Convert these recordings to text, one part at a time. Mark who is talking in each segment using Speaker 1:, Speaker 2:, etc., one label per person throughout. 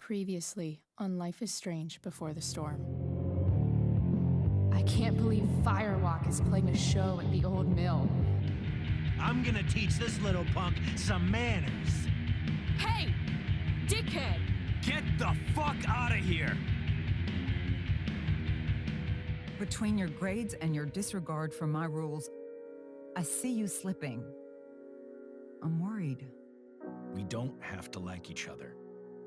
Speaker 1: Previously on Life is Strange Before the Storm. I can't believe Firewalk is playing a show at the old mill.
Speaker 2: I'm gonna teach this little punk some manners.
Speaker 1: Hey! Dickhead!
Speaker 2: Get the fuck out of here!
Speaker 3: Between your grades and your disregard for my rules, I see you slipping. I'm worried.
Speaker 4: We don't have to like each other,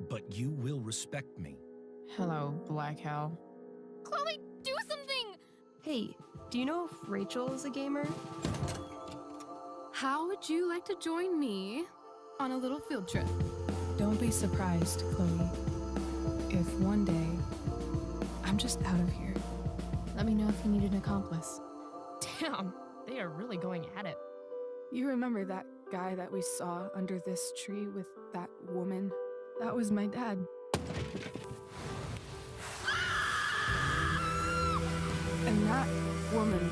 Speaker 4: but you will respect me.
Speaker 1: Hello, Black Hell.
Speaker 5: Chloe, do something! Hey, do you know if Rachel is a gamer? How would you like to join me on a little field trip?
Speaker 1: Don't be surprised, Chloe, if one day I'm just out of here. Let me know if you need an accomplice.
Speaker 5: Damn, they are really going at it.
Speaker 1: You remember that guy that we saw under this tree with that woman? That was my dad. And that woman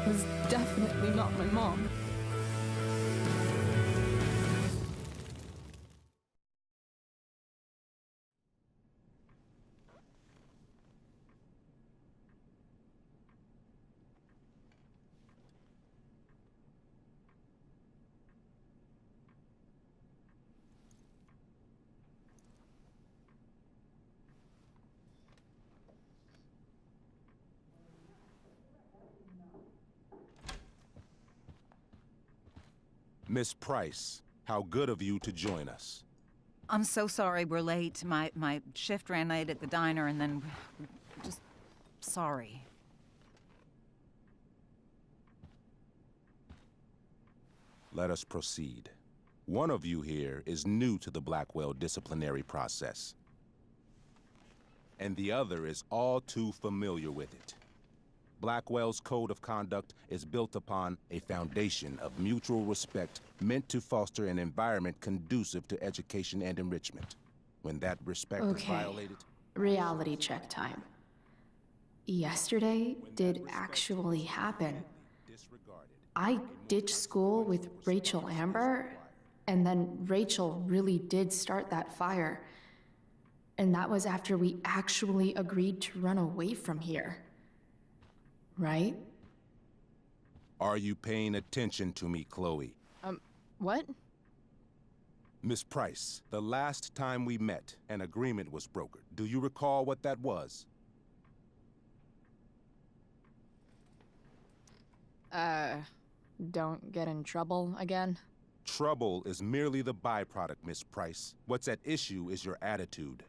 Speaker 1: was definitely not my mom.
Speaker 6: Miss Price, how good of you to join us.
Speaker 3: I'm so sorry we're late. My shift ran late at the diner and then... just... sorry.
Speaker 6: Let us proceed. One of you here is new to the Blackwell disciplinary process, and the other is all too familiar with it. Blackwell's code of conduct is built upon a foundation of mutual respect meant to foster an environment conducive to education and enrichment. When that respect is violated...
Speaker 7: Reality check time. Yesterday did actually happen. I ditched school with Rachel Amber, and then Rachel really did start that fire. And that was after we actually agreed to run away from here. Right?
Speaker 6: Are you paying attention to me, Chloe?
Speaker 1: What?
Speaker 6: Miss Price, the last time we met, an agreement was brokered. Do you recall what that was?
Speaker 1: Don't get in trouble again?
Speaker 6: Trouble is merely the byproduct, Miss Price. What's at issue is your attitude.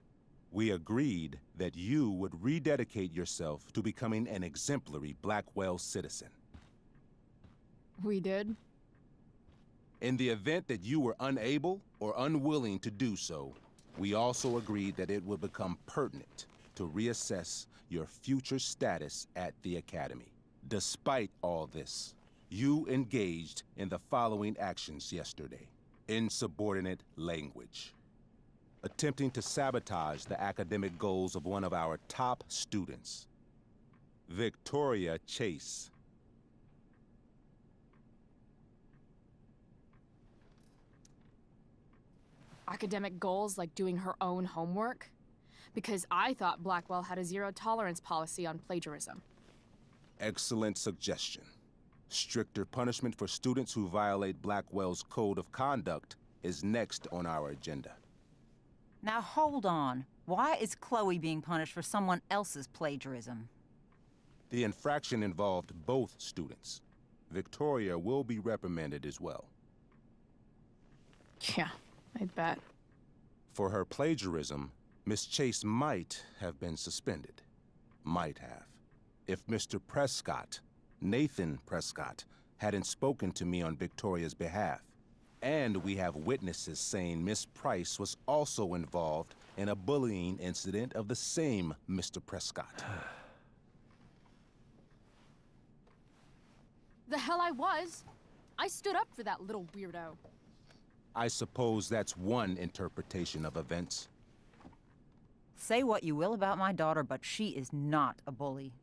Speaker 6: We agreed that you would rededicate yourself to becoming an exemplary Blackwell citizen.
Speaker 1: We did?
Speaker 6: In the event that you were unable or unwilling to do so, we also agreed that it would become pertinent to reassess your future status at the Academy. Despite all this, you engaged in the following actions yesterday. Insubordinate language. Attempting to sabotage the academic goals of one of our top students, Victoria Chase.
Speaker 1: Academic goals like doing her own homework? Because I thought Blackwell had a zero-tolerance policy on plagiarism.
Speaker 6: Excellent suggestion. Stricter punishment for students who violate Blackwell's code of conduct is next on our agenda.
Speaker 3: Now hold on. Why is Chloe being punished for someone else's plagiarism?
Speaker 6: The infraction involved both students. Victoria will be reprimanded as well.
Speaker 1: Yeah, I bet.
Speaker 6: For her plagiarism, Miss Chase might have been suspended. Might have. If Mr. Prescott, Nathan Prescott, hadn't spoken to me on Victoria's behalf. And we have witnesses saying Miss Price was also involved in a bullying incident of the same Mr. Prescott.
Speaker 5: The hell I was! I stood up for that little weirdo.
Speaker 6: I suppose that's one interpretation of events.
Speaker 3: Say what you will about my daughter, but she is not a bully.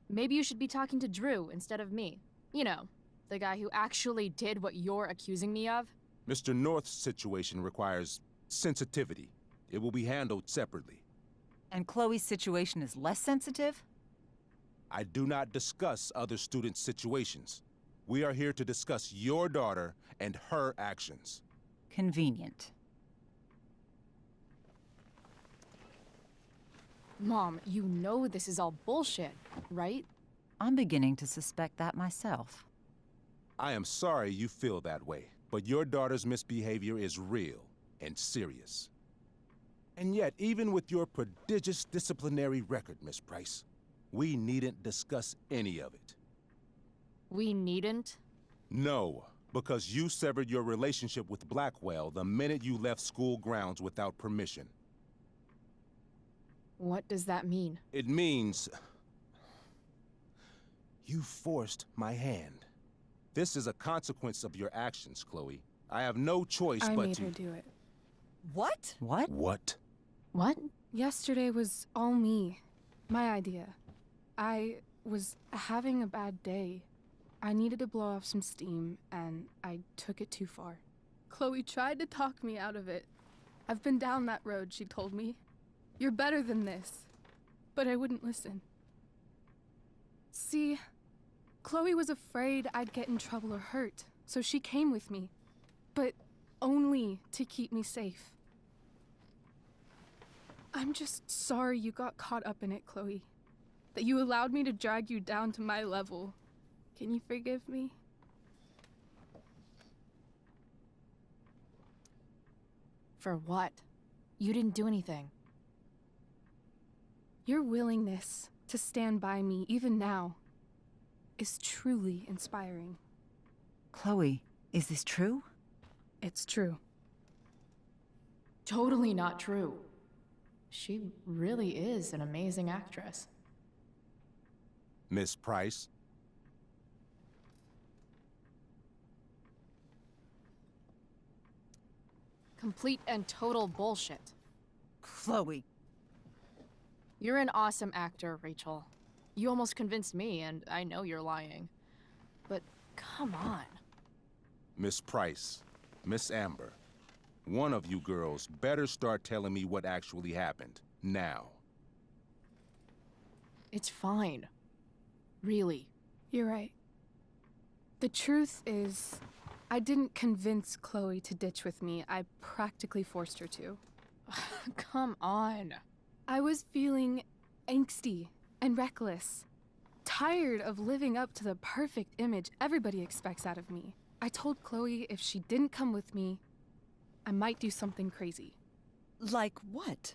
Speaker 5: Maybe you should be talking to Drew instead of me. You know, the guy who actually did what you're accusing me of.
Speaker 6: Mr. North's situation requires sensitivity. It will be handled separately.
Speaker 3: And Chloe's situation is less sensitive?
Speaker 6: I do not discuss other students' situations. We are here to discuss your daughter and her actions.
Speaker 3: Convenient.
Speaker 5: Mom, you know this is all bullshit, right?
Speaker 3: I'm beginning to suspect that myself.
Speaker 6: I am sorry you feel that way, but your daughter's misbehavior is real and serious. And yet, even with your prodigious disciplinary record, Miss Price, we needn't discuss any of it.
Speaker 5: We needn't?
Speaker 6: No, because you severed your relationship with Blackwell the minute you left school grounds without permission.
Speaker 5: What does that mean?
Speaker 6: It means you forced my hand. This is a consequence of your actions, Chloe. I have no choice
Speaker 1: I
Speaker 6: but
Speaker 1: made
Speaker 6: to...
Speaker 1: her do it.
Speaker 3: What? What?
Speaker 6: What?
Speaker 7: What?
Speaker 1: Yesterday was all me. My idea. I was having a bad day. I needed to blow off some steam, and I took it too far. Chloe tried to talk me out of it. I've been down that road, she told me. You're better than this. But I wouldn't listen. See, Chloe was afraid I'd get in trouble or hurt, so she came with me. But only to keep me safe. I'm just sorry you got caught up in it, Chloe. That you allowed me to drag you down to my level. Can you forgive me?
Speaker 5: For what? You didn't do anything.
Speaker 1: Your willingness to stand by me, even now, is truly inspiring.
Speaker 3: Chloe, is this true?
Speaker 1: It's true.
Speaker 7: Totally not true. She really is an amazing actress.
Speaker 6: Miss Price?
Speaker 5: Complete and total bullshit.
Speaker 3: Chloe.
Speaker 5: You're an awesome actor, Rachel. You almost convinced me, and I know you're lying. But come on.
Speaker 6: Miss Price, Miss Amber, one of you girls better start telling me what actually happened, now.
Speaker 5: It's fine. Really.
Speaker 1: You're right. The truth is, I didn't convince Chloe to ditch with me. I practically forced her to.
Speaker 5: Come on.
Speaker 1: I was feeling angsty and reckless. Tired of living up to the perfect image everybody expects out of me. I told Chloe if she didn't come with me, I might do something crazy.
Speaker 3: Like what?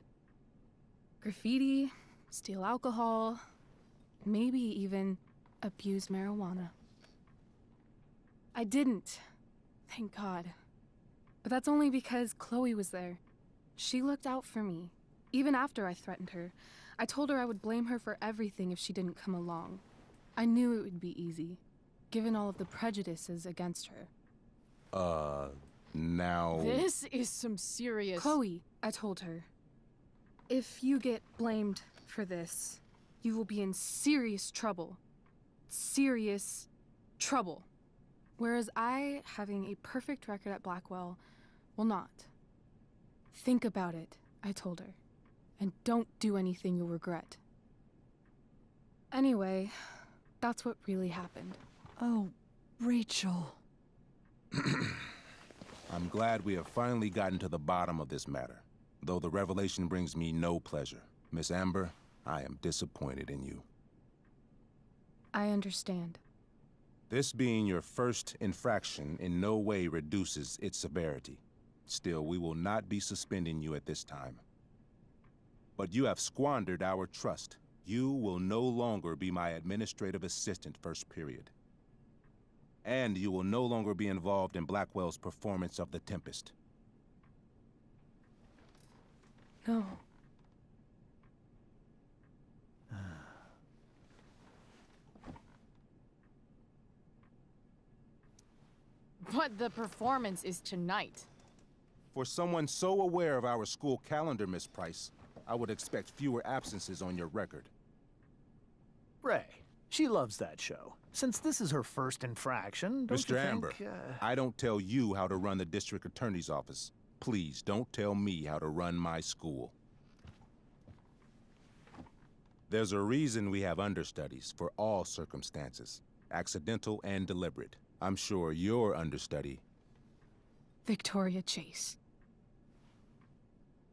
Speaker 1: Graffiti, steal alcohol, maybe even abuse marijuana. I didn't, thank God. But that's only because Chloe was there. She looked out for me, even after I threatened her. I told her I would blame her for everything if she didn't come along. I knew it would be easy, given all of the prejudices against her.
Speaker 6: Now...
Speaker 5: This is some serious...
Speaker 1: Chloe, I told her, if you get blamed for this, you will be in serious trouble. Serious trouble. Whereas I, having a perfect record at Blackwell, will not. Think about it, I told her, and don't do anything you'll regret. Anyway, that's what really happened.
Speaker 3: Oh, Rachel.
Speaker 6: I'm glad we have finally gotten to the bottom of this matter, though the revelation brings me no pleasure. Miss Amber, I am disappointed in you.
Speaker 1: I understand.
Speaker 6: This being your first infraction in no way reduces its severity. Still, we will not be suspending you at this time. But you have squandered our trust. You will no longer be my administrative assistant first period. And you will no longer be involved in Blackwell's performance of The Tempest.
Speaker 1: No.
Speaker 5: But the performance is tonight.
Speaker 6: For someone so aware of our school calendar, Miss Price, I would expect fewer absences on your record.
Speaker 2: Ray, she loves that show. Since this is her first infraction, don't
Speaker 6: Mr.
Speaker 2: you
Speaker 6: Amber,
Speaker 2: think,
Speaker 6: I don't tell you how to run the district attorney's office. please don't tell me how to run my school. There's a reason we have understudies for all circumstances, accidental and deliberate. I'm sure your understudy.
Speaker 1: Victoria Chase.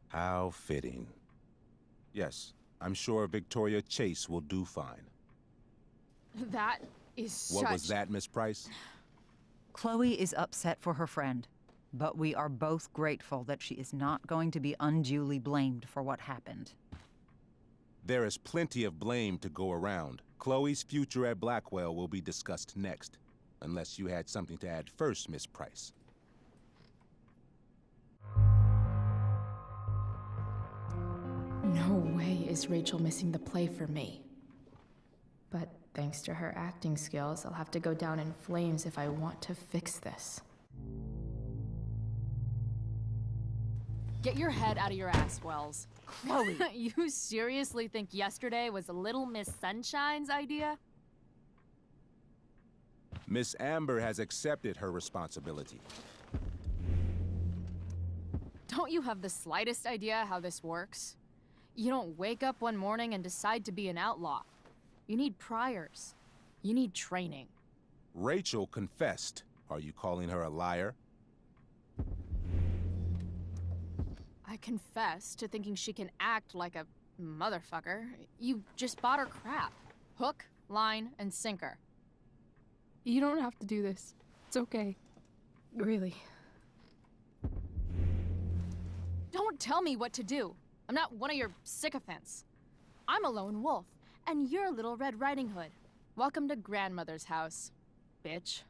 Speaker 6: How fitting. Yes, I'm sure Victoria Chase will do fine.
Speaker 5: That is
Speaker 6: What was that, Miss Price?
Speaker 3: Chloe is upset for her friend, but we are both grateful that she is not going to be unduly blamed for what happened.
Speaker 6: There is plenty of blame to go around. Chloe's future at Blackwell will be discussed next, unless you had something to add first, Miss Price.
Speaker 7: No way is Rachel missing the play for me. But thanks to her acting skills, I'll have to go down in flames if I want to fix this.
Speaker 5: Get your head out of your ass, Wells.
Speaker 3: Chloe!
Speaker 5: You seriously think yesterday was Little Miss Sunshine's idea?
Speaker 6: Miss Amber has accepted her responsibility.
Speaker 5: Don't you have the slightest idea how this works? You don't wake up one morning and decide to be an outlaw. You need priors. You need training.
Speaker 6: Rachel confessed. Are you calling her a liar?
Speaker 5: I confess to thinking she can act like a motherfucker. You just bought her crap. Hook, line, and sinker.
Speaker 1: You don't have to do this. It's okay. Really.
Speaker 5: Don't tell me what to do. I'm not one of your sycophants. I'm a lone wolf, and you're Little Red Riding Hood. Welcome to grandmother's house, bitch.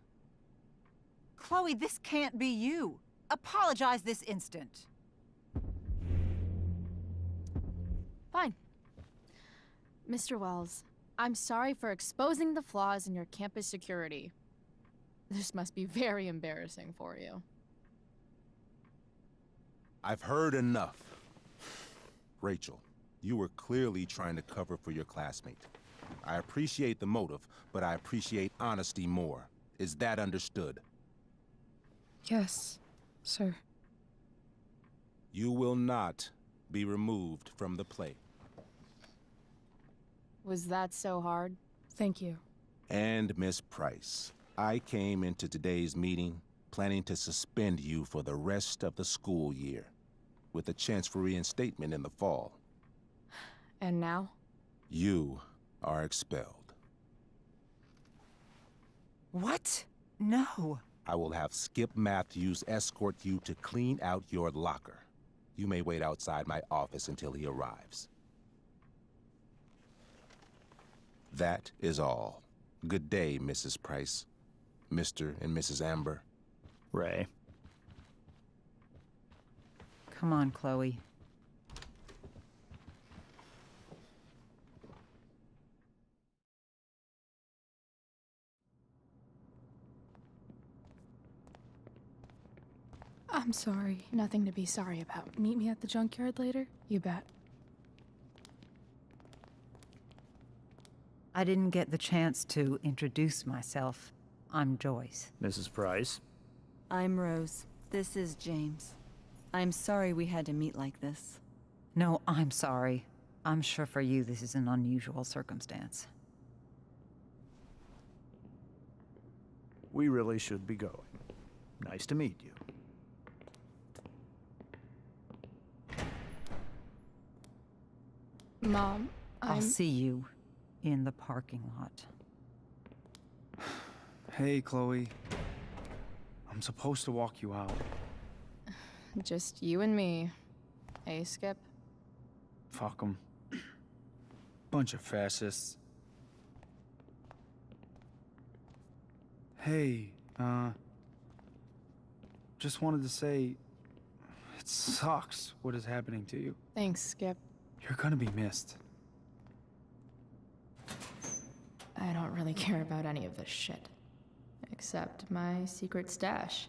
Speaker 3: Chloe, this can't be you. Apologize this instant.
Speaker 5: Fine. Mr. Wells, I'm sorry for exposing the flaws in your campus security. This must be very embarrassing for you.
Speaker 6: I've heard enough. Rachel, you were clearly trying to cover for your classmate. I appreciate the motive, but I appreciate honesty more. Is that understood?
Speaker 1: Yes, sir.
Speaker 6: You will not be removed from the play.
Speaker 5: Was that so hard?
Speaker 1: Thank you.
Speaker 6: And Miss Price, I came into today's meeting planning to suspend you for the rest of the school year, with a chance for reinstatement in the fall.
Speaker 5: And now?
Speaker 6: You are expelled.
Speaker 3: What? No.
Speaker 6: I will have Skip Matthews escort you to clean out your locker. You may wait outside my office until he arrives. That is all. Good day, Mrs. Price. Mr. and Mrs. Amber.
Speaker 8: Ray.
Speaker 3: Come on, Chloe.
Speaker 1: I'm sorry.
Speaker 7: Nothing to be sorry about.
Speaker 1: Meet me at the junkyard later?
Speaker 7: You bet.
Speaker 3: I didn't get the chance to introduce myself. I'm Joyce.
Speaker 8: Mrs. Price.
Speaker 9: I'm Rose. This is James. I'm sorry we had to meet like this.
Speaker 3: No, I'm sorry. I'm sure for you this is an unusual circumstance.
Speaker 8: We really should be going. Nice to meet you.
Speaker 1: Mom,
Speaker 3: I'll see you in the parking lot.
Speaker 10: Hey, Chloe. I'm supposed to walk you out.
Speaker 5: Just you and me. Hey, Skip?
Speaker 10: Fuck 'em. Bunch of fascists. Hey, just wanted to say, it sucks what is happening to you.
Speaker 5: Thanks, Skip.
Speaker 10: You're gonna be missed.
Speaker 7: I don't really care about any of this shit. Except my secret stash.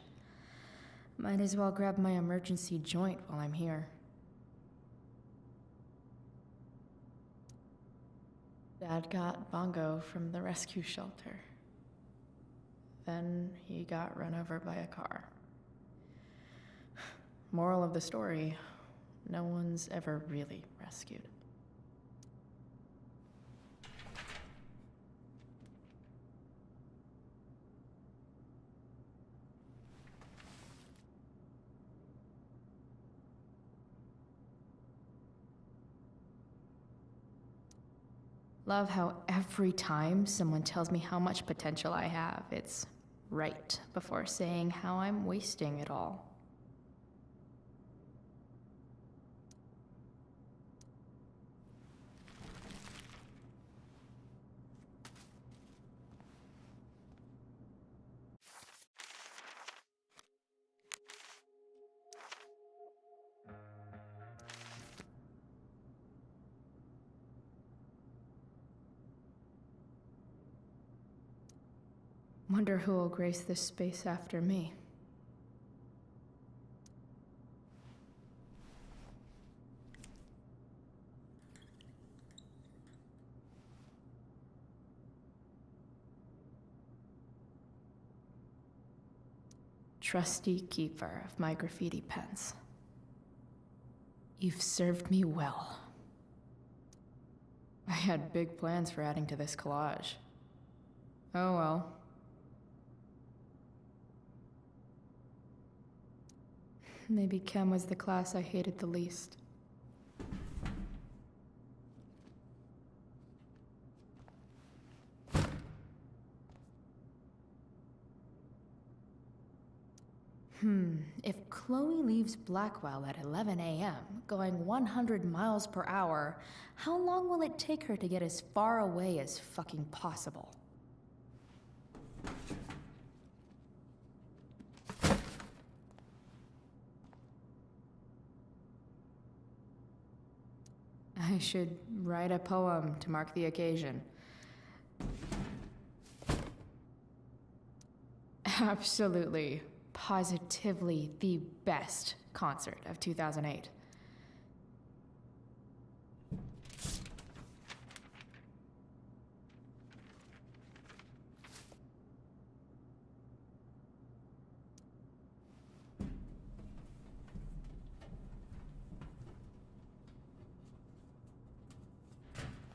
Speaker 7: Might as well grab my emergency joint while I'm here. Dad got Bongo from the rescue shelter. Then he got run over by a car. Moral of the story, no one's ever really rescued. Love how every time someone tells me how much potential I have, it's right before saying how I'm wasting it all. Wonder who will grace this space after me. Trusty keeper of my graffiti pens. You've served me well. I had big plans for adding to this collage. Oh well. Maybe Chem was the class I hated the least. If Chloe leaves Blackwell at 11 a.m., going 100 miles per hour, how long will it take her to get as far away as fucking possible? I should write a poem to mark the occasion. Absolutely, positively the best concert of 2008.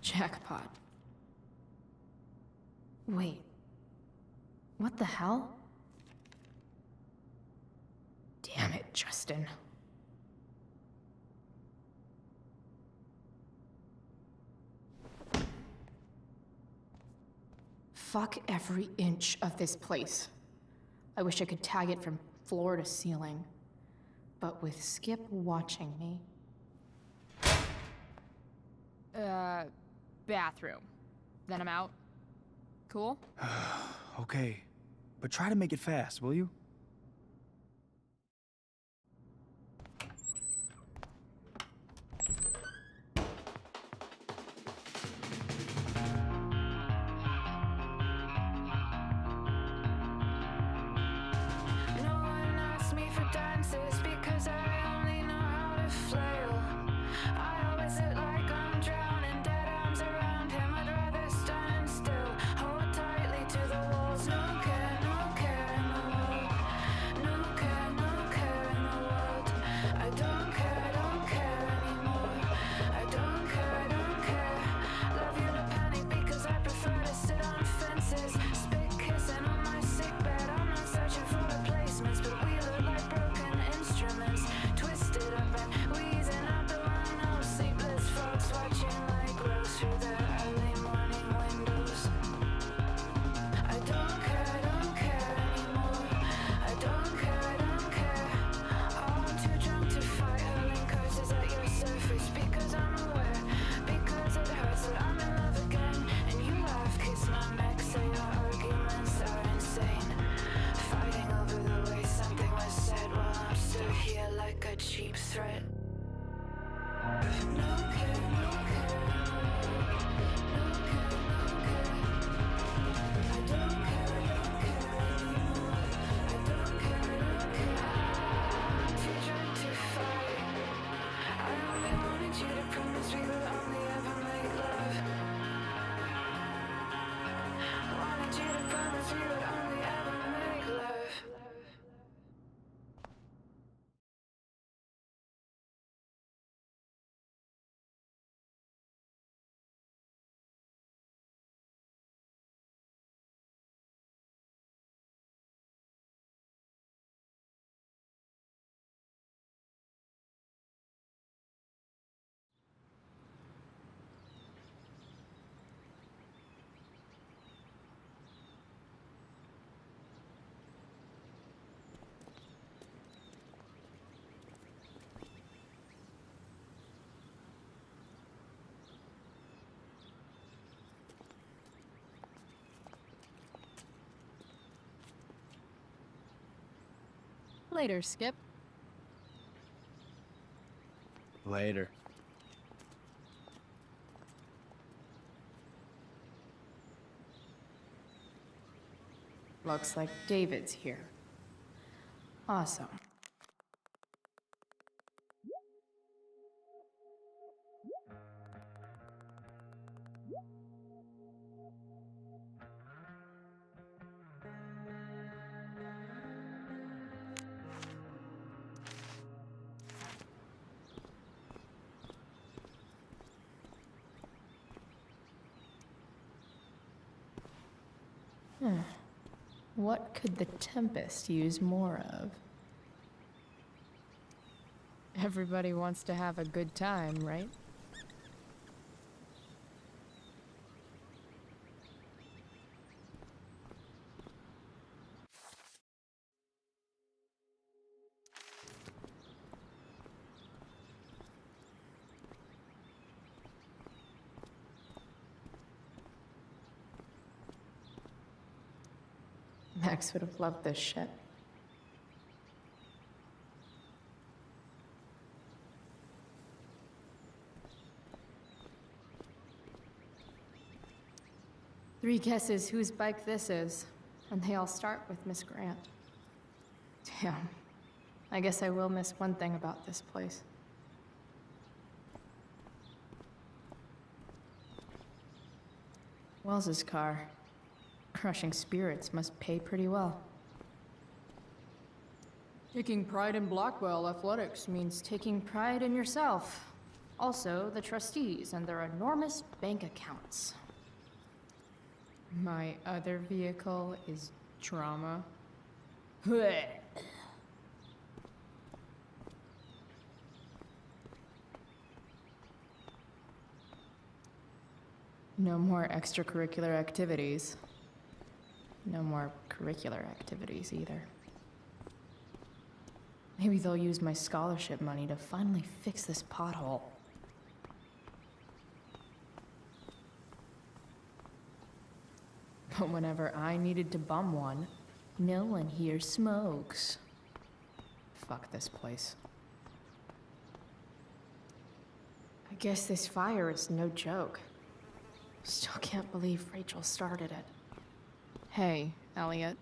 Speaker 7: Jackpot. Wait. What the hell? Damn it, Justin. Fuck every inch of this place. I wish I could tag it from floor to ceiling. But with Skip watching me...
Speaker 5: Bathroom. Then I'm out. Cool?
Speaker 10: Okay, but try to make it fast, will you?
Speaker 5: Later, Skip.
Speaker 10: Later.
Speaker 7: Looks like David's here. Awesome. What could the Tempest use more of?
Speaker 5: Everybody wants to have a good time, right?
Speaker 7: Max would have loved this shit. Three guesses whose bike this is, and they all start with Miss Grant. Damn. I guess I will miss one thing about this place. Wells's car. Crushing spirits must pay pretty well. Taking pride in Blackwell Athletics means taking pride in yourself. Also, the trustees and their enormous bank accounts. My other vehicle is trauma. No more extracurricular activities. No more curricular activities either. Maybe they'll use my scholarship money to finally fix this pothole. But whenever I needed to bum one, no one here smokes. Fuck this place. I guess this fire is no joke. Still can't believe Rachel started it.
Speaker 5: Hey, Elliot.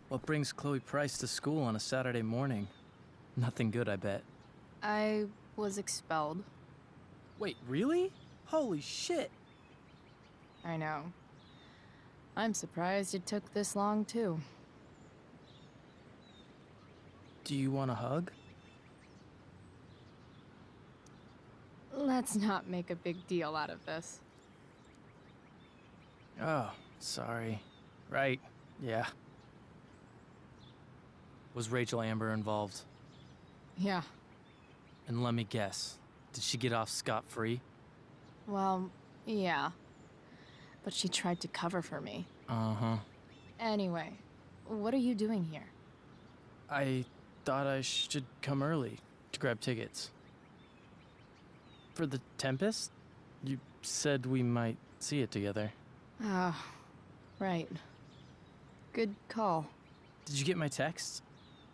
Speaker 11: What brings Chloe Price to school on a Saturday morning? Nothing good, I bet.
Speaker 5: I was expelled.
Speaker 11: Wait, really? Holy shit!
Speaker 5: I know. I'm surprised it took this long, too.
Speaker 11: Do you want a hug?
Speaker 5: Let's not make a big deal out of this.
Speaker 11: Oh, sorry. Right, yeah. Was Rachel Amber involved?
Speaker 5: Yeah.
Speaker 11: And let me guess, did she get off scot-free?
Speaker 5: Well, yeah. But she tried to cover for me.
Speaker 11: Uh-huh.
Speaker 5: Anyway, what are you doing here?
Speaker 11: I thought I should come early to grab tickets. For the Tempest? You said we might see it together.
Speaker 5: Ah, right. Good call.
Speaker 11: Did you get my text?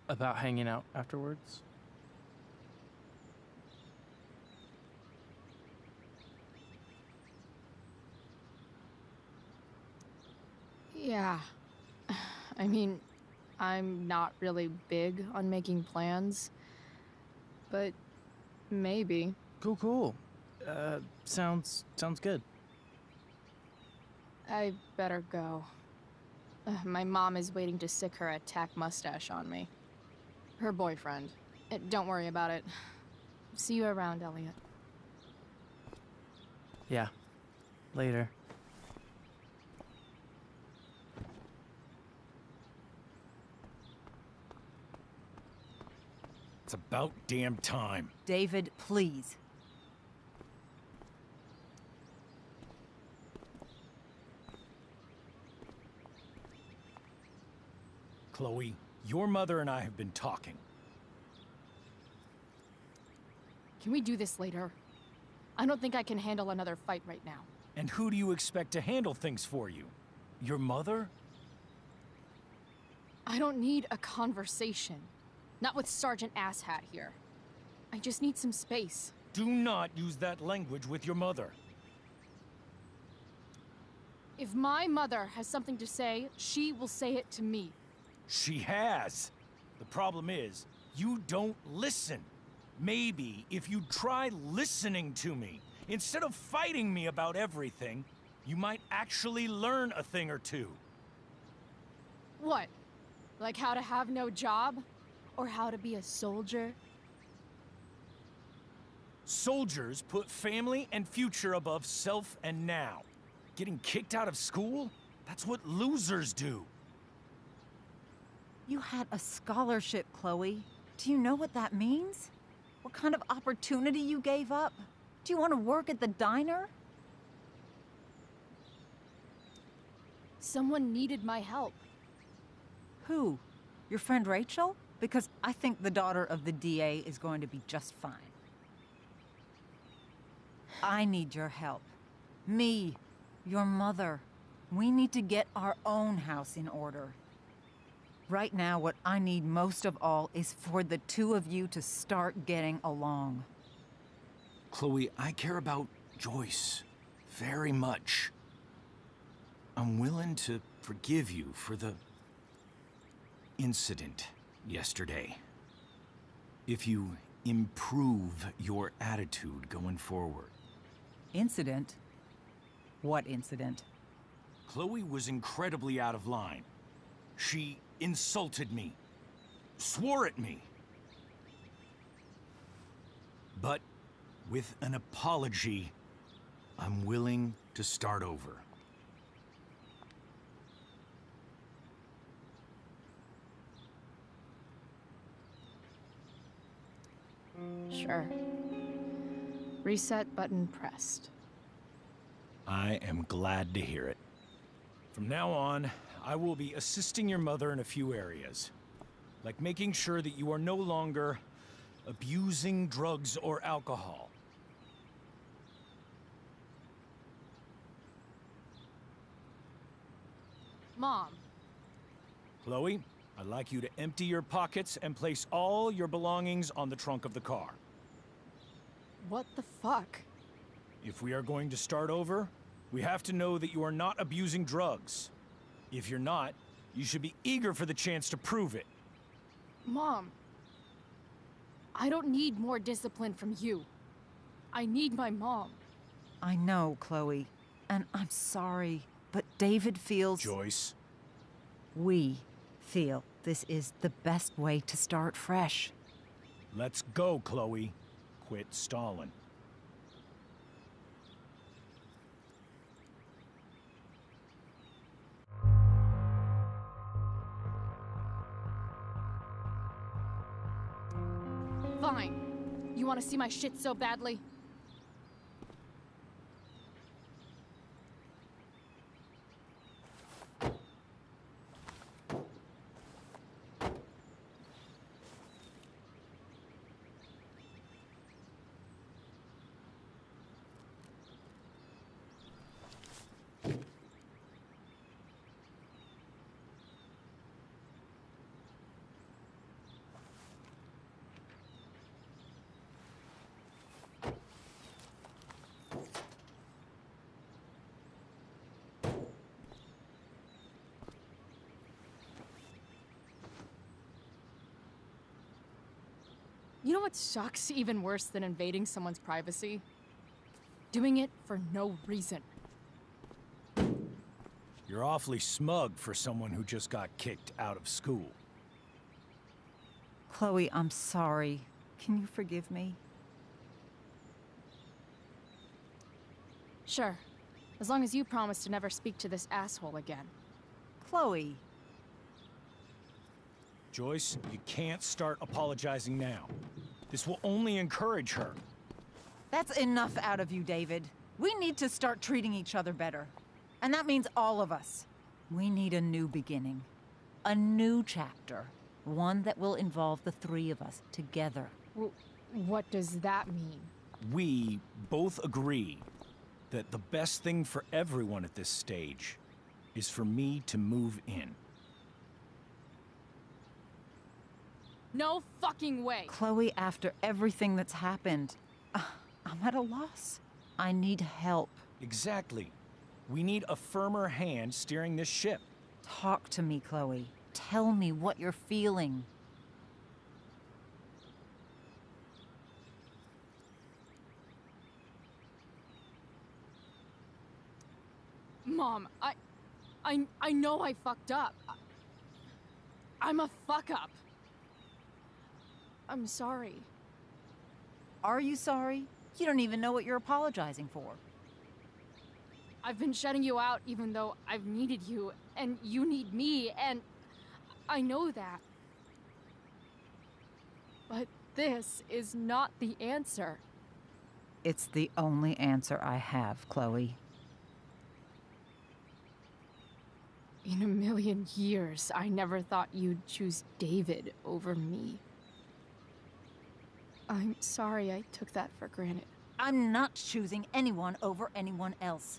Speaker 11: About hanging out afterwards?
Speaker 5: Yeah. I mean, I'm not really big on making plans. But maybe.
Speaker 11: Cool. Sounds good.
Speaker 5: I better go. My mom is waiting to sick her attack mustache on me. Her boyfriend. Don't worry about it. See you around, Elliot.
Speaker 11: Yeah. Later.
Speaker 4: It's about damn time.
Speaker 3: David, please.
Speaker 4: Chloe, your mother and I have been talking.
Speaker 5: Can we do this later? I don't think I can handle another fight right now.
Speaker 4: And who do you expect to handle things for you? Your mother?
Speaker 5: I don't need a conversation. Not with Sergeant Asshat here. I just need some space.
Speaker 2: Do not use that language with your mother.
Speaker 5: If my mother has something to say, she will say it to me.
Speaker 2: She has. The problem is, you don't listen. Maybe if you try listening to me, instead of fighting me about everything, you might actually learn a thing or two.
Speaker 5: What? Like how to have no job? Or how to be a soldier?
Speaker 2: Soldiers put family and future above self and now. Getting kicked out of school? That's what losers do.
Speaker 3: You had a scholarship, Chloe. Do you know what that means? What kind of opportunity you gave up? Do you want to work at the diner?
Speaker 5: Someone needed my help.
Speaker 3: Who? Your friend Rachel? Because I think the daughter of the DA is going to be just fine. I need your help. Me, your mother. We need to get our own house in order. Right now, what I need most of all is for the two of you to start getting along.
Speaker 4: Chloe, I care about Joyce very much. I'm willing to forgive you for the incident yesterday. If you improve your attitude going forward.
Speaker 3: Incident? What incident?
Speaker 2: Chloe was incredibly out of line. She insulted me, swore at me. But with an apology, I'm willing to start over.
Speaker 5: Sure. Reset button pressed.
Speaker 2: I am glad to hear it. From now on, I will be assisting your mother in a few areas. Like making sure that you are no longer abusing drugs or alcohol.
Speaker 5: Mom.
Speaker 2: Chloe, I'd like you to empty your pockets and place all your belongings on the trunk of the car.
Speaker 5: What the fuck?
Speaker 2: If we are going to start over, we have to know that you are not abusing drugs. If you're not, you should be eager for the chance to prove it.
Speaker 5: Mom. I don't need more discipline from you. I need my mom.
Speaker 3: I know, Chloe, and I'm sorry, but David feels...
Speaker 2: Joyce.
Speaker 3: We feel this is the best way to start fresh.
Speaker 2: Let's go, Chloe. Quit stalling.
Speaker 5: Fine. You want to see my shit so badly? You know what sucks even worse than invading someone's privacy? Doing it for no reason.
Speaker 2: You're awfully smug for someone who just got kicked out of school.
Speaker 3: Chloe, I'm sorry. Can you forgive me?
Speaker 5: Sure. As long as you promise to never speak to this asshole again.
Speaker 3: Chloe.
Speaker 2: Joyce, you can't start apologizing now. This will only encourage her.
Speaker 3: That's enough out of you, David. We need to start treating each other better. And that means all of us. We need a new beginning. A new chapter. One that will involve the three of us together.
Speaker 5: What does that mean?
Speaker 2: We both agree that the best thing for everyone at this stage is for me to move in.
Speaker 5: No fucking way!
Speaker 3: Chloe, after everything that's happened, I'm at a loss. I need help.
Speaker 2: Exactly. We need a firmer hand steering this ship.
Speaker 3: Talk to me, Chloe. Tell me what you're feeling.
Speaker 5: Mom, I know I fucked up. I'm a fuck up. I'm sorry.
Speaker 3: Are you sorry? You don't even know what you're apologizing for.
Speaker 5: I've been shutting you out even though I've needed you, and you need me, and I know that. But this is not the answer.
Speaker 3: It's the only answer I have, Chloe.
Speaker 5: In a million years, I never thought you'd choose David over me. I'm sorry I took that for granted.
Speaker 3: I'm not choosing anyone over anyone else.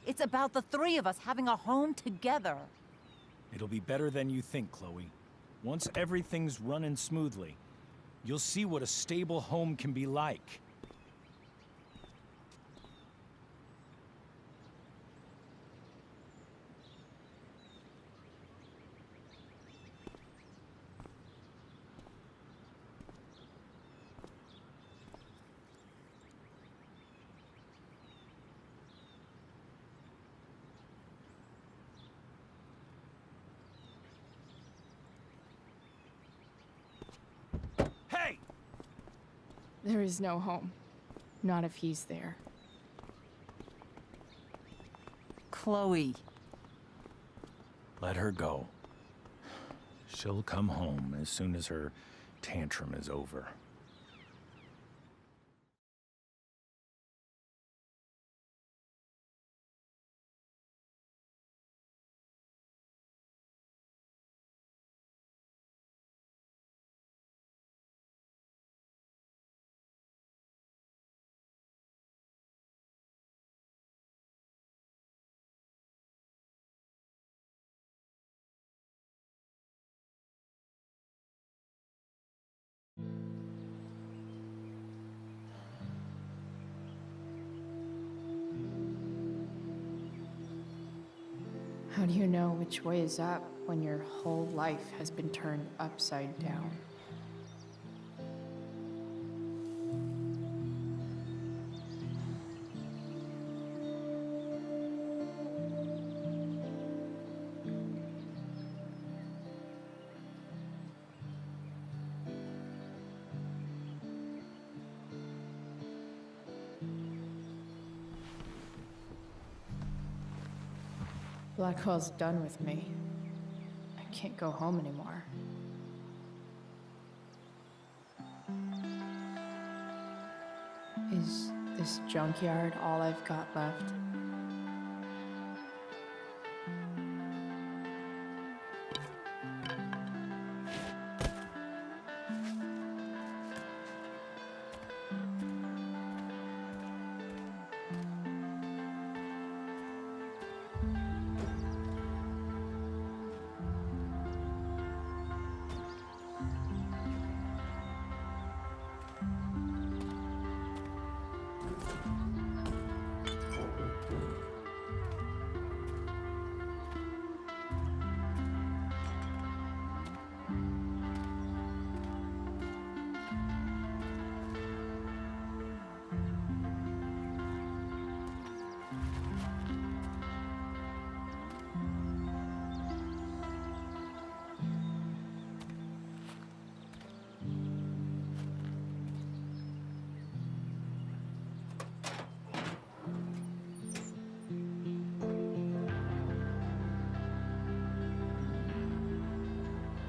Speaker 3: It's about the three of us having a home together.
Speaker 2: It'll be better than you think, Chloe. Once everything's running smoothly, you'll see what a stable home can be like. Hey!
Speaker 5: There is no home. Not if he's there.
Speaker 3: Chloe.
Speaker 2: Let her go. She'll come home as soon as her tantrum is over.
Speaker 7: How do you know which way is up when your whole life has been turned upside down? Blackwell's done with me. I can't go home anymore. Is this junkyard all I've got left?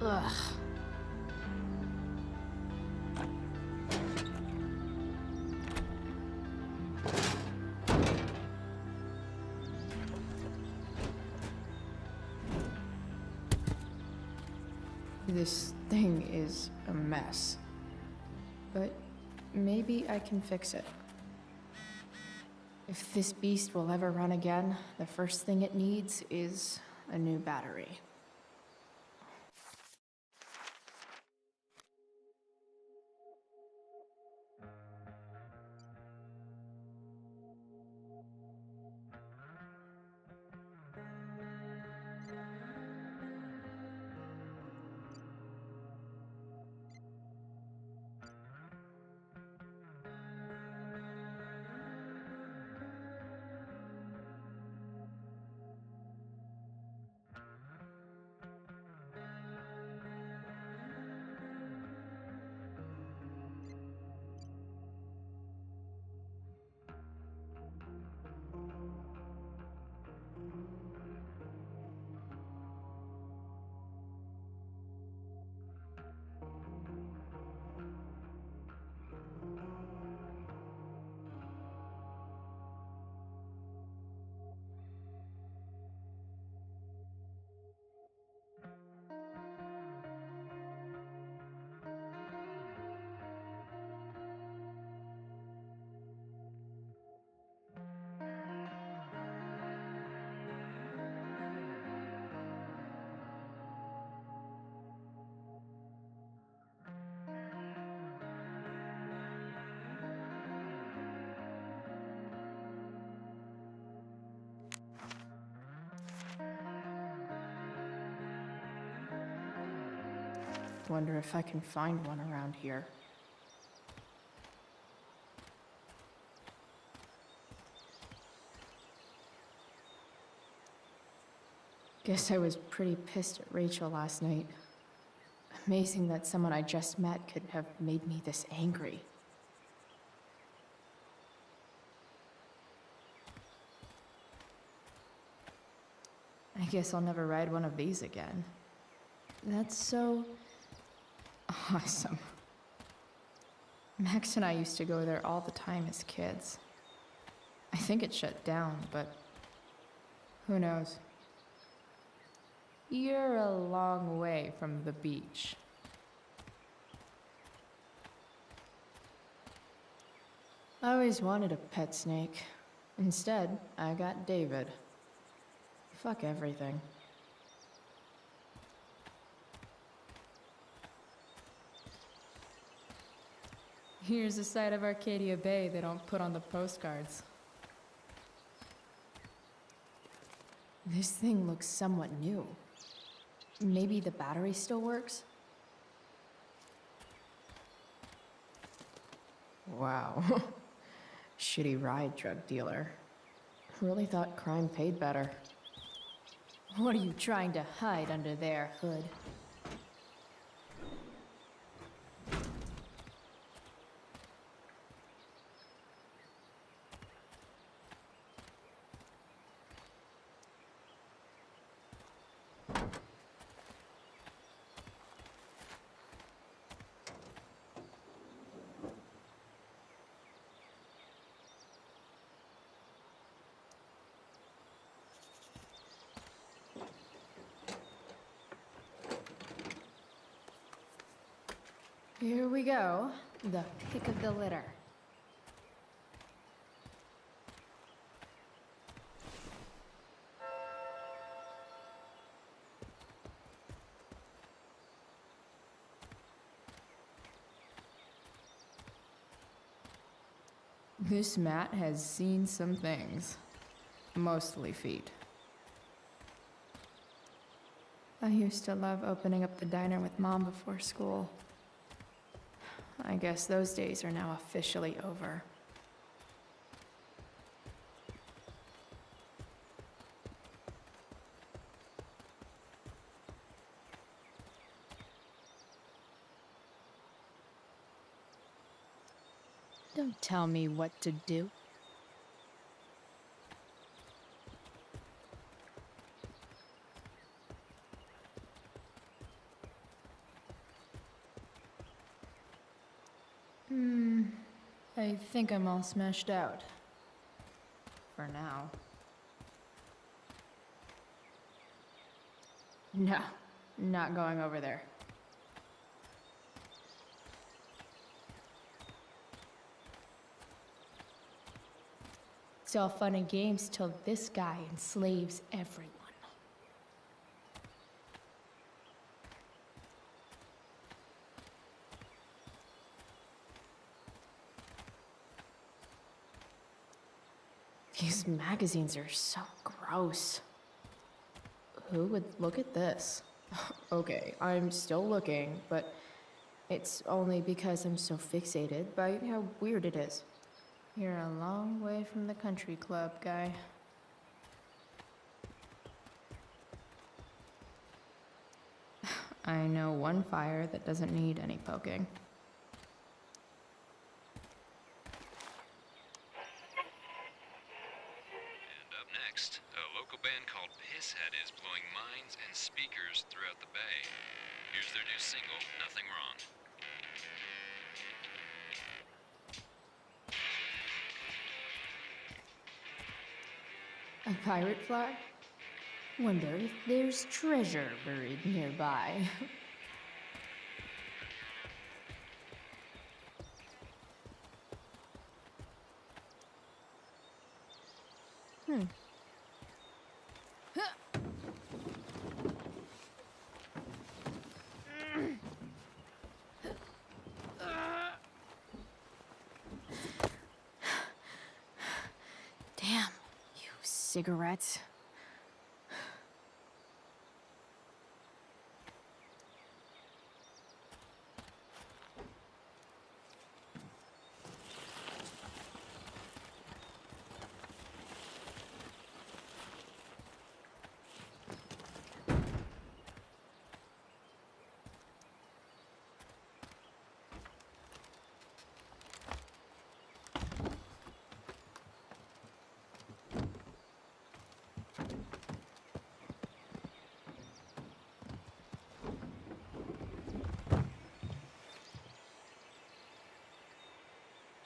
Speaker 7: Ugh. This thing is a mess. But maybe I can fix it. If this beast will ever run again, the first thing it needs is a new battery. Wonder if I can find one around here. Guess I was pretty pissed at Rachel last night. Amazing that someone I just met could have made me this angry. I guess I'll never ride one of these again. That's so awesome. Max and I used to go there all the time as kids. I think it shut down, but who knows? You're a long way from the beach. I always wanted a pet snake. Instead, I got David. Fuck everything. Here's a side of Arcadia Bay they don't put on the postcards. This thing looks somewhat new. Maybe the battery still works? Wow. Shitty ride, drug dealer. Really thought crime paid better. What are you trying to hide under there, Hood? Here we go, the pick of the litter. This mat has seen some things, mostly feet. I used to love opening up the diner with Mom before school. I guess those days are now officially over. Don't tell me what to do. I think I'm all smashed out. For now. No, not going over there. It's all fun and games till this guy enslaves everyone. These magazines are so gross. Who would look at this? Okay, I'm still looking, but it's only because I'm so fixated by how weird it is. You're a long way from the country club, guy. I know one fire that doesn't need any poking.
Speaker 12: Next, a local band called Pisshead is blowing minds and speakers throughout the bay. Here's their new single, Nothing Wrong.
Speaker 7: A pirate flag? Wonder if there's treasure buried nearby. Damn, you cigarettes.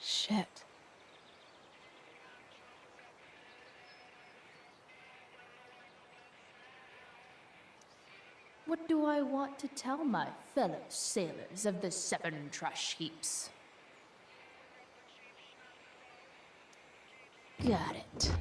Speaker 1: Shit.
Speaker 13: What do I want to tell my fellow sailors of the 7 trash heaps? Got it.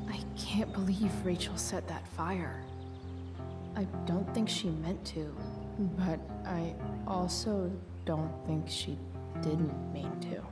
Speaker 7: I can't believe Rachel set that fire. I don't think she meant to, but I also don't think she didn't mean to.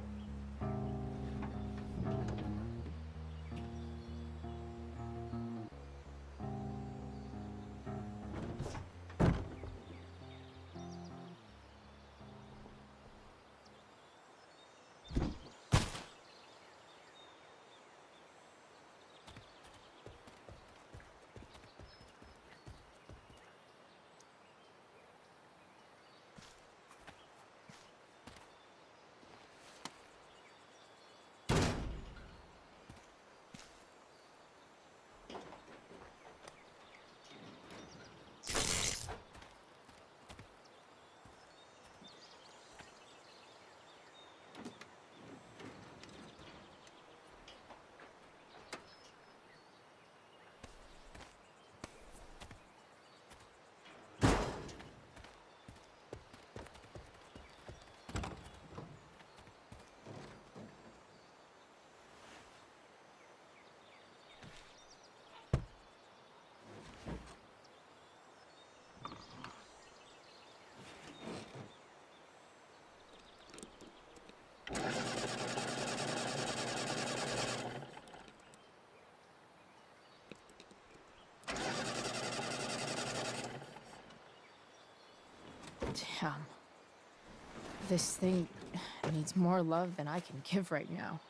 Speaker 7: Damn. This thing needs more love than I can give right now.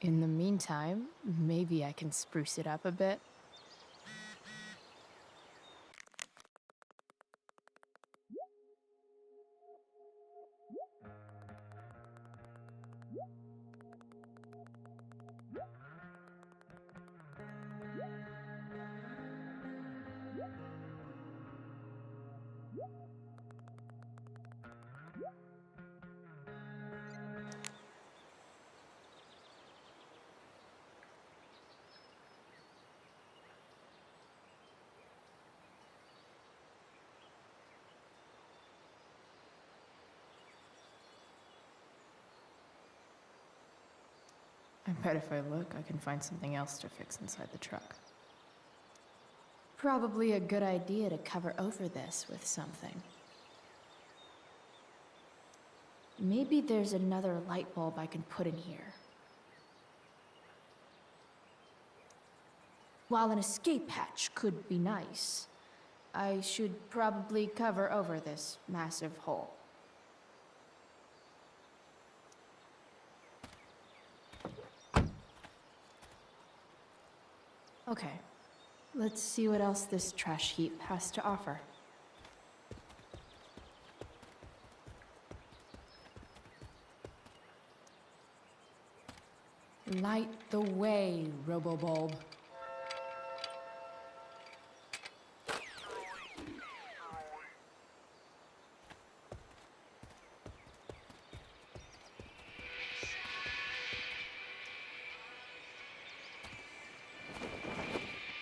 Speaker 7: In the meantime, maybe I can spruce it up a bit. I bet if I look, I can find something else to fix inside the truck. Probably a good idea to cover over this with something. Maybe there's another light bulb I can put in here. While an escape hatch could be nice, I should probably cover over this massive hole. Okay, let's see what else this trash heap has to offer. Light the way, Robobulb.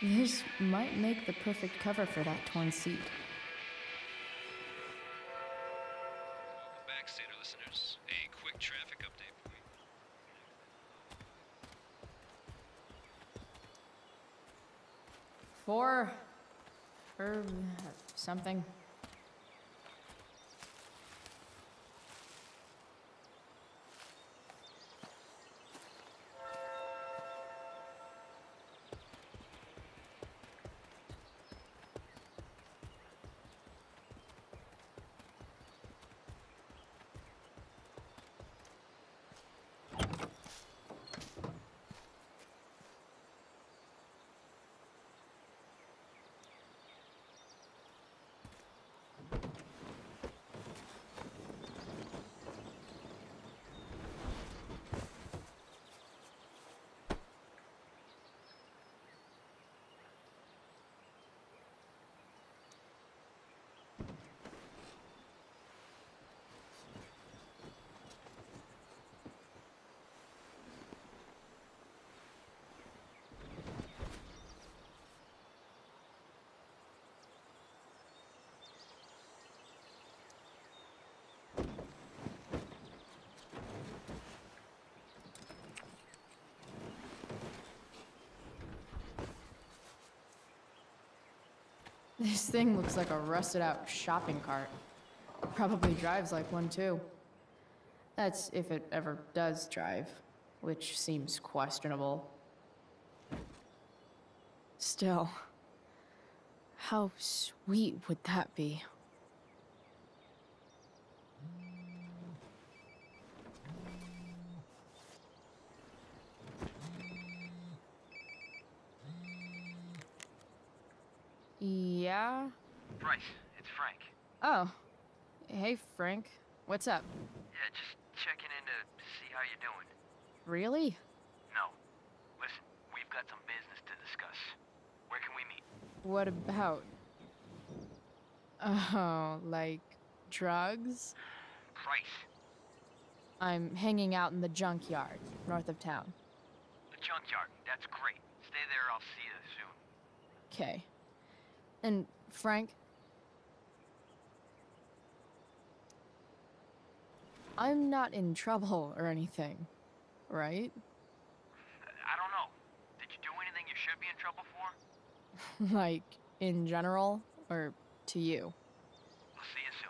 Speaker 1: This might make the perfect cover for that torn seat.
Speaker 12: Welcome back, Sailor listeners. A quick traffic update for you.
Speaker 1: Four... or... something. This thing looks like a rusted out shopping cart. Probably drives like one too. That's if it ever does drive, which seems questionable. Still, how sweet would that be? Yeah?
Speaker 14: Bryce, it's Frank.
Speaker 1: Oh. Hey, Frank. What's up?
Speaker 14: Yeah, just checking in to see how you're doing.
Speaker 1: Really?
Speaker 14: No. Listen, we've got some business to discuss. Where can we meet?
Speaker 1: What about? Oh, like drugs?
Speaker 14: Bryce.
Speaker 1: I'm hanging out in the junkyard, north of town.
Speaker 14: The junkyard. That's great. Stay there, I'll see you soon.
Speaker 1: Okay. And Frank? I'm not in trouble or anything, right?
Speaker 14: I don't know. Did you do anything you should be in trouble for?
Speaker 1: Like, in general, or to you?
Speaker 14: I'll see you soon.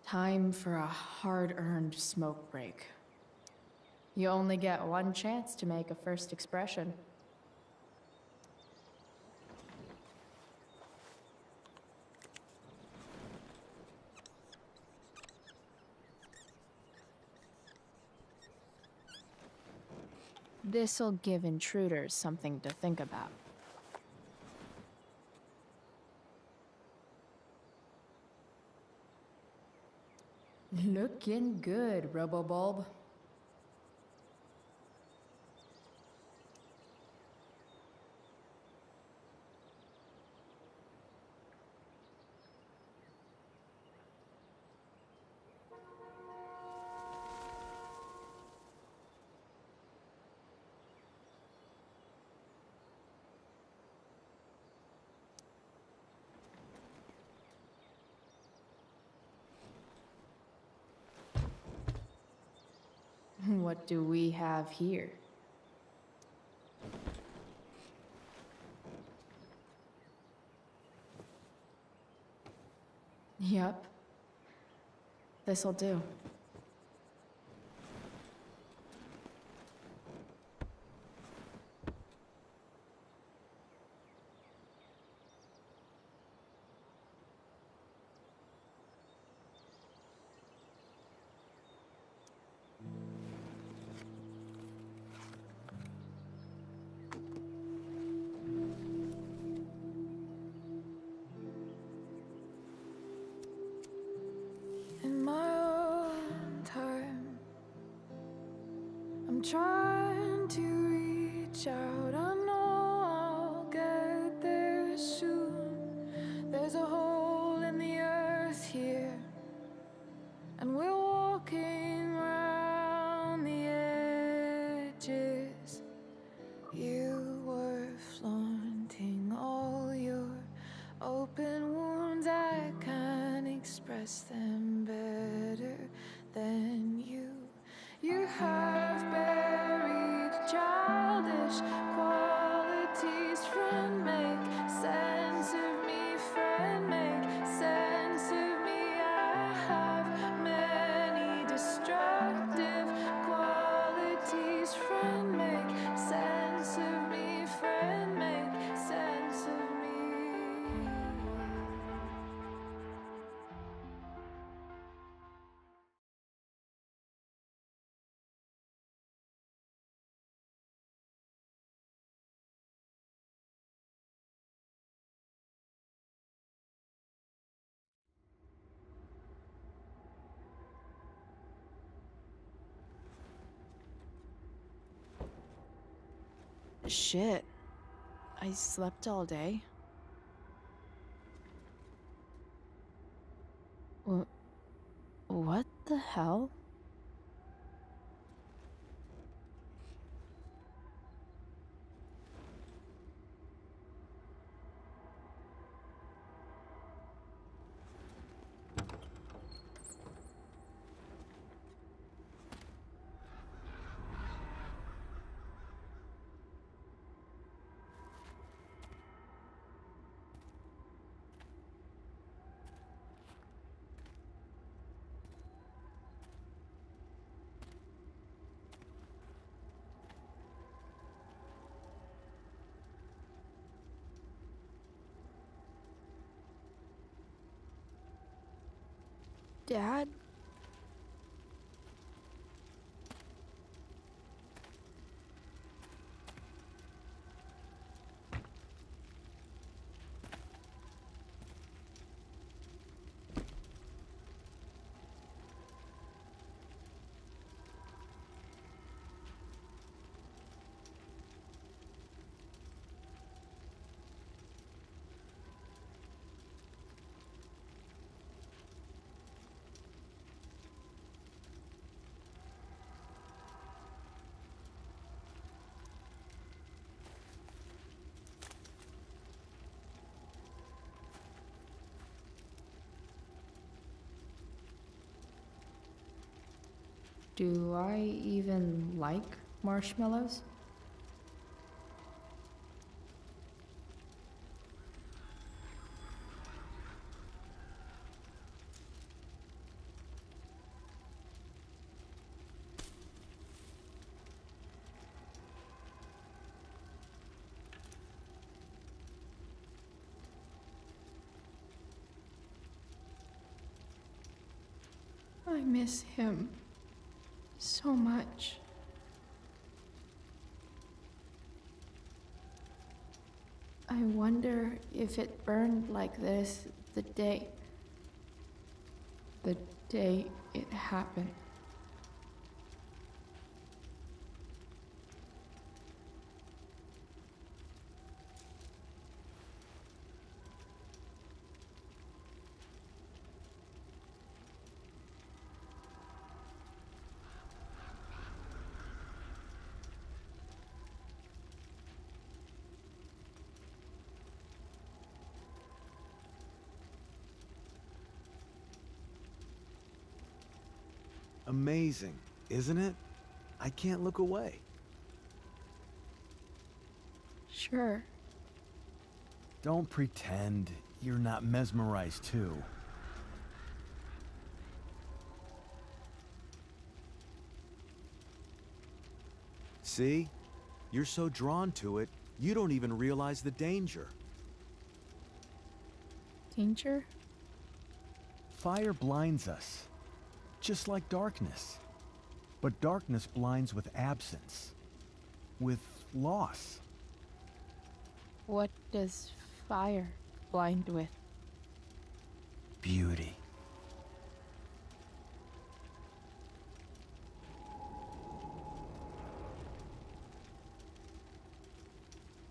Speaker 1: Time for a hard-earned smoke break. You only get one chance to make a first expression. This'll give intruders something to think about. Looking good, Robobulb. What do we have here? Yep. This'll do. Shit. I slept all day. What the hell? Dad? Do I even like marshmallows? I miss him so much. I wonder if it burned like this the day it happened.
Speaker 15: Amazing, isn't it? I can't look away.
Speaker 1: Sure.
Speaker 15: Don't pretend you're not mesmerized too. See? You're so drawn to it, you don't even realize the danger.
Speaker 1: Danger?
Speaker 15: Fire blinds us, just like darkness. But darkness blinds with absence, with loss.
Speaker 1: What does fire blind with?
Speaker 15: Beauty.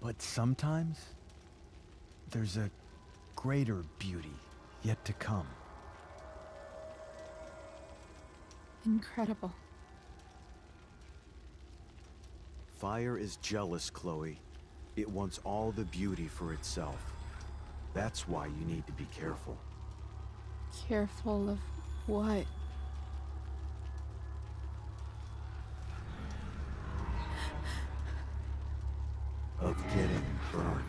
Speaker 15: But sometimes, there's a greater beauty yet to come.
Speaker 1: Incredible.
Speaker 15: Fire is jealous, Chloe. It wants all the beauty for itself. That's why you need to be careful.
Speaker 1: Careful of what?
Speaker 15: Of getting burned.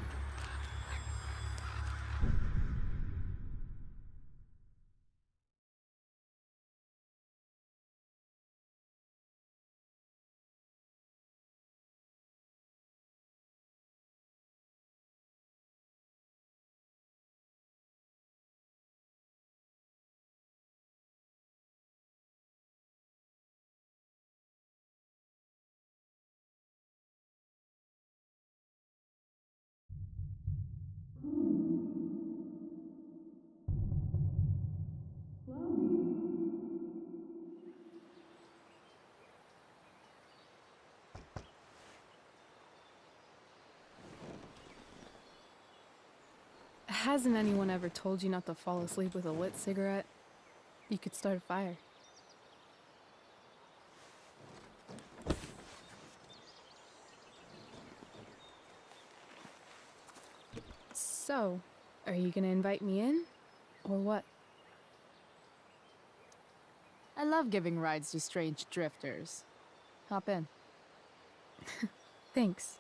Speaker 1: Hasn't anyone ever told you not to fall asleep with a lit cigarette? You could start a fire. So, are you gonna invite me in? Or what?
Speaker 5: I love giving rides to strange drifters. Hop in.
Speaker 1: Thanks.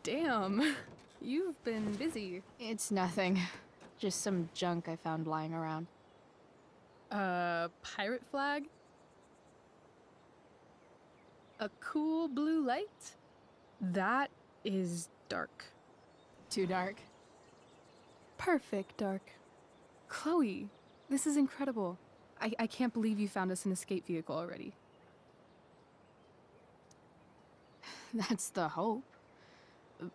Speaker 1: Damn, you've been busy.
Speaker 5: It's nothing. Just some junk I found lying around.
Speaker 1: Pirate flag? A cool blue light? That is dark.
Speaker 5: Too dark?
Speaker 1: Perfect dark. Chloe, this is incredible. I can't believe you found us an escape vehicle already.
Speaker 5: That's the hope.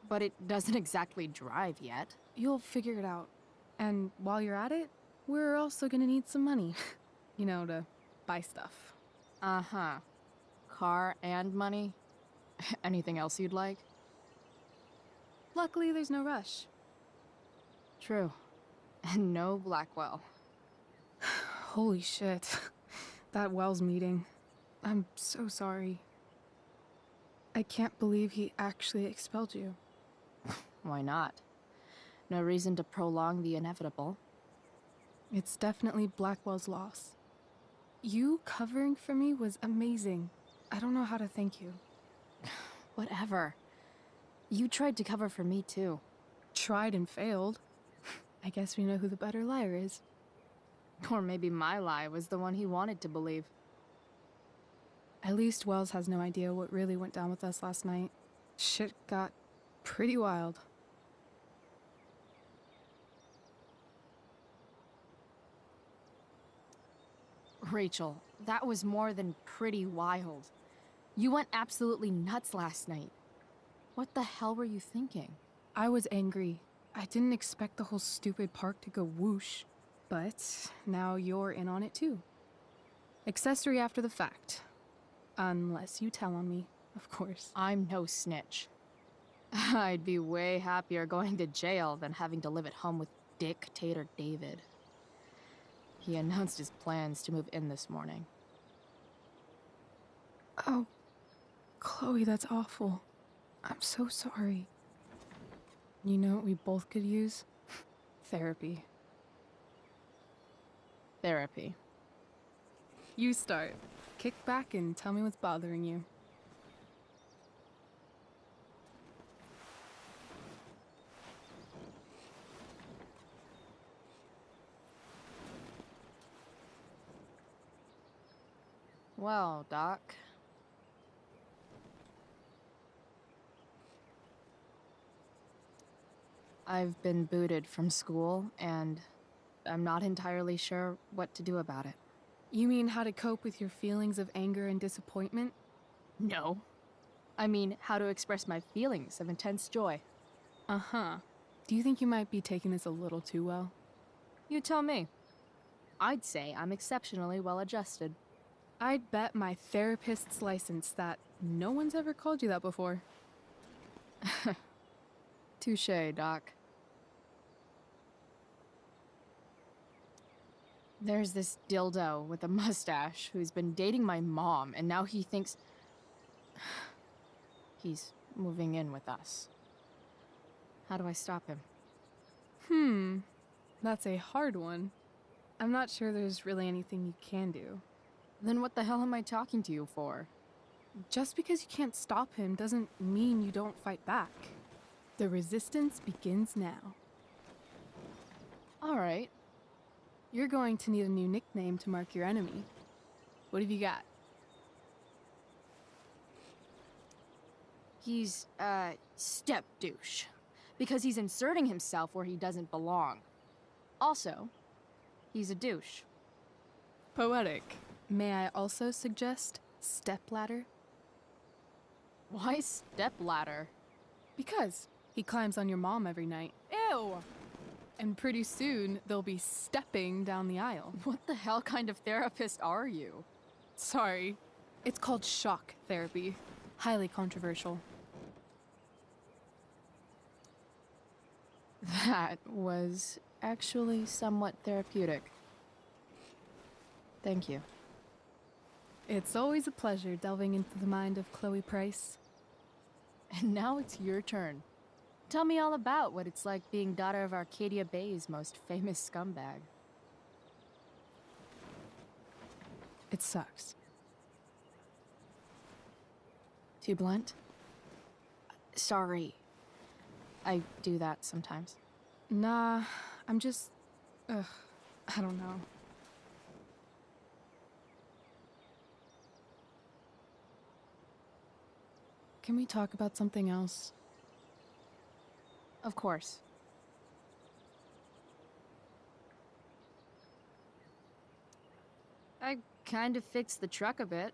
Speaker 5: But it doesn't exactly drive yet.
Speaker 1: You'll figure it out. And while you're at it, we're also gonna need some money. You know, to buy stuff.
Speaker 5: Uh-huh. Car and money? Anything else you'd like?
Speaker 1: Luckily, there's no rush.
Speaker 5: True. And no Blackwell.
Speaker 1: Holy shit. That Wells meeting. I'm so sorry. I can't believe he actually expelled you.
Speaker 5: Why not? No reason to prolong the inevitable.
Speaker 1: It's definitely Blackwell's loss. You covering for me was amazing. I don't know how to thank you.
Speaker 5: Whatever. You tried to cover for me too.
Speaker 1: Tried and failed. I guess we know who the better liar is.
Speaker 5: Or maybe my lie was the one he wanted to believe.
Speaker 1: At least Wells has no idea what really went down with us last night. Shit got pretty wild.
Speaker 5: Rachel, that was more than pretty wild. You went absolutely nuts last night. What the hell were you thinking?
Speaker 1: I was angry. I didn't expect the whole stupid park to go whoosh. But now you're in on it too. Accessory after the fact. Unless you tell on me, of course.
Speaker 5: I'm no snitch. I'd be way happier going to jail than having to live at home with Dictator David. He announced his plans to move in this morning.
Speaker 1: Oh, Chloe, that's awful. I'm so sorry. You know what we both could use? Therapy.
Speaker 5: Therapy.
Speaker 1: You start. Kick back and tell me what's bothering you.
Speaker 5: Well, Doc. I've been booted from school, and I'm not entirely sure what to do about it.
Speaker 1: You mean how to cope with your feelings of anger and disappointment?
Speaker 5: No. I mean, how to express my feelings of intense joy.
Speaker 1: Uh-huh. Do you think you might be taking this a little too well?
Speaker 5: You tell me. I'd say I'm exceptionally well adjusted.
Speaker 1: I'd bet my therapist's license that no one's ever called you that before.
Speaker 5: Touché, Doc. There's this dildo with a mustache who's been dating my mom, and now he thinks he's moving in with us. How do I stop him?
Speaker 1: That's a hard one. I'm not sure there's really anything you can do.
Speaker 5: Then what the hell am I talking to you for?
Speaker 1: Just because you can't stop him doesn't mean you don't fight back. The resistance begins now.
Speaker 5: All right.
Speaker 1: You're going to need a new nickname to mark your enemy. What have you got?
Speaker 5: He's, step douche. Because he's inserting himself where he doesn't belong. Also, He's a douche.
Speaker 1: Poetic. May I also suggest stepladder?
Speaker 5: Why stepladder?
Speaker 1: Because he climbs on your mom every night.
Speaker 5: Ew!
Speaker 1: And pretty soon, they'll be stepping down the aisle.
Speaker 5: What the hell kind of therapist are you?
Speaker 1: Sorry. It's called shock therapy. Highly controversial.
Speaker 5: That was actually somewhat therapeutic. Thank you.
Speaker 1: It's always a pleasure delving into the mind of Chloe Price.
Speaker 5: And now it's your turn. Tell me all about what it's like being daughter of Arcadia Bay's most famous scumbag.
Speaker 1: It sucks. Too blunt?
Speaker 5: Sorry. I do that sometimes.
Speaker 1: Nah, I'm just... I don't know. Can we talk about something else?
Speaker 5: Of course. I kind of fixed the truck a bit.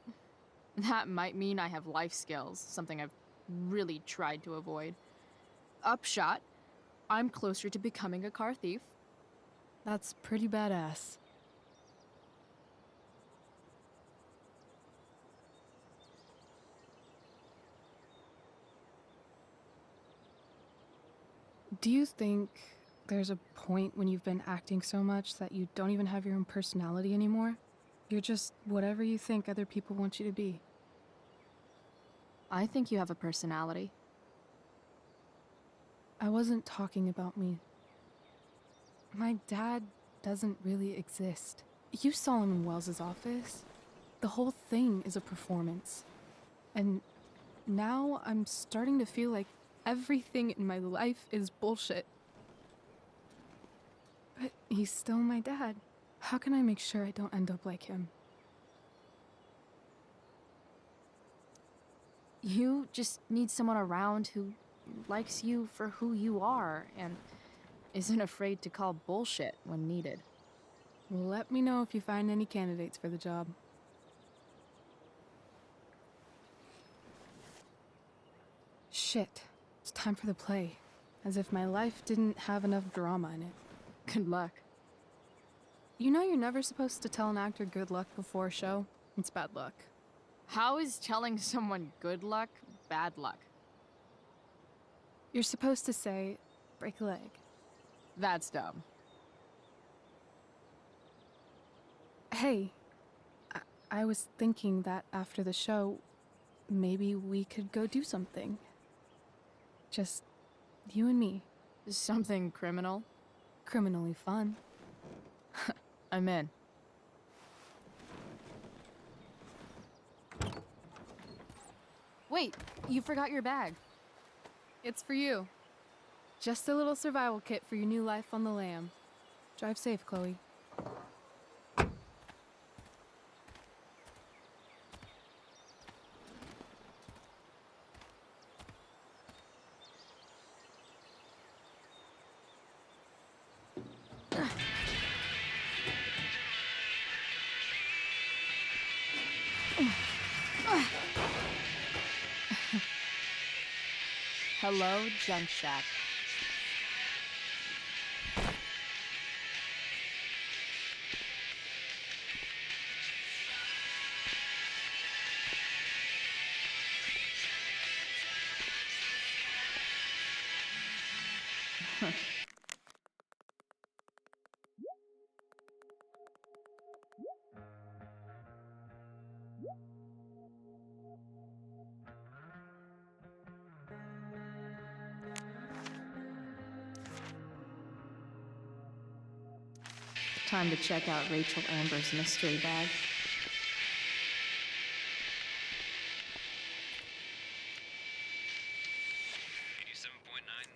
Speaker 5: That might mean I have life skills, something I've really tried to avoid. Upshot, I'm closer to becoming a car thief.
Speaker 1: That's pretty badass. Do you think there's a point when you've been acting so much that you don't even have your own personality anymore? You're just whatever you think other people want you to be.
Speaker 5: I think you have a personality.
Speaker 1: I wasn't talking about me. My dad doesn't really exist. You saw him in Wells's office. The whole thing is a performance. And now I'm starting to feel like everything in my life is bullshit. But he's still my dad. How can I make sure I don't end up like him?
Speaker 5: You just need someone around who likes you for who you are and isn't afraid to call bullshit when needed.
Speaker 1: Let me know if you find any candidates for the job. Shit. It's time for the play. As if my life didn't have enough drama in it.
Speaker 5: Good luck.
Speaker 1: You know you're never supposed to tell an actor good luck before a show? It's bad luck.
Speaker 5: How is telling someone good luck bad luck?
Speaker 1: You're supposed to say, break a leg.
Speaker 5: That's dumb.
Speaker 1: Hey, I was thinking that after the show, maybe we could go do something. Just you and me.
Speaker 5: Something criminal?
Speaker 1: Criminally fun.
Speaker 5: I'm in. Wait, you forgot your bag.
Speaker 1: It's for you. Just a little survival kit for your new life on the lam. Drive safe, Chloe.
Speaker 5: Hello, Junk Shack. Time to check out Rachel Amber's mystery bag.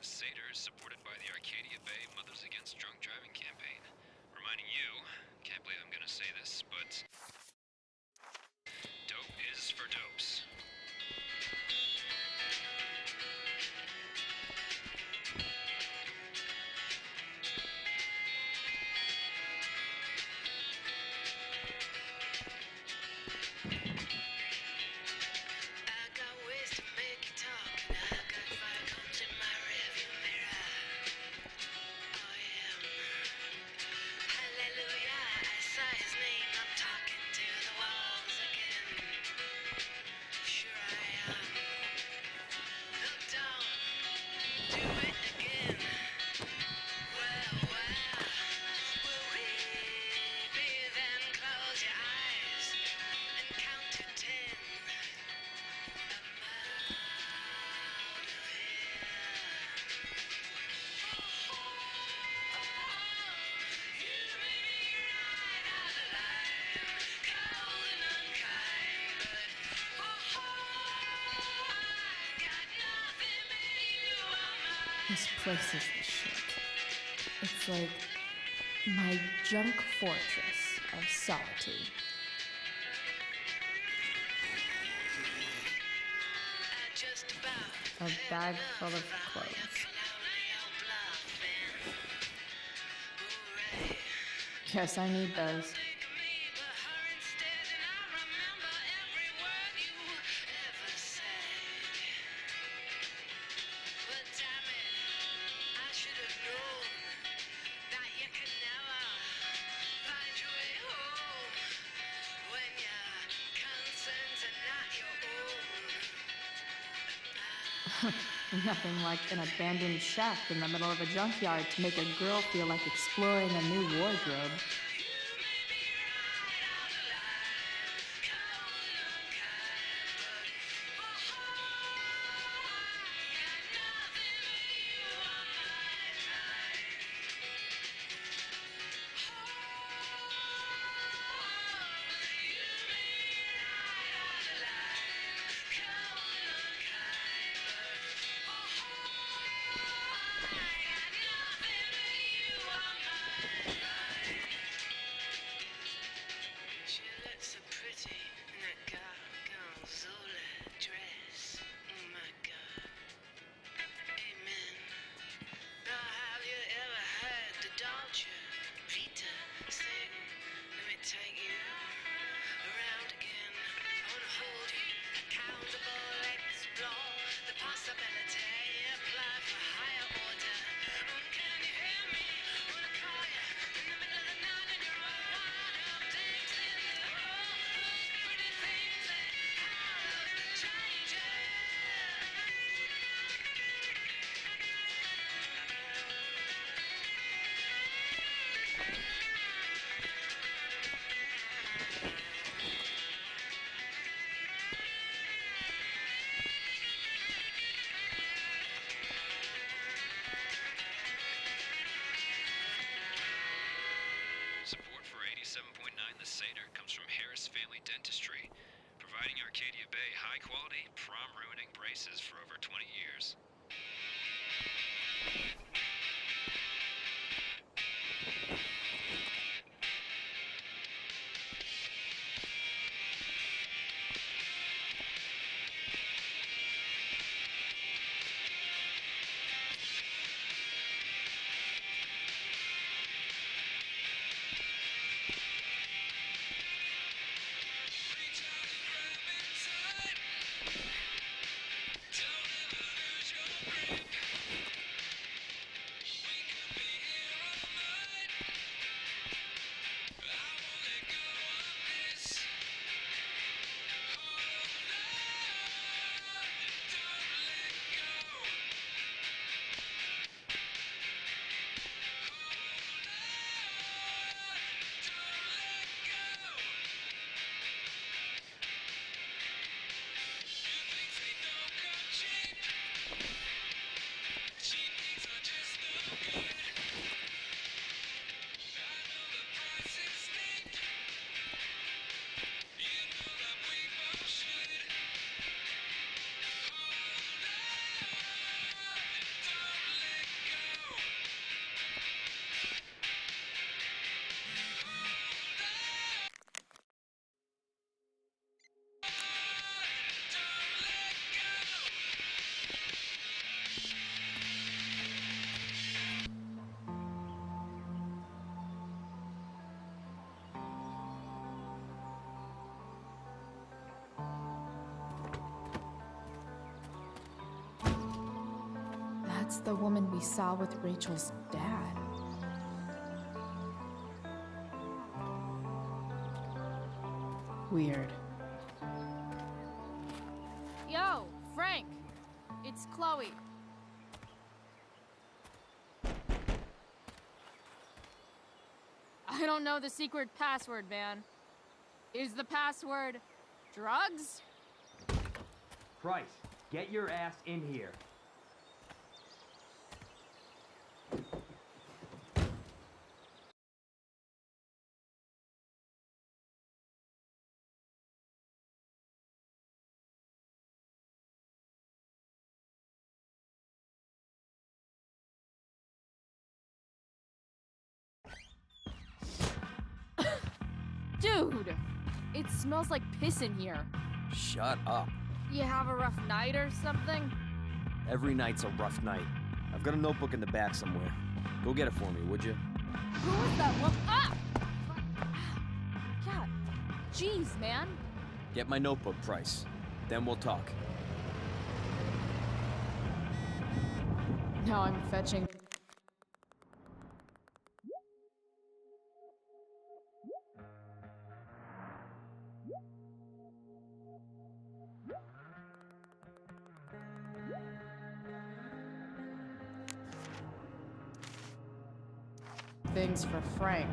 Speaker 12: Satyrs, supported by the Arcadia Bay Mothers Against Drunk Driving campaign. Reminding you, can't believe I'm gonna say this, but dope is for dopes.
Speaker 7: This place is the shit. It's like my junk fortress of solitude. A bag full of clothes. Guess I need those. Nothing like an abandoned shack in the middle of a junkyard to make a girl feel like exploring a new wardrobe.
Speaker 12: Support for 87.9 The Seder comes from Harris Family Dentistry, providing Arcadia Bay high-quality, prom-ruining braces for over 20 years.
Speaker 7: That's the woman we saw with Rachel's dad. Weird.
Speaker 5: Yo, Frank! It's Chloe. I don't know the secret password, man. Is the password drugs?
Speaker 16: Price, get your ass in here.
Speaker 5: Dude! It smells like piss in here.
Speaker 16: Shut up.
Speaker 5: You have a rough night or something?
Speaker 16: Every night's a rough night. I've got a notebook in the back somewhere. Go get it for me, would you?
Speaker 5: Who was that one? Ah! God. Jeez, man.
Speaker 16: Get my notebook, Price. Then we'll talk.
Speaker 5: Now I'm fetching. Things for Frank.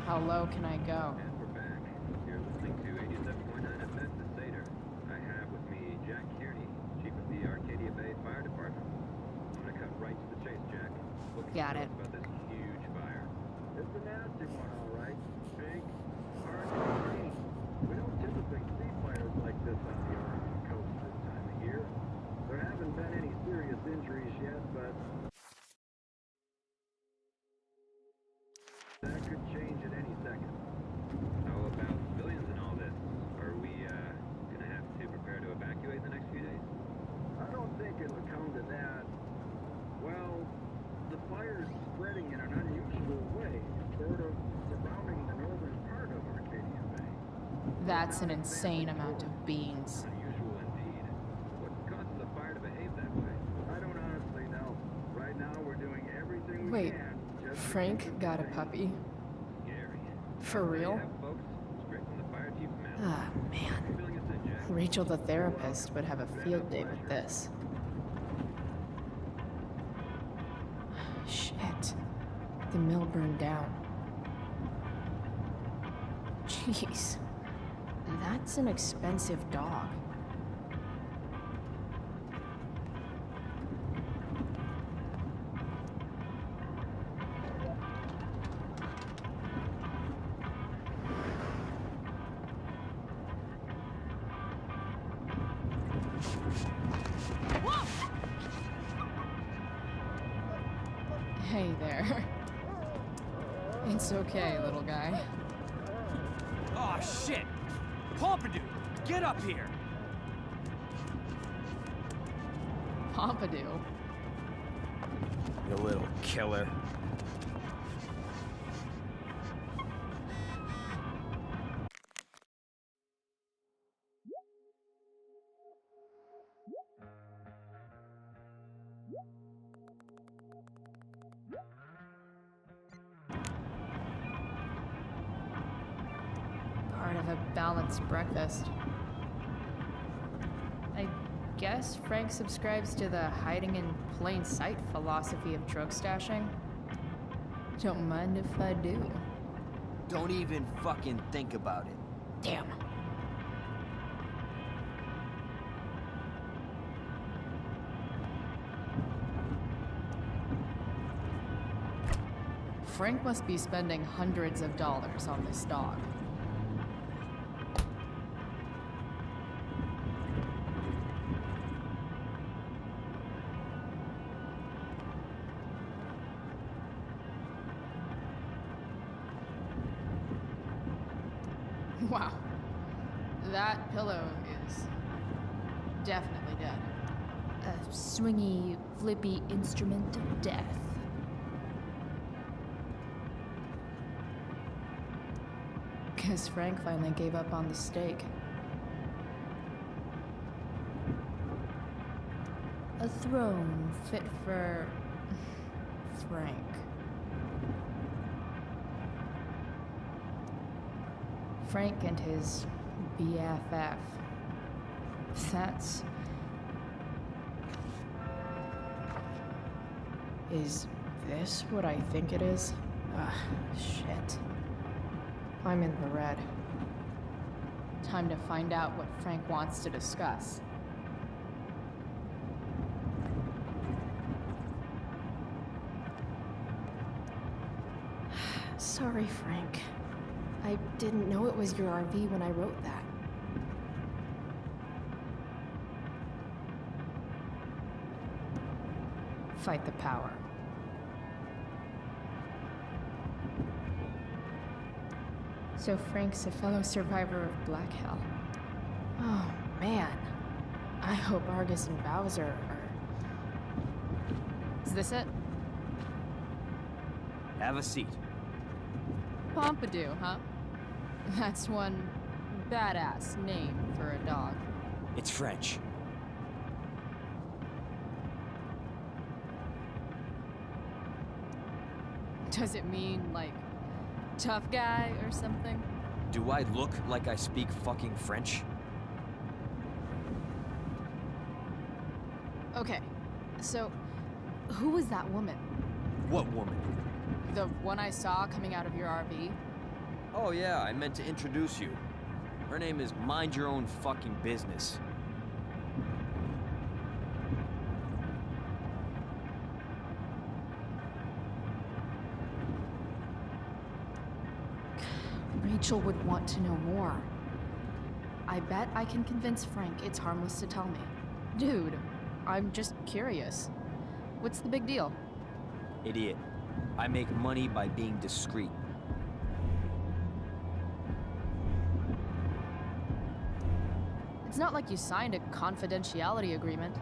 Speaker 5: How low can I go?
Speaker 12: And we're back. You're listening to 87.9 FM The Seder. I have with me Jack Kearney, Chief of the Arcadia Bay Fire Department. I'm gonna cut right to the chase, Jack. What can you
Speaker 5: Got
Speaker 12: tell
Speaker 5: it.
Speaker 12: us about this huge fire? It's a nasty one, all right. Big, hard to contain. We don't typically see fires like this on the Oregon coast this time of year. There haven't been any serious injuries yet, but that could change at any second. How about civilians in all this? Are we gonna have to prepare to evacuate in the next few days? I don't think it'll come to that. Well, the fire's spreading in an unusual way, sort of surrounding the northern part of Arcadia Bay.
Speaker 5: That's an insane amount of beans.
Speaker 12: Unusual indeed. What causes a fire to behave that way? I don't honestly know. Right now, we're doing everything we
Speaker 5: Wait,
Speaker 12: can.
Speaker 5: Frank got a puppy?
Speaker 12: Scary.
Speaker 5: For real?
Speaker 12: Folks, straight from the fire chief's mouth.
Speaker 5: Ah, man.
Speaker 12: Feeling us in, Jack?
Speaker 5: Rachel the therapist would have a field day with this. Shit. The mill burned down. Jeez. That's an expensive dog. Hey there. It's okay, little guy.
Speaker 2: Oh shit! Pompidou, get up here!
Speaker 5: Pompidou.
Speaker 16: You little killer.
Speaker 5: Part of a balanced breakfast. I guess Frank subscribes to the hiding in plain sight philosophy of drug stashing. Don't mind if I do.
Speaker 16: Don't even fucking think about it.
Speaker 5: Damn. Frank must be spending hundreds of dollars on this dog. Wow. That pillow is definitely dead.
Speaker 13: A swingy, flippy instrument of death.
Speaker 5: Guess Frank finally gave up on the steak.
Speaker 13: A throne fit for
Speaker 5: Frank. Frank and his BFF. That's... Is this what I think it is? Ah, shit. I'm in the red. Time to find out what Frank wants to discuss.
Speaker 7: Sorry, Frank. I didn't know it was your RV when I wrote that.
Speaker 5: Fight the power.
Speaker 7: So Frank's a fellow survivor of Black Hell. Oh, man. I hope Argus and Bowser are...
Speaker 5: Is this it?
Speaker 16: Have a seat.
Speaker 5: Pompidou, huh? That's one badass name for a dog.
Speaker 16: It's French.
Speaker 5: Does it mean, like, tough guy or something?
Speaker 16: Do I look like I speak fucking French?
Speaker 5: Okay, so who was that woman?
Speaker 16: What woman?
Speaker 5: The one I saw coming out of your RV?
Speaker 16: Oh yeah, I meant to introduce you. Her name is Mind Your Own Fucking Business.
Speaker 7: Rachel would want to know more. I bet I can convince Frank it's harmless to tell me.
Speaker 5: Dude, I'm just curious. What's the big deal?
Speaker 16: Idiot. I make money by being discreet.
Speaker 5: It's not like you signed a confidentiality agreement.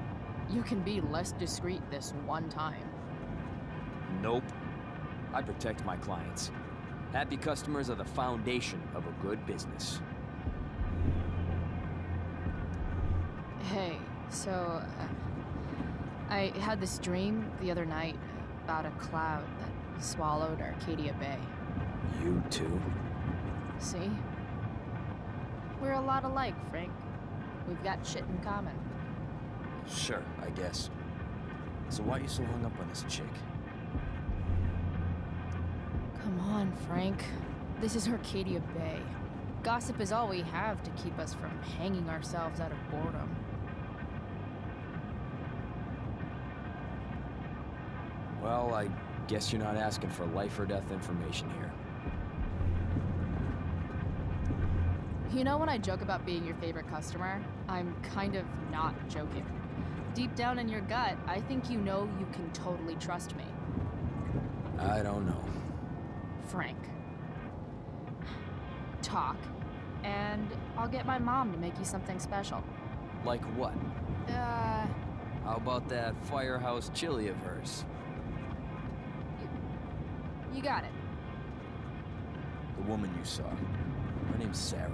Speaker 5: You can be less discreet this one time.
Speaker 16: Nope. I protect my clients. Happy customers are the foundation of a good business.
Speaker 5: Hey, so... I had this dream the other night about a cloud that swallowed Arcadia Bay.
Speaker 16: You too?
Speaker 5: See? We're a lot alike, Frank. We've got shit in common.
Speaker 16: Sure, I guess. So why are you so hung up on this chick?
Speaker 5: Come on, Frank. This is Arcadia Bay. Gossip is all we have to keep us from hanging ourselves out of boredom.
Speaker 16: Well, I guess you're not asking for life or death information here.
Speaker 5: You know when I joke about being your favorite customer, I'm kind of not joking. Deep down in your gut, I think you know you can totally trust me.
Speaker 16: I don't know.
Speaker 5: Frank. Talk, and I'll get my mom to make you something special.
Speaker 16: Like what? How about that firehouse chili of hers?
Speaker 5: You got it.
Speaker 16: The woman you saw. Her name's Sarah.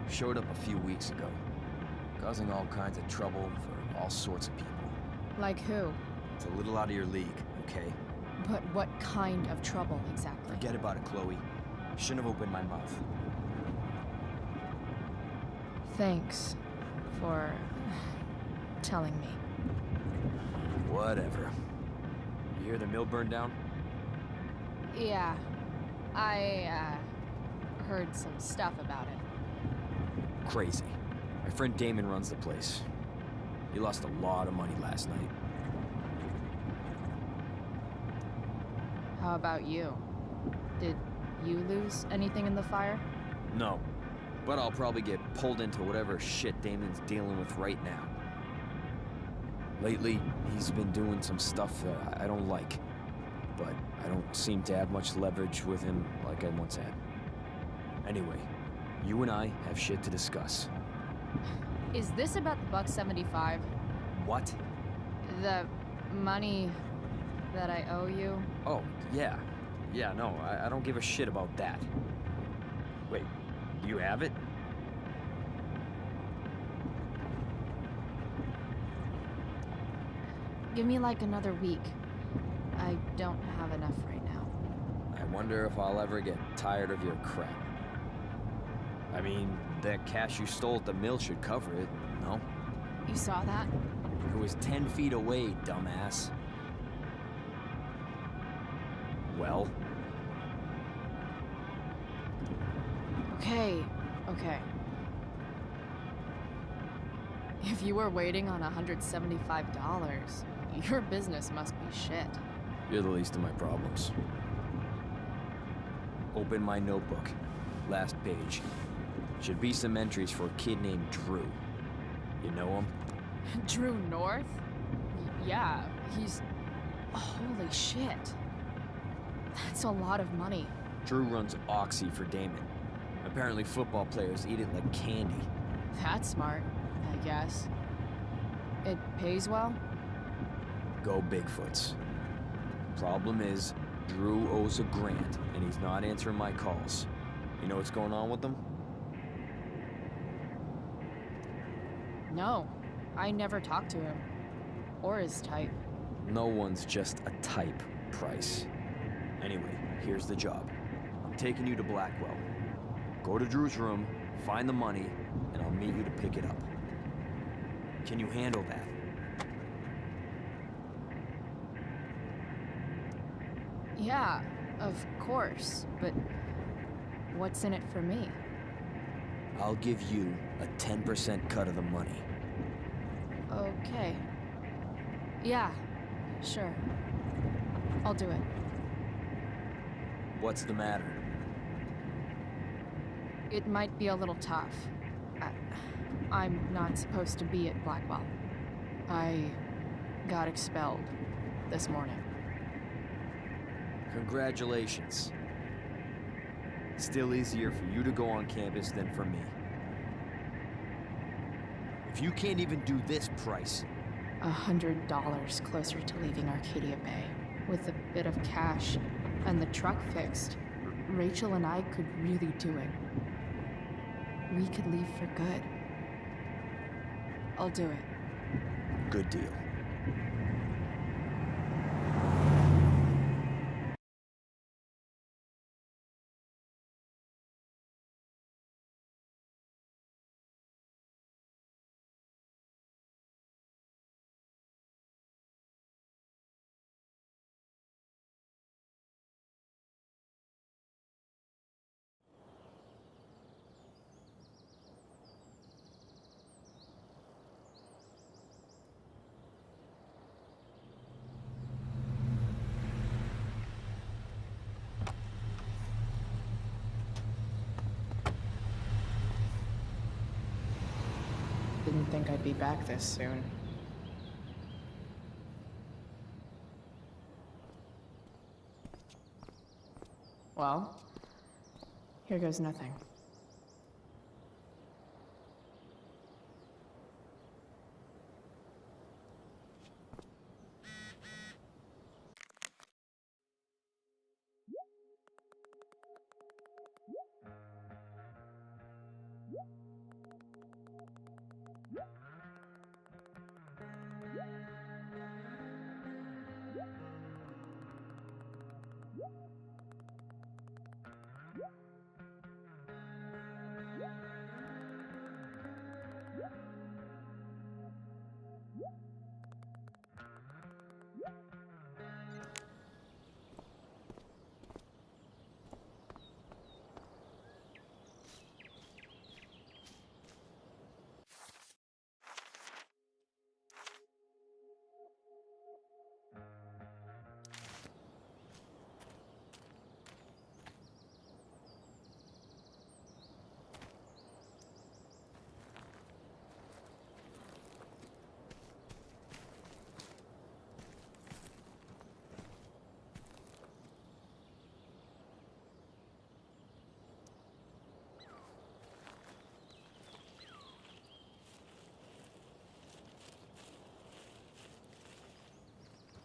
Speaker 16: Showed up a few weeks ago, causing all kinds of trouble for all sorts of people.
Speaker 5: Like who?
Speaker 16: It's a little out of your league, okay?
Speaker 5: But what kind of trouble exactly?
Speaker 16: Forget about it, Chloe. Shouldn't have opened my mouth.
Speaker 5: Thanks for telling me.
Speaker 16: Whatever. You hear the mill burned down?
Speaker 5: Yeah. I heard some stuff about it.
Speaker 16: Crazy. My friend Damon runs the place. He lost a lot of money last night.
Speaker 5: How about you? Did you lose anything in the fire?
Speaker 16: No. But I'll probably get pulled into whatever shit Damon's dealing with right now. Lately, he's been doing some stuff I don't like. But I don't seem to have much leverage with him like I once had. Anyway, you and I have shit to discuss.
Speaker 5: Is this about the $1.75?
Speaker 16: What?
Speaker 5: The money that I owe you?
Speaker 16: Oh, yeah. Yeah, no, I don't give a shit about that. Wait, you have it?
Speaker 5: Give me like another week. I don't have enough right now.
Speaker 16: I wonder if I'll ever get tired of your crap. I mean, that cash you stole at the mill should cover it, no?
Speaker 5: You saw that?
Speaker 16: It was 10 feet away, dumbass. Well?
Speaker 5: Okay. If you were waiting on $175, your business must be shit.
Speaker 16: You're the least of my problems. Open my notebook. Last page. Should be some entries for a kid named Drew. You know him?
Speaker 5: Drew North? Yeah, he's... Holy shit. That's a lot of money.
Speaker 16: Drew runs Oxy for Damon. Apparently football players eat it like candy.
Speaker 5: That's smart, I guess. It pays well?
Speaker 16: Go Bigfoots. Problem is, Drew owes a grant, and he's not answering my calls. You know what's going on with them?
Speaker 5: No, I never talked to him. Or his type.
Speaker 16: No one's just a type, Price. Anyway, here's the job. I'm taking you to Blackwell. Go to Drew's room, find the money, and I'll meet you to pick it up. Can you handle that?
Speaker 5: Yeah, of course, but what's in it for me?
Speaker 16: I'll give you a 10% cut of the money.
Speaker 5: Okay. Yeah, sure. I'll do it.
Speaker 16: What's the matter?
Speaker 5: It might be a little tough. I'm not supposed to be at Blackwell. I got expelled this morning.
Speaker 16: Congratulations. Still easier for you to go on campus than for me. If you can't even do this, Price...
Speaker 7: $100 closer to leaving Arcadia Bay. With a bit of cash and the truck fixed, Rachel and I could really do it. We could leave for good.
Speaker 5: I'll do it.
Speaker 16: Good deal.
Speaker 1: Didn't think I'd be back this soon. Well, here goes nothing.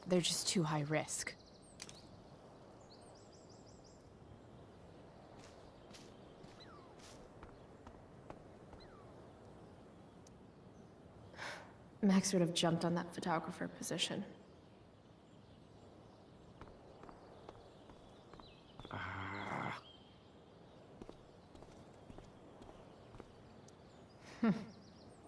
Speaker 1: They're just too high risk.
Speaker 7: Max would have jumped on that photographer position.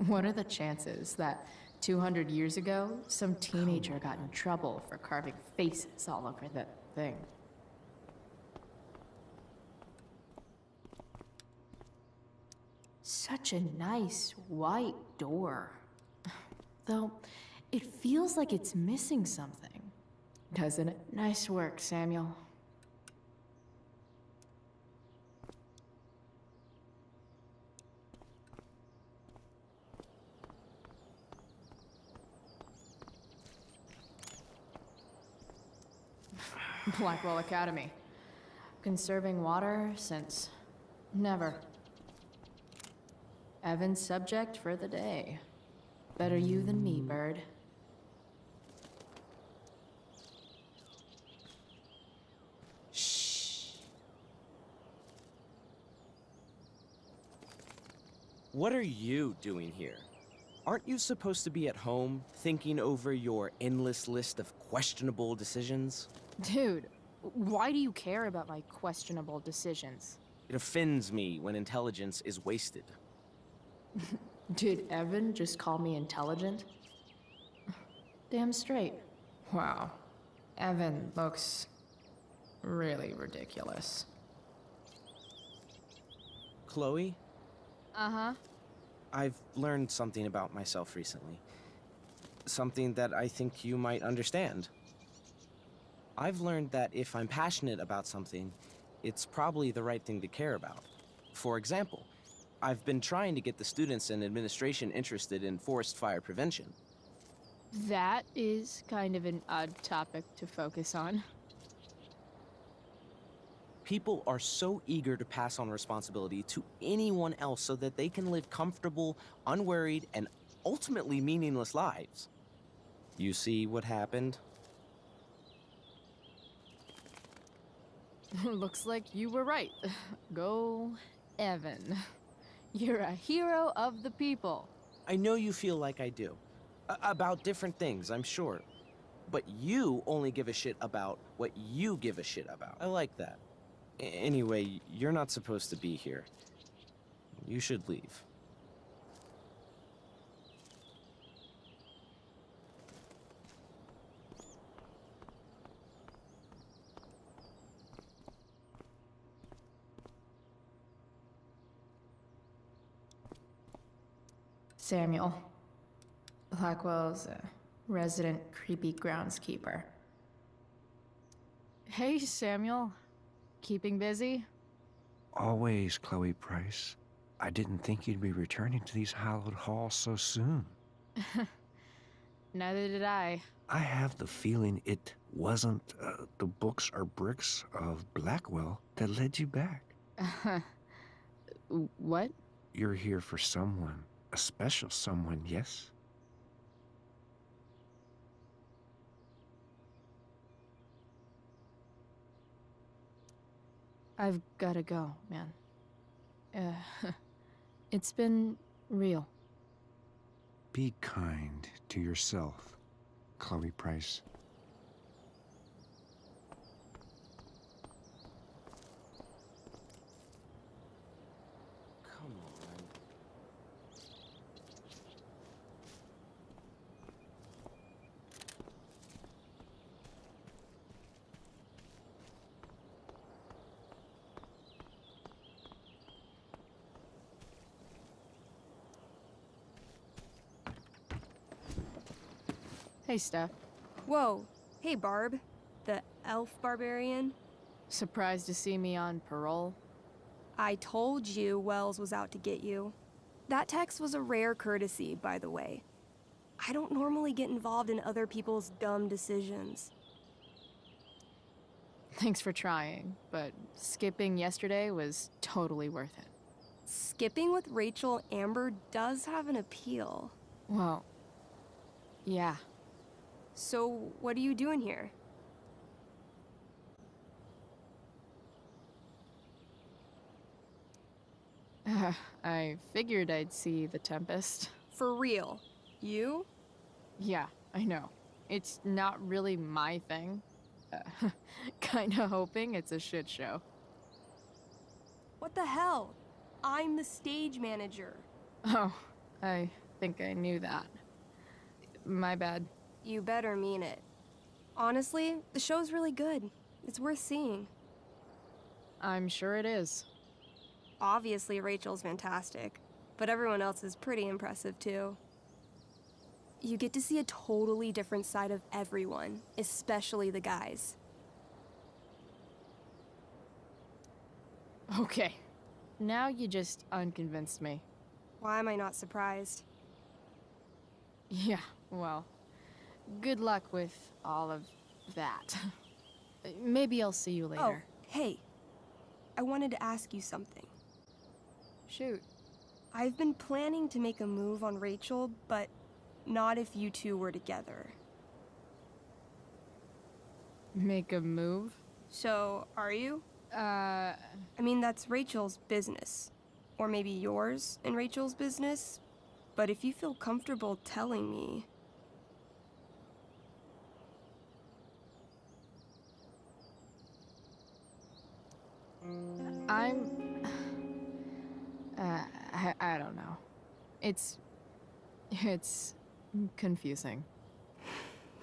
Speaker 7: What are the chances that 200 years ago, some teenager got in trouble for carving faces all over that thing? Such a nice white door. Though, it feels like it's missing something, doesn't it? Nice work, Samuel.
Speaker 1: Blackwell Academy.
Speaker 7: conserving water since never. Evan's subject for the day. Better you than me, bird.
Speaker 17: What are you doing here? Aren't you supposed to be at home, thinking over your endless list of questionable decisions?
Speaker 5: Dude, why do you care about my questionable decisions?
Speaker 17: It offends me when intelligence is wasted.
Speaker 7: Did Evan just call me intelligent? Damn straight. Wow. Evan looks really ridiculous.
Speaker 17: Chloe?
Speaker 5: Uh-huh.
Speaker 17: I've learned something about myself recently. Something that I think you might understand. I've learned that if I'm passionate about something, it's probably the right thing to care about. For example, I've been trying to get the students and administration interested in forest fire prevention.
Speaker 5: That is kind of an odd topic to focus on.
Speaker 17: People are so eager to pass on responsibility to anyone else so that they can live comfortable, unworried, and ultimately meaningless lives. You see what happened?
Speaker 5: Looks like you were right. Go, Evan. You're a hero of the people.
Speaker 17: I know you feel like I do. About different things, I'm sure. But you only give a shit about what you give a shit about. I like that. Anyway, you're not supposed to be here. You should leave.
Speaker 7: Samuel. Blackwell's a resident creepy groundskeeper.
Speaker 5: Hey, Samuel. Keeping busy?
Speaker 10: Always, Chloe Price. I didn't think you'd be returning to these hallowed halls so soon.
Speaker 5: Neither did I.
Speaker 10: I have the feeling it wasn't the books or bricks of Blackwell that led you back.
Speaker 5: What?
Speaker 10: You're here for someone. A special someone, yes?
Speaker 5: I've gotta go, man. It's been real.
Speaker 10: Be kind to yourself, Chloe Price.
Speaker 17: Come on.
Speaker 5: Hey, Steph.
Speaker 18: Whoa. Hey, Barb. The elf barbarian.
Speaker 5: Surprised to see me on parole?
Speaker 18: I told you Wells was out to get you. That text was a rare courtesy, by the way. I don't normally get involved in other people's dumb decisions.
Speaker 5: Thanks for trying, but skipping yesterday was totally worth it.
Speaker 18: Skipping with Rachel Amber does have an appeal.
Speaker 5: Well, yeah.
Speaker 18: So, what are you doing here?
Speaker 5: I figured I'd see the Tempest.
Speaker 18: For real? You?
Speaker 5: Yeah, I know. It's not really my thing. Kinda hoping it's a shit show.
Speaker 18: What the hell? I'm the stage manager.
Speaker 5: Oh, I think I knew that. My bad.
Speaker 18: You better mean it. Honestly, the show's really good. It's worth seeing.
Speaker 5: I'm sure it is.
Speaker 18: Obviously, Rachel's fantastic, but everyone else is pretty impressive too. You get to see a totally different side of everyone, especially the guys.
Speaker 5: Okay. Now you just unconvinced me.
Speaker 18: Why am I not surprised?
Speaker 5: Yeah, well, good luck with all of that. Maybe I'll see you later.
Speaker 18: Oh, hey, I wanted to ask you something.
Speaker 5: Shoot.
Speaker 18: I've been planning to make a move on Rachel, but not if you two were together.
Speaker 5: Make a move?
Speaker 18: So, are you? I mean, that's Rachel's business. Or maybe yours and Rachel's business. But if you feel comfortable telling me...
Speaker 5: I don't know. It's confusing.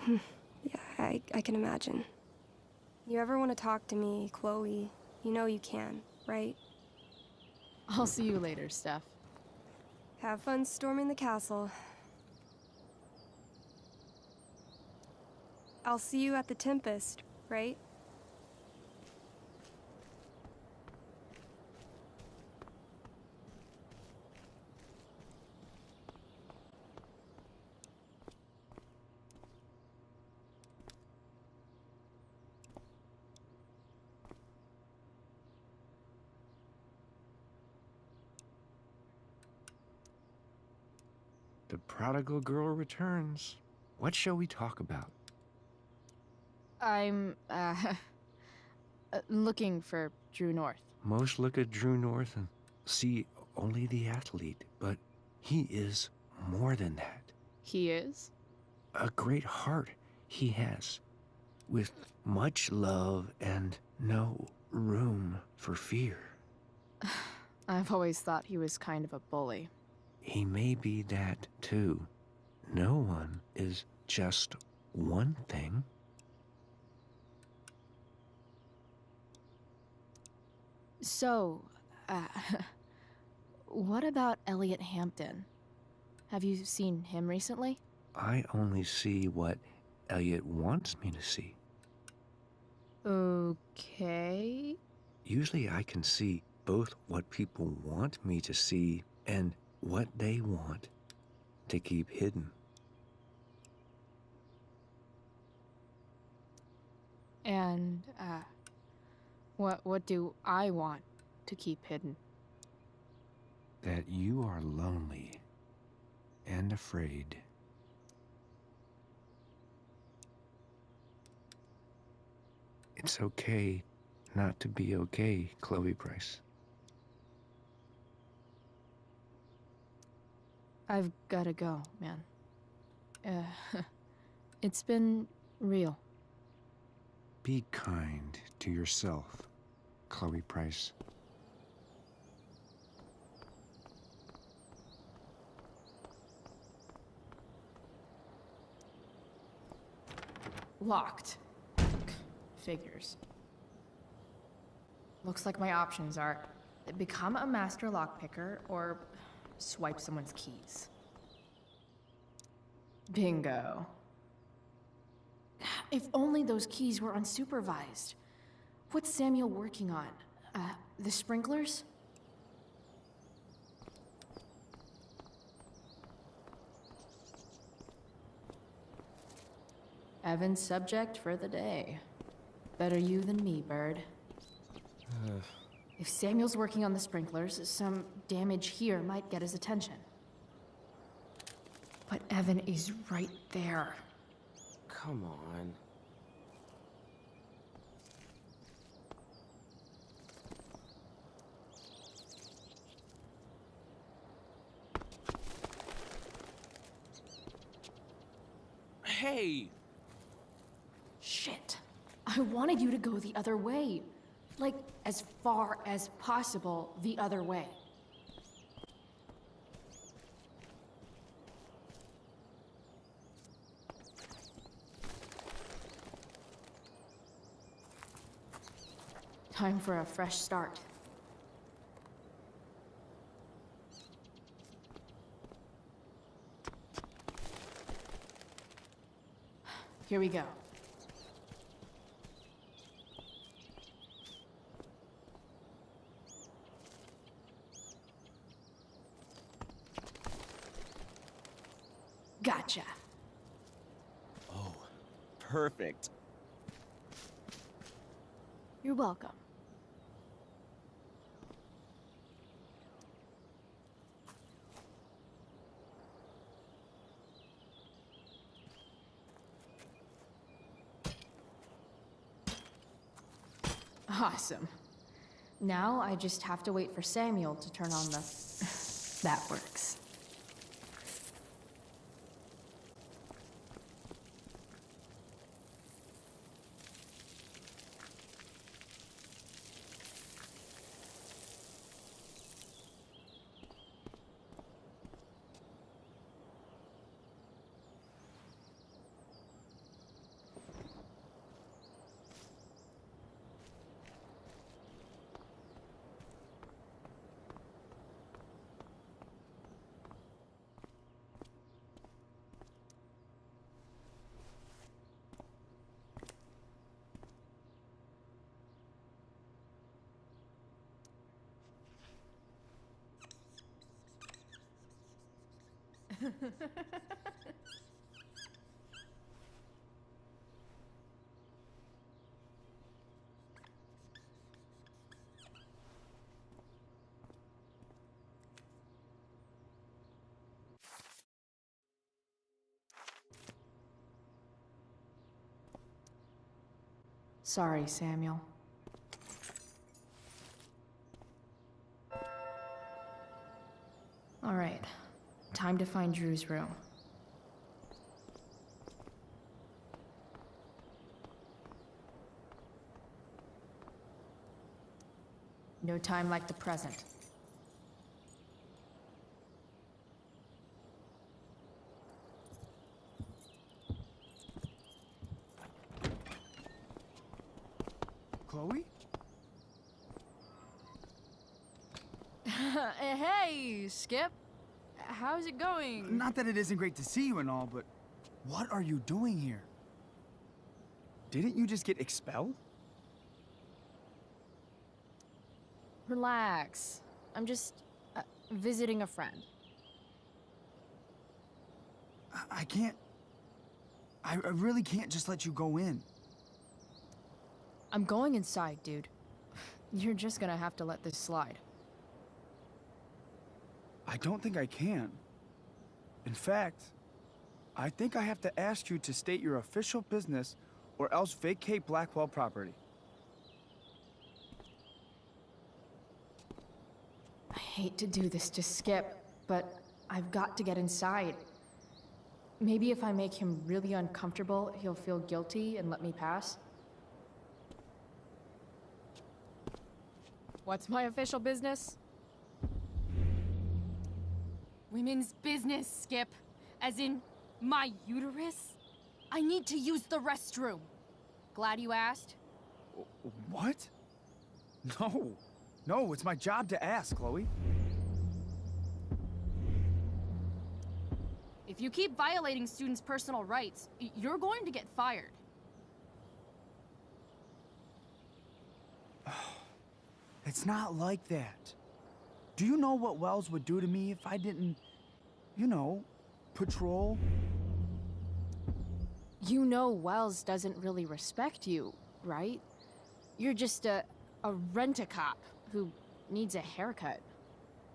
Speaker 18: Yeah, I can imagine. You ever want to talk to me, Chloe, you know you can, right?
Speaker 5: I'll see you later, Steph.
Speaker 18: Have fun storming the castle. I'll see you at the Tempest, right?
Speaker 10: The prodigal girl returns. What shall we talk about?
Speaker 5: I'm, looking for Drew North.
Speaker 10: Most look at Drew North and see only the athlete, but he is more than that.
Speaker 5: He is?
Speaker 10: A great heart he has, with much love and no room for fear.
Speaker 5: I've always thought he was kind of a bully.
Speaker 10: He may be that too. No one is just one thing.
Speaker 5: So, what about Elliot Hampton? Have you seen him recently?
Speaker 10: I only see what Elliot wants me to see.
Speaker 5: Okay.
Speaker 10: Usually I can see both what people want me to see and what they want to keep hidden.
Speaker 5: And, what do I want to keep hidden?
Speaker 10: That you are lonely and afraid. It's okay not to be okay, Chloe Price.
Speaker 5: I've gotta go, man. It's been real.
Speaker 10: Be kind to yourself, Chloe Price.
Speaker 1: Locked. Figures. Looks like my options are become a master lockpicker or swipe someone's keys. Bingo. If only those keys were unsupervised. What's Samuel working on? The sprinklers? Evan's subject for the day. Better you than me, Bird. If Samuel's working on the sprinklers, some damage here might get his attention. But Evan is right there.
Speaker 17: Come on. Hey!
Speaker 1: Shit. I wanted you to go the other way. Like, as far as possible the other way. Time for a fresh start. Here we go. Gotcha.
Speaker 17: Oh, perfect.
Speaker 5: You're welcome.
Speaker 7: Awesome. Now I just have to wait for Samuel to turn on the... That works. Sorry, Samuel. All right, time to find Drew's room. No time like the present.
Speaker 19: Chloe?
Speaker 5: Hey, Skip. How's it going?
Speaker 19: Not that it isn't great to see you and all, but what are you doing here? Didn't you just get expelled?
Speaker 5: Relax. I'm just visiting a friend.
Speaker 19: I can't... I really can't just let you go in.
Speaker 5: I'm going inside, dude. You're just gonna have to let this slide.
Speaker 19: I don't think I can. In fact, I think I have to ask you to state your official business or else vacate Blackwell property.
Speaker 7: I hate to do this to Skip, but I've got to get inside. Maybe if I make him really uncomfortable, he'll feel guilty and let me pass.
Speaker 5: What's my official business? Women's business, Skip. As in, my uterus? I need to use the restroom. Glad you asked.
Speaker 19: What? No. No, it's my job to ask, Chloe.
Speaker 5: If you keep violating students' personal rights, you're going to get fired.
Speaker 19: It's not like that. Do you know what Wells would do to me if I didn't, you know, patrol?
Speaker 5: You know Wells doesn't really respect you, right? You're just a rent-a-cop who needs a haircut.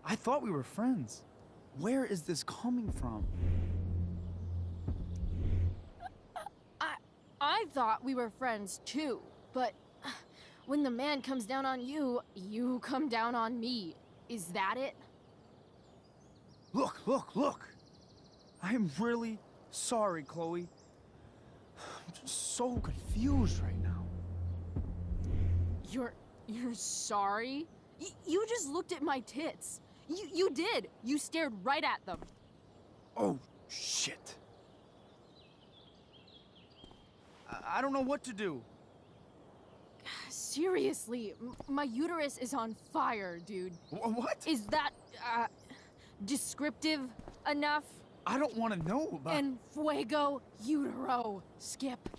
Speaker 19: I thought we were friends. Where is this coming from?
Speaker 5: I thought we were friends too, but when the man comes down on you, you come down on me. Is that it?
Speaker 19: Look, look, look! I am really sorry, Chloe. I'm just so confused right now.
Speaker 5: You're sorry? You just looked at my tits. You did. You stared right at them.
Speaker 19: Oh, shit. I don't know what to do.
Speaker 5: Seriously, my uterus is on fire, dude.
Speaker 19: What?
Speaker 5: Is that, descriptive enough?
Speaker 19: I don't want to know about...
Speaker 5: En fuego utero, Skip.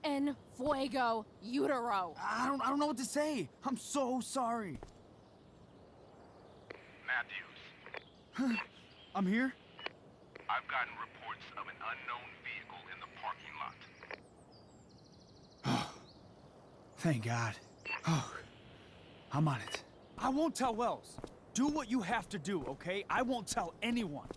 Speaker 5: En fuego utero.
Speaker 19: I don't know what to say. I'm so sorry.
Speaker 20: Matthews.
Speaker 19: I'm here?
Speaker 20: I've gotten reports of an unknown vehicle in the parking lot.
Speaker 19: Thank God. Oh, I'm on it. I won't tell Wells. Do what you have to do, okay? I won't tell anyone.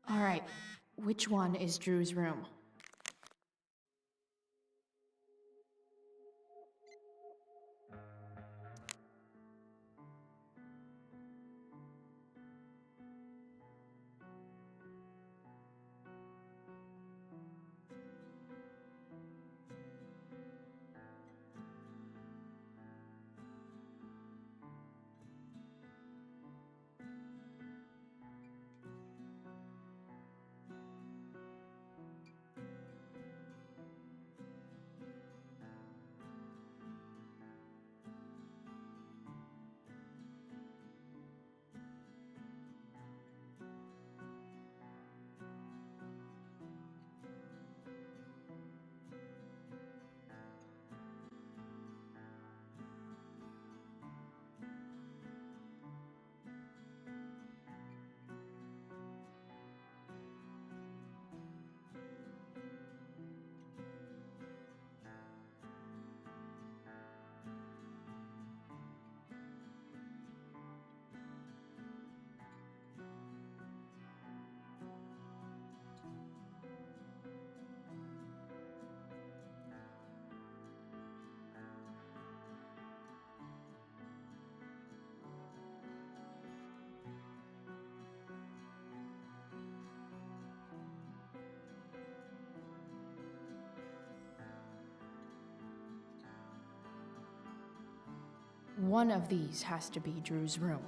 Speaker 7: Alright, which one is Drew's room? One of these has to be Drew's room.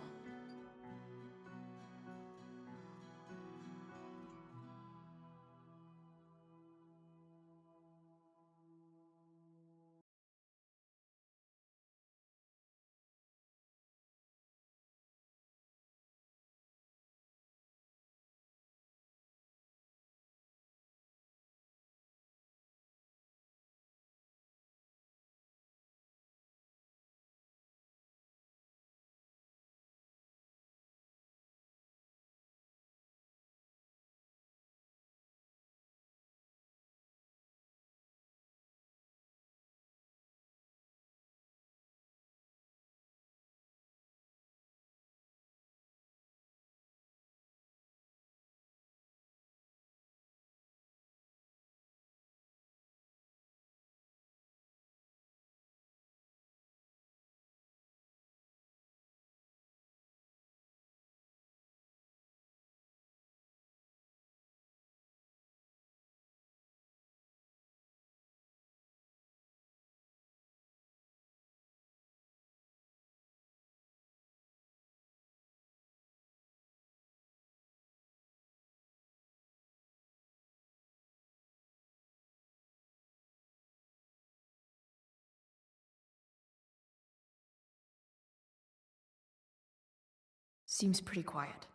Speaker 7: Seems pretty quiet.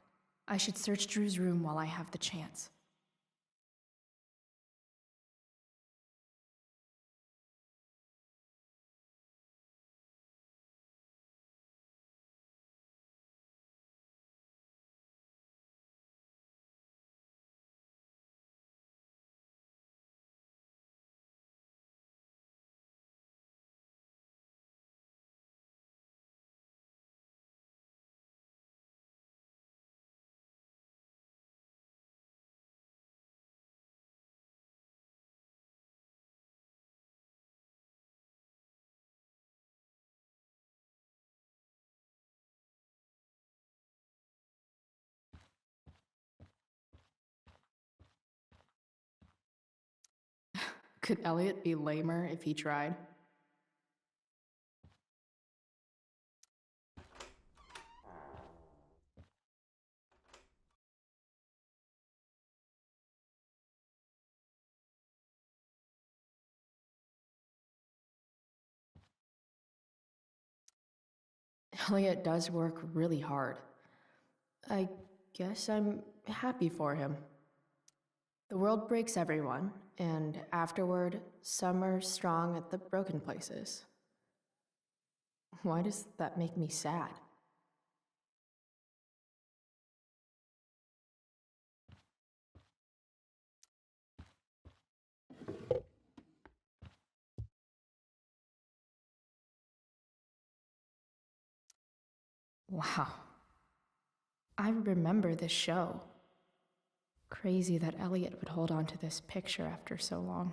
Speaker 7: I should search Drew's room while I have the chance. Could Elliot be lamer if he tried? Elliot does work really hard. I guess I'm happy for him. The world breaks everyone, and afterward, some are strong at the broken places. Why does that make me sad? Wow. I remember this show. Crazy that Elliot would hold on to this picture after so long.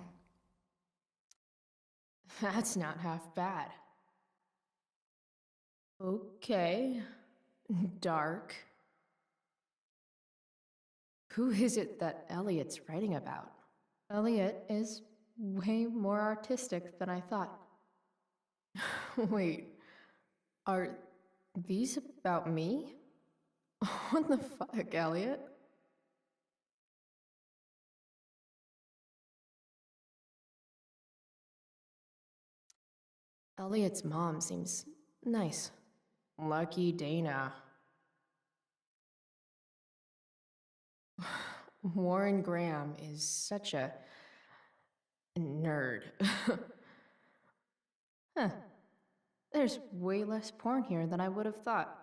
Speaker 7: That's not half bad. Okay. Dark. Who is it that Elliot's writing about? Elliot is way more artistic than I thought. Wait, are these about me? What the fuck, Elliot? Elliot's mom seems nice. Lucky Dana. Warren Graham is such a nerd. Huh. There's way less porn here than I would have thought.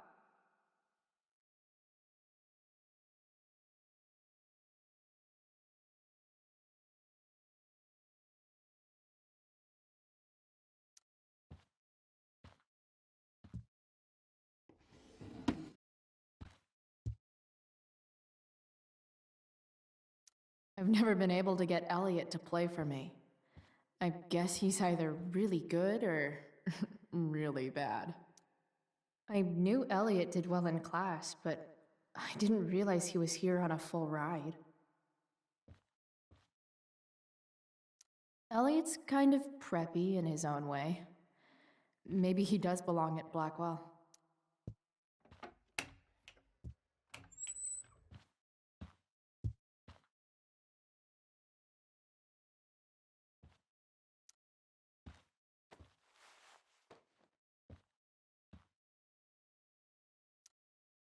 Speaker 7: I've never been able to get Elliot to play for me. I guess he's either really good or really bad. I knew Elliot did well in class, but I didn't realize he was here on a full ride. Elliot's kind of preppy in his own way. Maybe he does belong at Blackwell.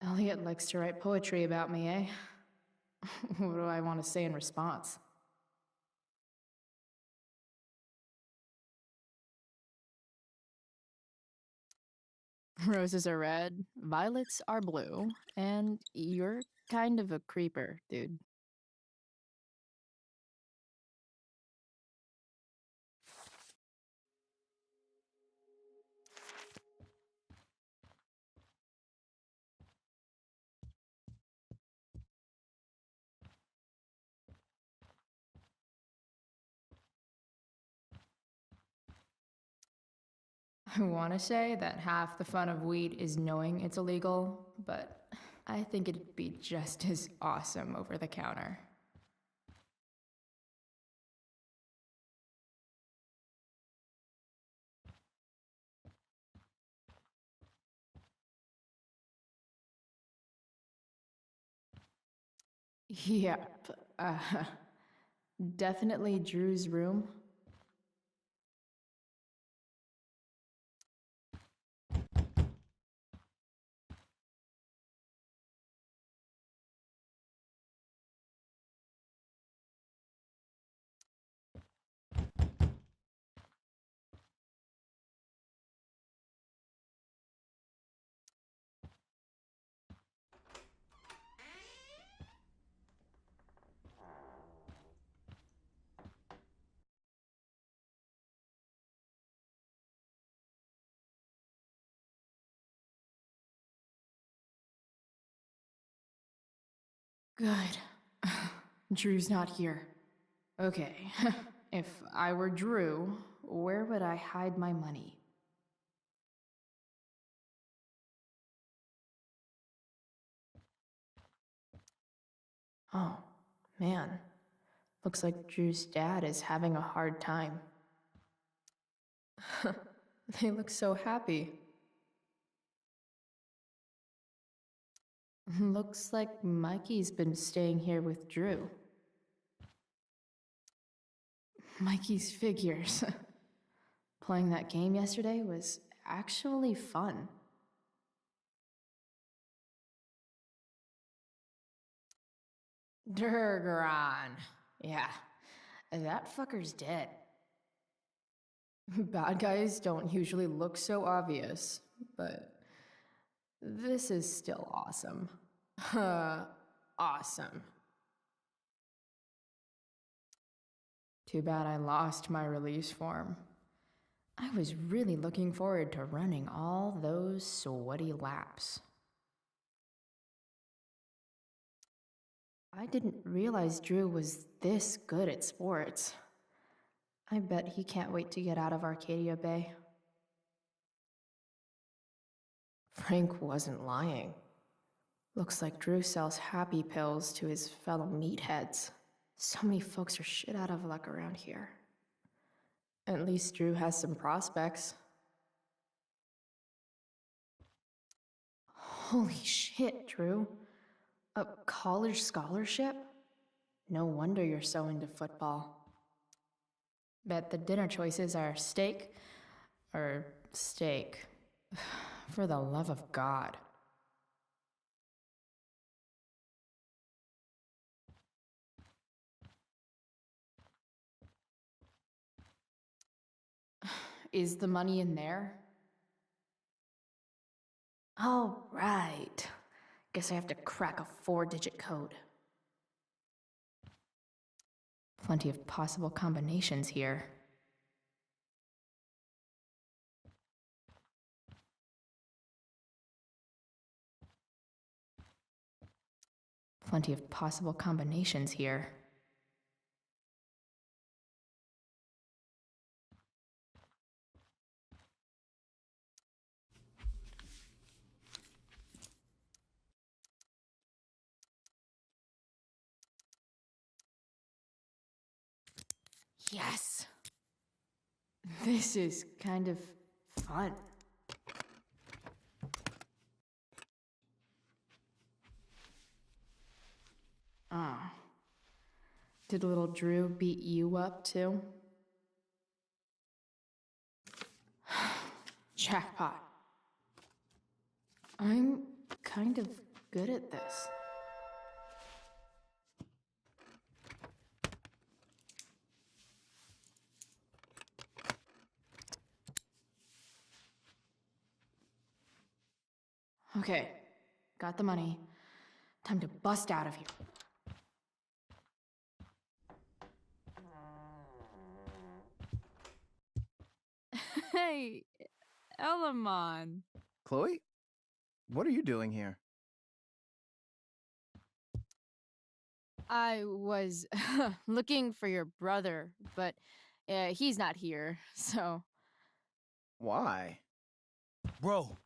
Speaker 7: Elliot likes to write poetry about me, eh? What do I want to say in response? Roses are red, violets are blue, and you're kind of a creeper, dude. I want to say that half the fun of weed is knowing it's illegal, but I think it'd be just as awesome over the counter. Yep, definitely Drew's room. Good. Drew's not here. Okay, if I were Drew, where would I hide my money? Oh, man. Looks like Drew's dad is having a hard time. They look so happy. Looks like Mikey's been staying here with Drew. Mikey's figures. Playing that game yesterday was actually fun. Durgaron. Yeah, that fucker's dead. Bad guys don't usually look so obvious, but this is still awesome. Awesome. Too bad I lost my release form. I was really looking forward to running all those sweaty laps. I didn't realize Drew was this good at sports. I bet he can't wait to get out of Arcadia Bay. Frank wasn't lying. Looks like Drew sells happy pills to his fellow meatheads. So many folks are shit out of luck around here. At least Drew has some prospects. Holy shit, Drew. A college scholarship? No wonder you're so into football. Bet the dinner choices are steak or steak. For the love of God. Is the money in there? Oh, right. Guess I have to crack a 4-digit code. Plenty of possible combinations here. Plenty of possible combinations here. Yes! This is kind of fun. Ah. Did little Drew beat you up too? Jackpot. I'm kind of good at this. Okay, got the money. Time to bust out of here.
Speaker 9: Hey, Elamon.
Speaker 8: Chloe? What are you doing here?
Speaker 5: I was looking for your brother, but he's not here, so...
Speaker 8: Why?
Speaker 19: Bro,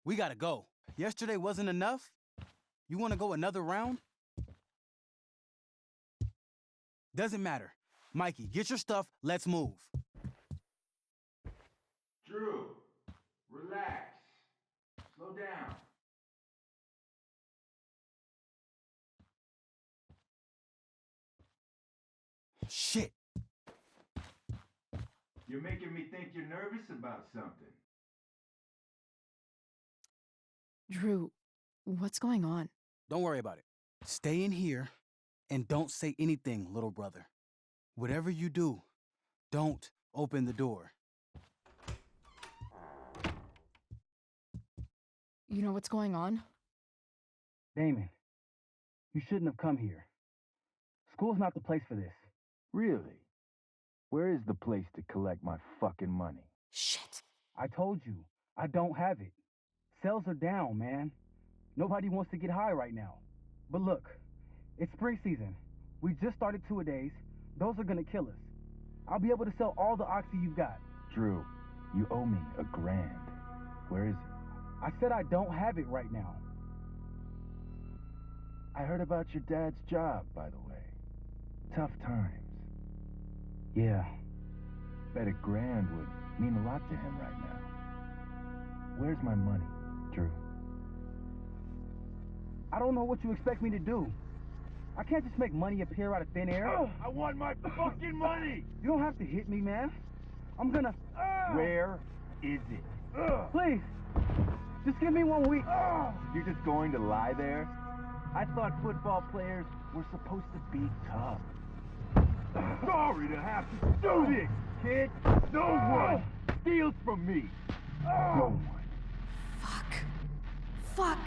Speaker 19: we gotta go. Yesterday wasn't enough? You wanna go another round? Doesn't matter. Mikey, get your stuff, let's move.
Speaker 20: Drew, relax. Slow down.
Speaker 19: Shit.
Speaker 20: You're making me think you're nervous about something.
Speaker 1: Drew, what's going on?
Speaker 19: Don't worry about it. Stay in here and don't say anything, little brother. Whatever you do, don't open the door.
Speaker 1: You know what's going on?
Speaker 19: Damon, you shouldn't have come here. School's not the place for this.
Speaker 20: Really? Where is the place to collect my fucking money?
Speaker 1: Shit.
Speaker 19: I told you, I don't have it. Sales are down, man. Nobody wants to get high right now. But look, it's spring season. We just started two-a-days. Those are gonna kill us. I'll be able to sell all the oxy you've got.
Speaker 20: Drew, you owe me $1,000. Where is it?
Speaker 19: I said I don't have it right now.
Speaker 20: I heard about your dad's job, by the way. Tough times.
Speaker 19: Yeah.
Speaker 20: Bet $1,000 would mean a lot to him right now. Where's my money, Drew?
Speaker 19: I don't know what you expect me to do. I can't just make money appear out of thin air.
Speaker 20: I want my fucking money!
Speaker 19: You don't have to hit me, man. I'm gonna...
Speaker 20: Where is it?
Speaker 19: Please! Just give me 1 week.
Speaker 20: You're just going to lie there? I thought football players were supposed to be tough. Sorry to have to do this, kid. No one steals from me. No one.
Speaker 1: Fuck.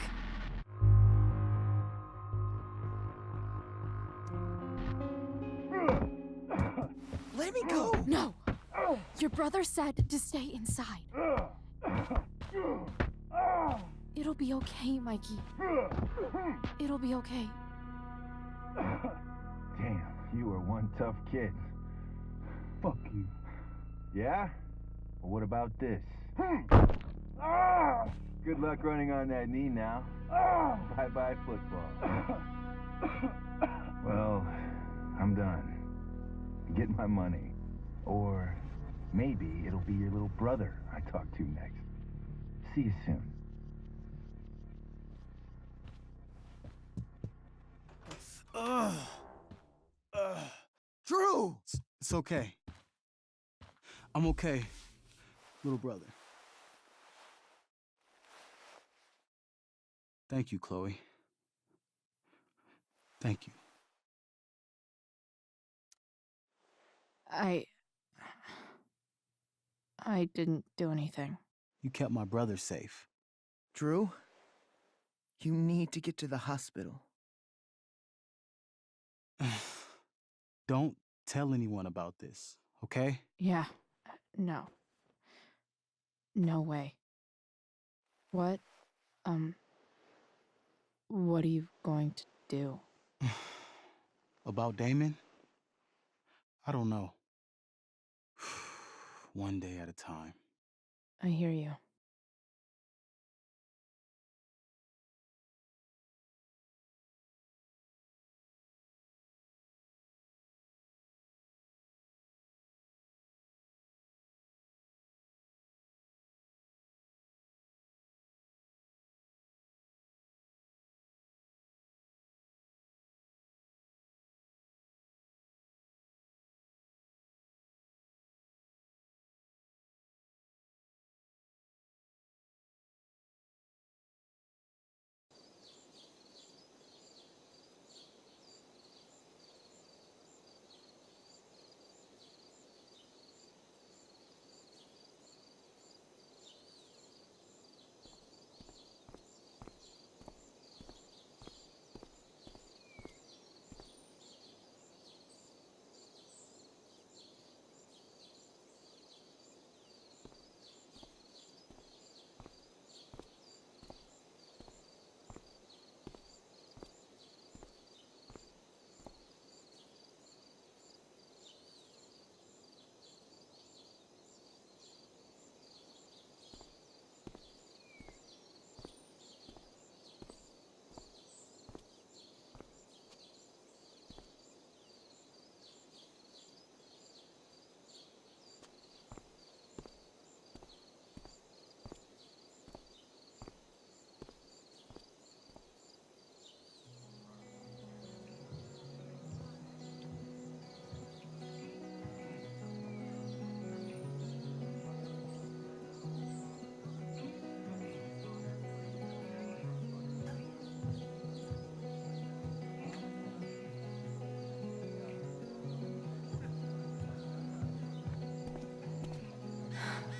Speaker 19: Let me go.
Speaker 1: No. Your brother said to stay inside. It'll be okay, Mikey. It'll be okay.
Speaker 20: Damn, you are one tough kid.
Speaker 19: Fuck you.
Speaker 20: Yeah? Well, what about this? Good luck running on that knee now. Bye-bye football. Well, I'm done. Get my money. Or maybe it'll be your little brother I talk to next. See you soon.
Speaker 19: Drew! It's okay. I'm okay, little brother. Thank you, Chloe. Thank you.
Speaker 1: I didn't do anything.
Speaker 19: You kept my brother safe.
Speaker 21: Drew, you need to get to the hospital.
Speaker 19: Don't tell anyone about this, okay?
Speaker 1: Yeah. No. No way. What are you going to do?
Speaker 19: About Damon? I don't know. One day at a time.
Speaker 1: I hear you.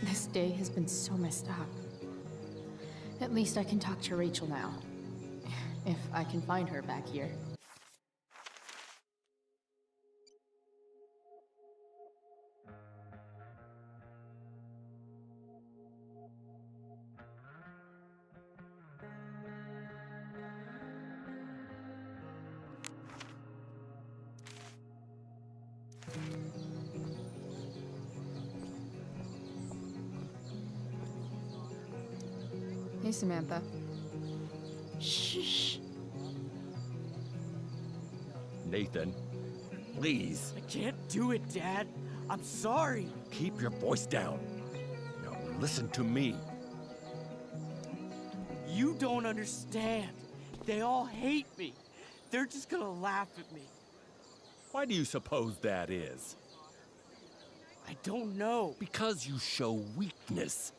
Speaker 1: This day has been so messed up. At least I can talk to Rachel now. If I can find her back here. Hey, Samantha.
Speaker 13: Shh.
Speaker 22: Nathan, please.
Speaker 23: I can't do it, Dad. I'm sorry.
Speaker 22: Keep your voice down. Now listen to me.
Speaker 23: You don't understand. They all hate me. They're just gonna laugh at me.
Speaker 22: Why do you suppose that is?
Speaker 23: I don't know.
Speaker 22: Because you show weakness.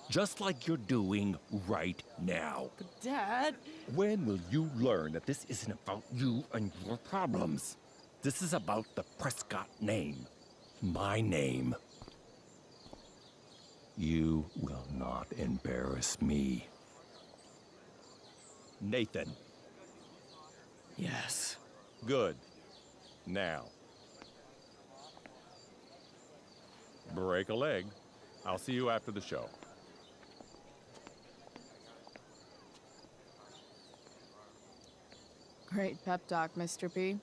Speaker 22: Just like you're doing right now.
Speaker 23: But Dad...
Speaker 22: When will you learn that this isn't about you and your problems? This is about the Prescott name. My name. You will not embarrass me. Nathan.
Speaker 23: Yes.
Speaker 22: Good. Now. Break a leg. I'll see you after the show.
Speaker 1: Great pep talk, Mr. P.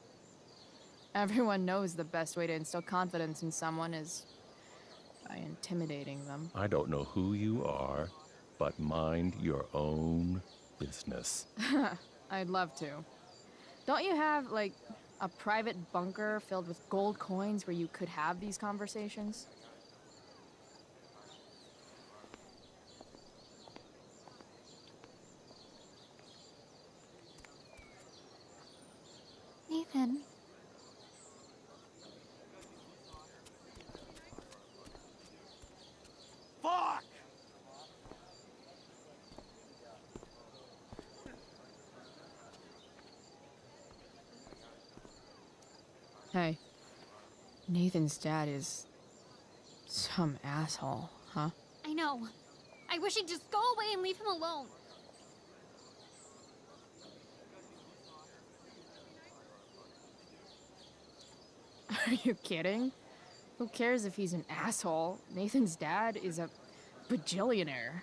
Speaker 5: Everyone knows the best way to instill confidence in someone is by intimidating them.
Speaker 22: I don't know who you are, but mind your own business.
Speaker 5: I'd love to. Don't you have, like, a private bunker filled with gold coins where you could have these conversations?
Speaker 4: Nathan.
Speaker 23: Fuck!
Speaker 5: Hey, Nathan's dad is some asshole, huh?
Speaker 4: I know. I wish he'd just go away and leave him alone.
Speaker 5: Are you kidding? Who cares if he's an asshole? Nathan's dad is a bajillionaire.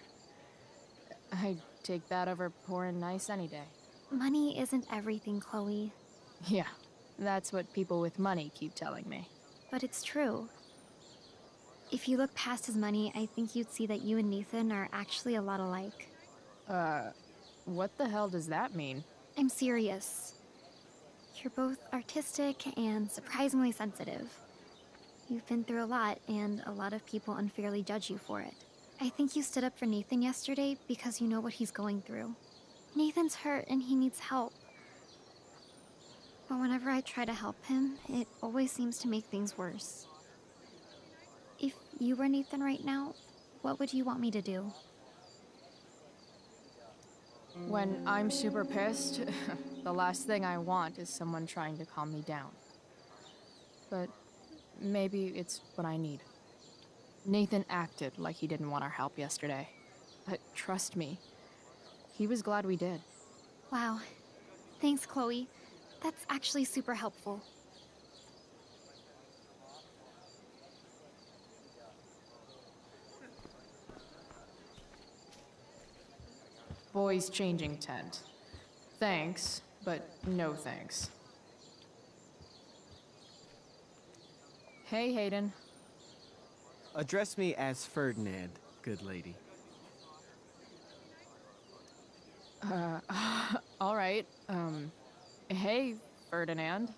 Speaker 5: I'd take that over poor and nice any day.
Speaker 4: Money isn't everything, Chloe.
Speaker 5: Yeah, that's what people with money keep telling me.
Speaker 4: But it's true. If you look past his money, I think you'd see that you and Nathan are actually a lot alike.
Speaker 5: What the hell does that mean?
Speaker 4: I'm serious. You're both artistic and surprisingly sensitive. You've been through a lot, and a lot of people unfairly judge you for it. I think you stood up for Nathan yesterday because you know what he's going through. Nathan's hurt and he needs help. But whenever I try to help him, it always seems to make things worse. If you were Nathan right now, what would you want me to do?
Speaker 5: When I'm super pissed, the last thing I want is someone trying to calm me down. But maybe it's what I need. Nathan acted like he didn't want our help yesterday. But trust me, he was glad we did.
Speaker 4: Wow. Thanks, Chloe. That's actually super helpful.
Speaker 5: Boys changing tent. Thanks, but no thanks. Hey, Hayden.
Speaker 17: Address me as Ferdinand, good lady.
Speaker 5: All right. Hey, Ferdinand.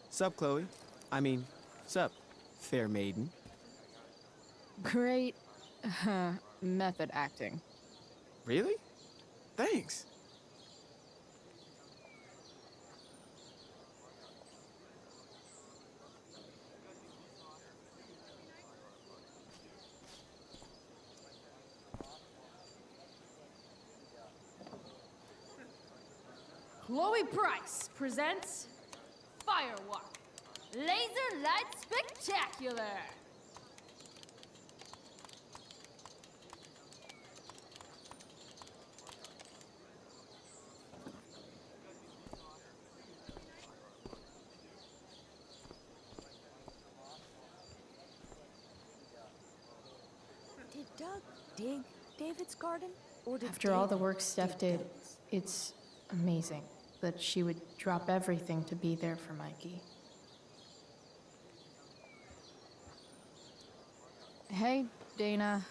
Speaker 17: Sup, Chloe? I mean, sup, fair maiden.
Speaker 5: Great method acting.
Speaker 17: Really? Thanks.
Speaker 13: Chloe Price presents Firewalk, Laser Light Spectacular.
Speaker 6: Did Doug dig David's garden? Or did
Speaker 1: After all the
Speaker 6: David
Speaker 1: work Steph
Speaker 6: dig
Speaker 1: did, it's amazing that she would drop everything to be there for Mikey.
Speaker 5: Hey, Dana.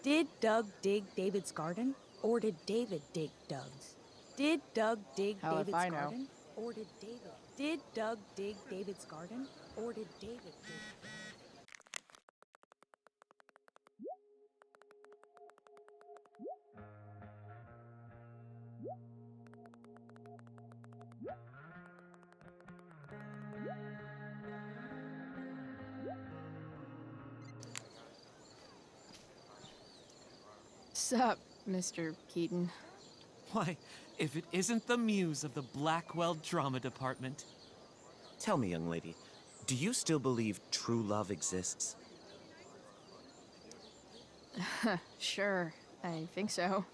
Speaker 6: Did Doug dig David's garden? Or did David dig Doug's? Did Doug dig
Speaker 5: Hell if
Speaker 6: David's
Speaker 5: I know.
Speaker 6: garden? Or did David? Did Doug dig David's garden? Or did David dig?
Speaker 5: Sup, Mr. Keaton?
Speaker 23: Why, if it isn't the muse of the Blackwell Drama Department.
Speaker 17: Tell me, young lady, do you still believe true love exists?
Speaker 5: Sure, I think so.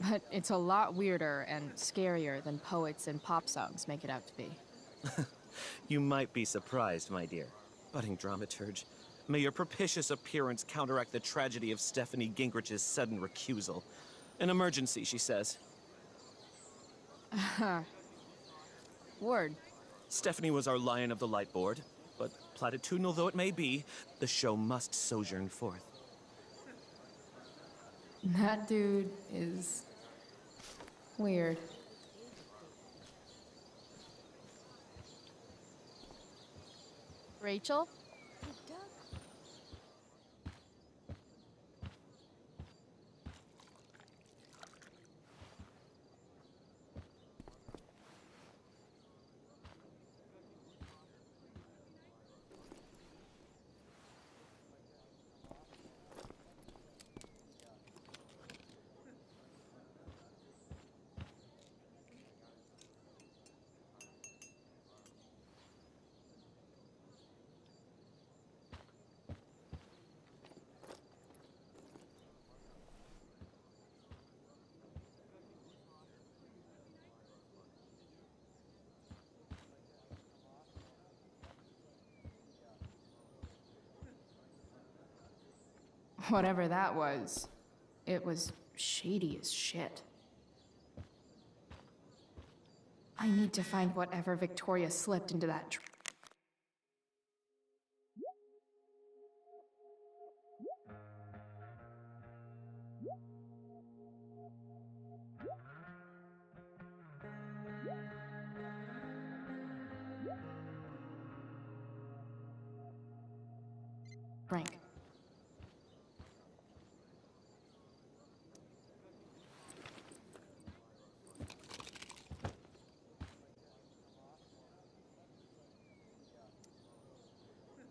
Speaker 5: But it's a lot weirder and scarier than poets and pop songs make it out to be.
Speaker 17: You might be surprised, my dear. Budding dramaturge, may your propitious appearance counteract the tragedy of Stephanie Gingrich's sudden recusal. An emergency, she says.
Speaker 5: Word.
Speaker 3: Stephanie was our Lion of the Light board, but platitudinal though it may be, the show must sojourn forth.
Speaker 5: That dude is weird. Rachel? Whatever that was, it was shady as shit. I need to find whatever Victoria slipped into that Frank.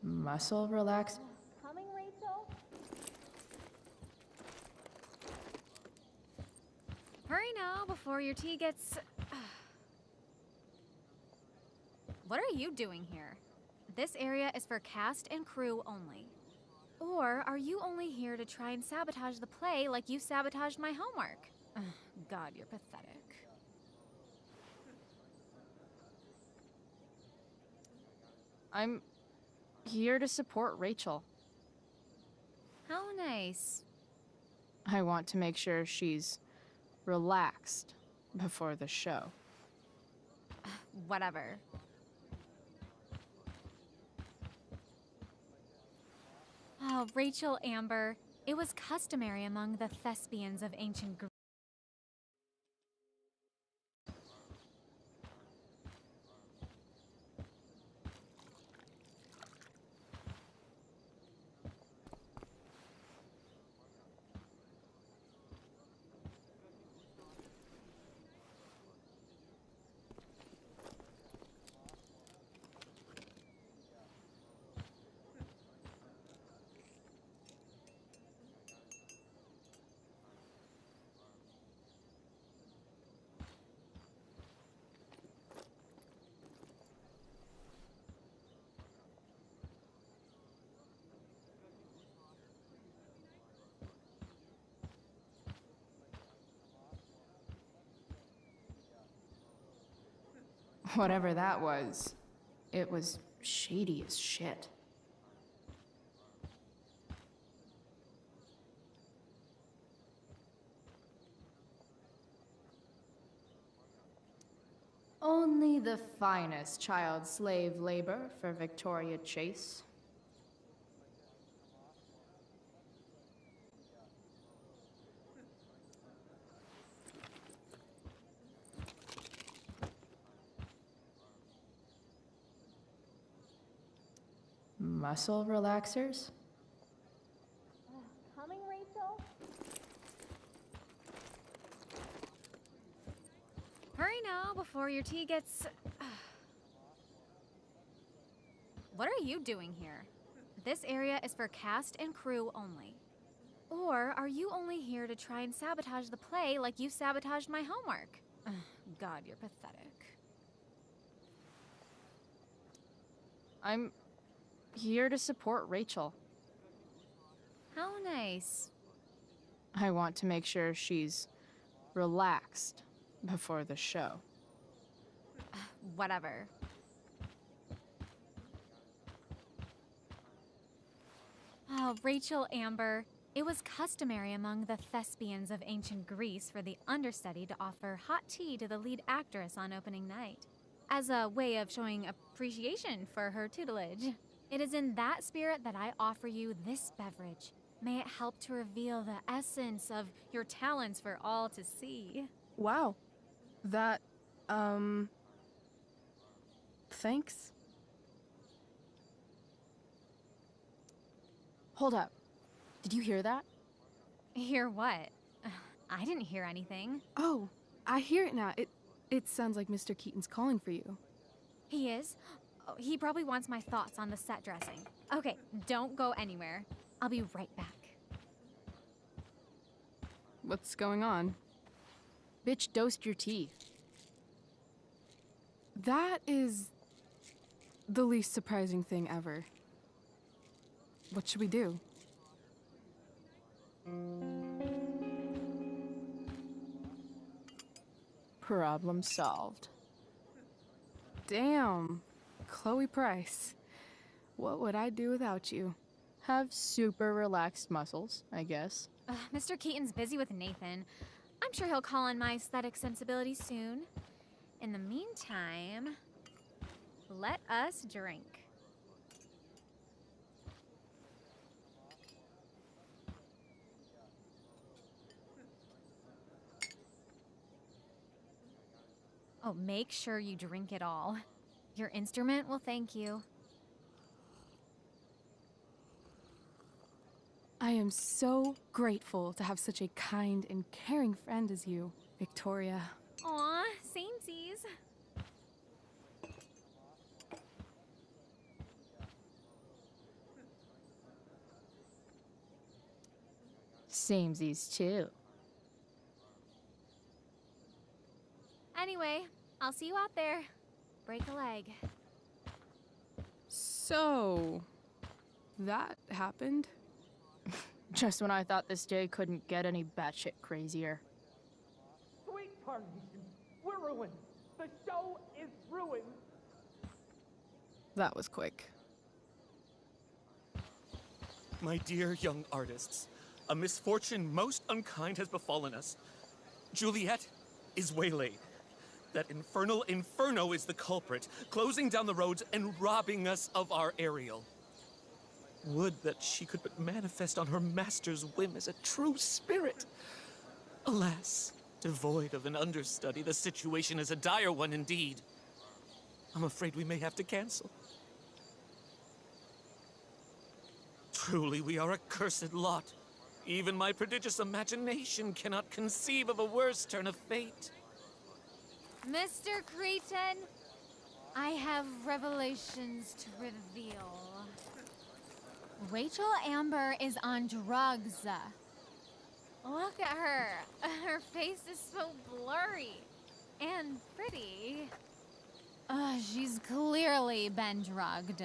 Speaker 5: Muscle relax.
Speaker 4: Coming, Rachel?
Speaker 11: Hurry now before your tea gets... What are you doing here? This area is for cast and crew only. Or are you only here to try and sabotage the play like you sabotaged my homework? God, you're pathetic.
Speaker 5: I'm here to support Rachel.
Speaker 11: How nice.
Speaker 5: I want to make sure she's relaxed before the show.
Speaker 11: Whatever. Oh, Rachel Amber. It was customary among the thespians of ancient Greece.
Speaker 5: Whatever that was, it was shady as shit. Only the finest child slave labor for Victoria Chase. Muscle relaxers?
Speaker 4: Coming, Rachel?
Speaker 11: Hurry now before your tea gets... What are you doing here? This area is for cast and crew only. Or are you only here to try and sabotage the play like you sabotaged my homework? God, you're pathetic.
Speaker 5: I'm here to support Rachel.
Speaker 11: How nice.
Speaker 5: I want to make sure she's relaxed before the show.
Speaker 11: Whatever. Oh, Rachel Amber. It was customary among the thespians of ancient Greece for the understudy to offer hot tea to the lead actress on opening night. as a way of showing appreciation for her tutelage. It is in that spirit that I offer you this beverage. May it help to reveal the essence of your talents for all to see.
Speaker 1: Wow. That, thanks.
Speaker 5: Hold up. Did you hear that?
Speaker 11: Hear what? I didn't hear anything.
Speaker 1: Oh, I hear it now. It sounds like Mr. Keaton's calling for you.
Speaker 11: He is? Oh, he probably wants my thoughts on the set dressing. Okay, don't go anywhere. I'll be right back.
Speaker 1: What's going on?
Speaker 5: Bitch, dosed your teeth.
Speaker 1: That is the least surprising thing ever. What should we do?
Speaker 5: Problem solved.
Speaker 1: Damn. Chloe Price. What would I do without you?
Speaker 5: Have super relaxed muscles, I guess.
Speaker 11: Mr. Keaton's busy with Nathan. I'm sure he'll call on my aesthetic sensibility soon. In the meantime, let us drink. Oh, make sure you drink it all. Your instrument will thank you.
Speaker 1: I am so grateful to have such a kind and caring friend as you, Victoria.
Speaker 11: Aw, samesies.
Speaker 5: Samesies too.
Speaker 11: Anyway, I'll see you out there. Break a leg.
Speaker 1: So, that happened?
Speaker 5: Just when I thought this day couldn't get any batshit crazier.
Speaker 23: Sweet Carnation, we're ruined. The show is ruined.
Speaker 1: That was quick.
Speaker 3: My dear young artists, a misfortune most unkind has befallen us. Juliet is waylaid. That infernal Inferno is the culprit, closing down the roads and robbing us of our Ariel. Would that she could but manifest on her master's whim as a true spirit. Alas, devoid of an understudy, the situation is a dire one indeed. I'm afraid we may have to cancel. Truly, we are a cursed lot. Even my prodigious imagination cannot conceive of a worse turn of fate.
Speaker 11: Mr. Cretan, I have revelations to reveal. Rachel Amber is on drugs. Look at her. Her face is so blurry and pretty. She's clearly been drugged.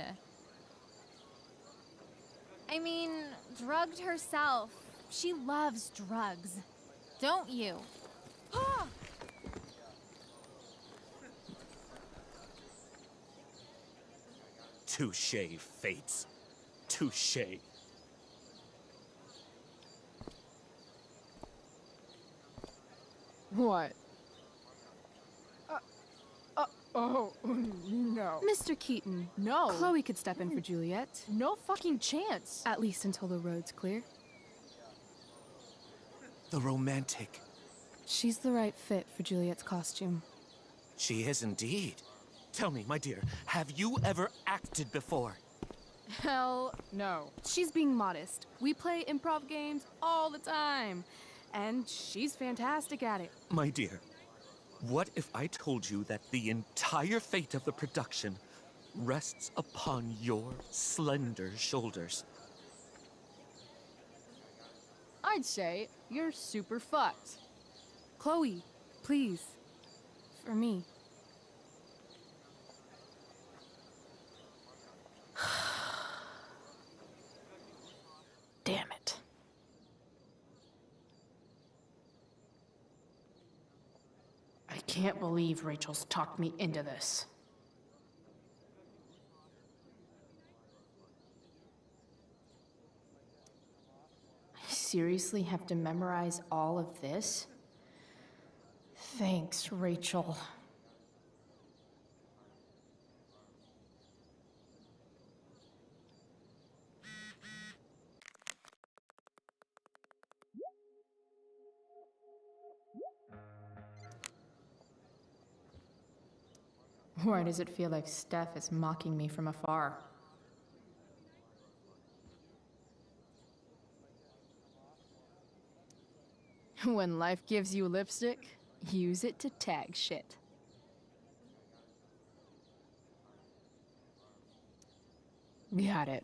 Speaker 11: I mean, drugged herself. She loves drugs. Don't you?
Speaker 3: Touché, Fates. Touché.
Speaker 5: What? Oh, no.
Speaker 1: Mr. Keaton.
Speaker 5: No.
Speaker 1: Chloe could step in for Juliet.
Speaker 5: No fucking chance.
Speaker 1: At least until the road's clear.
Speaker 3: The romantic.
Speaker 1: She's the right fit for Juliet's costume.
Speaker 3: She is indeed. Tell me, my dear, have you ever acted before?
Speaker 5: Hell no.
Speaker 1: She's being modest. We play improv games all the time. And she's fantastic at it.
Speaker 3: My dear, what if I told you that the entire fate of the production rests upon your slender shoulders?
Speaker 5: I'd say you're super fucked.
Speaker 1: Chloe, please. For me.
Speaker 5: Damn it. I can't believe Rachel's talked me into this. I seriously have to memorize all of this? Thanks, Rachel. Why does it feel like Steph is mocking me from afar? When life gives you lipstick, use it to tag shit. Got it.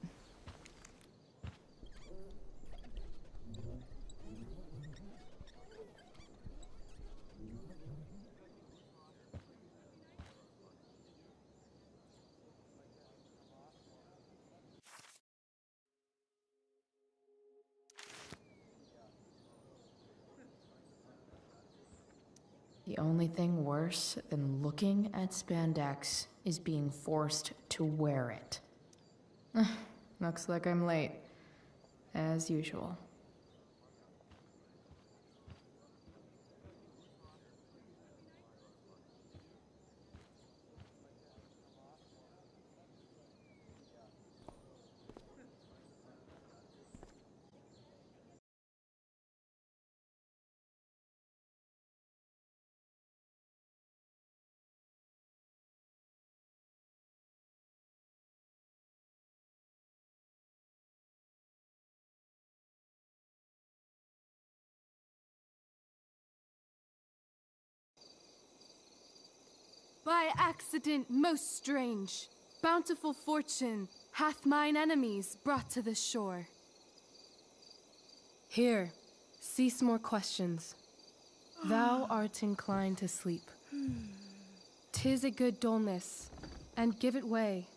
Speaker 5: The only thing worse than looking at spandex is being forced to wear it. Looks like I'm late, as usual.
Speaker 1: By accident most strange, bountiful fortune hath mine enemies brought to this shore. Here, cease more questions. Thou art inclined to sleep. 'Tis a good dullness, and give it way.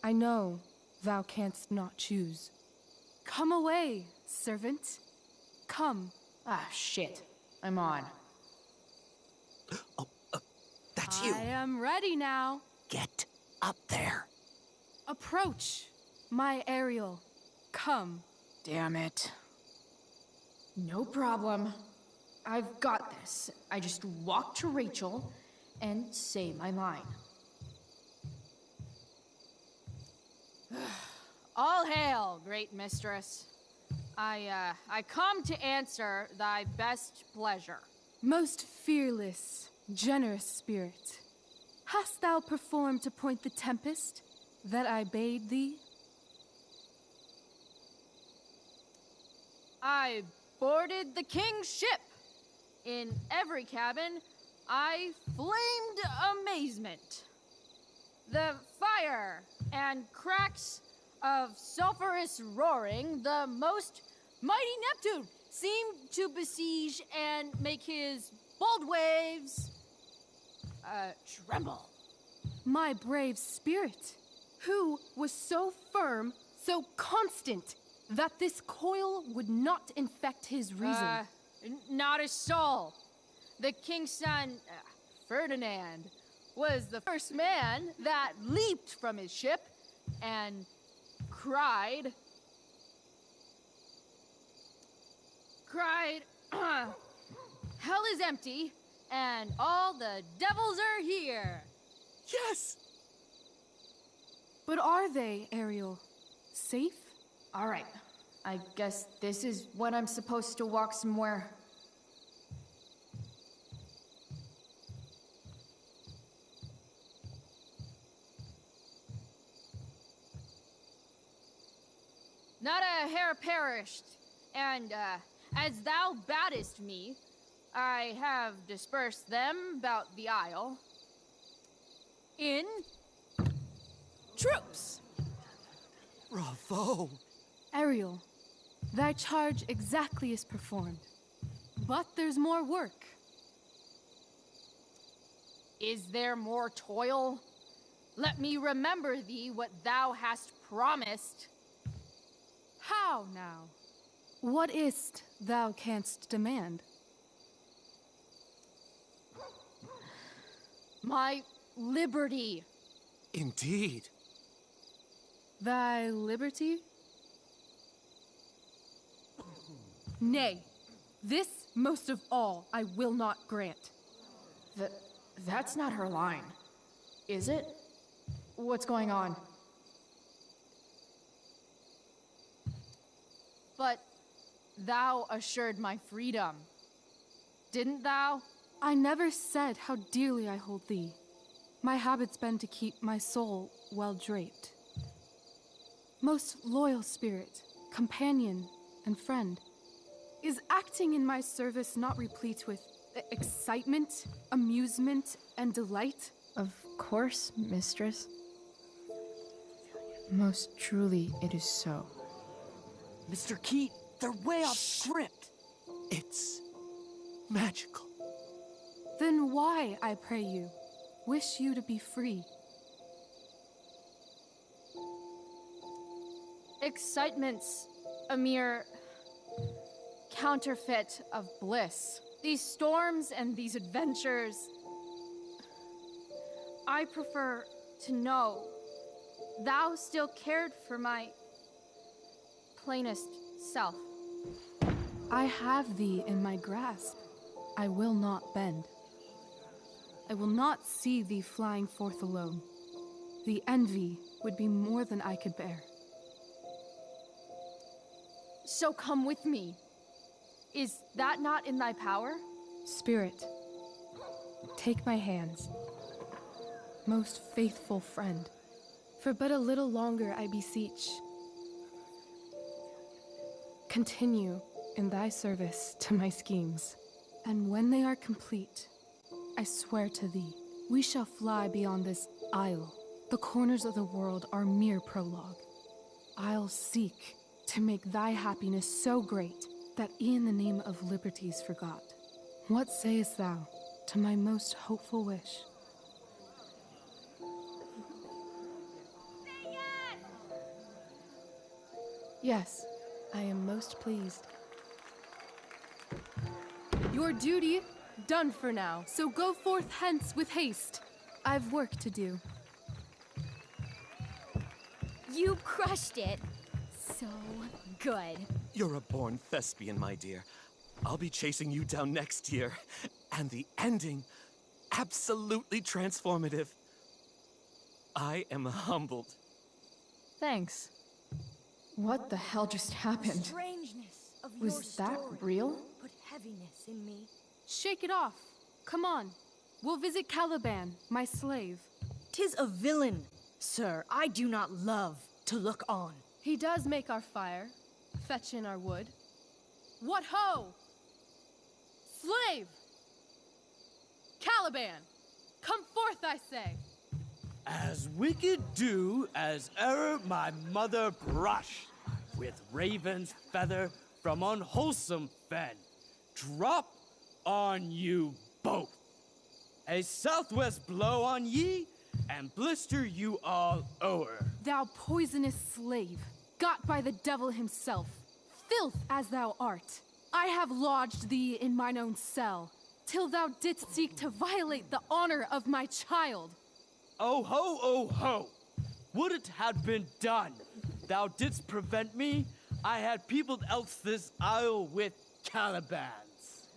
Speaker 1: I know thou canst not choose. Come away, servant. Come.
Speaker 5: Ah, shit. I'm on.
Speaker 3: That's you.
Speaker 1: I am ready now.
Speaker 3: Get up there.
Speaker 1: Approach, my Ariel. Come.
Speaker 5: Damn it. No problem. I've got this. I just walk to Rachel and say my line. All hail, great mistress. I come to answer thy best pleasure.
Speaker 1: Most fearless, generous spirit, hast thou performed to point the tempest that I bade thee?
Speaker 5: I boarded the king's ship. In every cabin, I flamed amazement. The fire and cracks of sulphurous roaring, the most mighty Neptune seemed to besiege and make his bold waves tremble.
Speaker 1: My brave spirit, who was so firm, so constant, that this coil would not infect his reason.
Speaker 5: Not a soul. The king's son, Ferdinand, was the first man that leaped from his ship and cried, hell is empty, and all the devils are here.
Speaker 3: Yes!
Speaker 1: But are they, Ariel? Safe?
Speaker 5: All right. I guess this is when I'm supposed to walk somewhere. Not a hair perished, and as thou badest me, I have dispersed them about the isle in troops.
Speaker 3: Bravo!
Speaker 1: Ariel, thy charge exactly is performed. But there's more work.
Speaker 5: Is there more toil? Let me remember thee what thou hast promised.
Speaker 1: How now? What is't thou canst demand?
Speaker 5: My liberty.
Speaker 3: Indeed.
Speaker 1: Thy liberty? Nay, this most of all I will not grant.
Speaker 5: That's not her line, is it? What's going on? But thou assured my freedom, didn't thou?
Speaker 1: I never said how dearly I hold thee. My habit's been to keep my soul well draped. Most loyal spirit, companion, and friend, is acting in my service not replete with excitement, amusement, and delight?
Speaker 5: Of course, mistress. Most truly, it is so.
Speaker 23: Mr. Keat, they're way off script.
Speaker 3: It's magical.
Speaker 1: Then why, I pray you, wish you to be free?
Speaker 5: Excitement's a mere counterfeit of bliss. These storms and these adventures. I prefer to know thou still cared for my plainest self.
Speaker 1: I have thee in my grasp. I will not bend. I will not see thee flying forth alone. The envy would be more than I could bear.
Speaker 5: So come with me. Is that not in thy power?
Speaker 1: Spirit, take my hands. Most faithful friend, for but a little longer I beseech. Continue in thy service to my schemes, and when they are complete, I swear to thee, we shall fly beyond this isle. The corners of the world are mere prologue. I'll seek to make thy happiness so great that e'en the name of liberty's forgot. What sayest thou to my most hopeful wish? Yes, I am most pleased. Your duty done for now, so go forth hence with haste. I've work to do.
Speaker 11: You crushed it. So good.
Speaker 3: You're a born thespian, my dear. I'll be chasing you down next year. And the ending, absolutely transformative. I am humbled.
Speaker 5: Thanks. What the hell just happened?
Speaker 6: Strangeness of your
Speaker 5: Was that
Speaker 6: story
Speaker 5: real?
Speaker 6: Put heaviness in me.
Speaker 1: Shake it off. Come on. We'll visit Caliban, my slave.
Speaker 6: 'Tis a villain, sir. I do not love to look on.
Speaker 1: He does make our fire, fetch in our wood. What ho! Slave! Caliban! Come forth, I say!
Speaker 23: As wicked do as e'er my mother brushed, with raven's feather from unwholesome fen, drop on you both. A southwest blow on ye, and blister you all o'er.
Speaker 1: Thou poisonous slave, got by the devil himself, filth as thou art, I have lodged thee in mine own cell, till thou didst seek to violate the honor of my child.
Speaker 23: Oh ho, oh ho! Would it had been done! Thou didst prevent me, I had peopled else this isle with Calibans.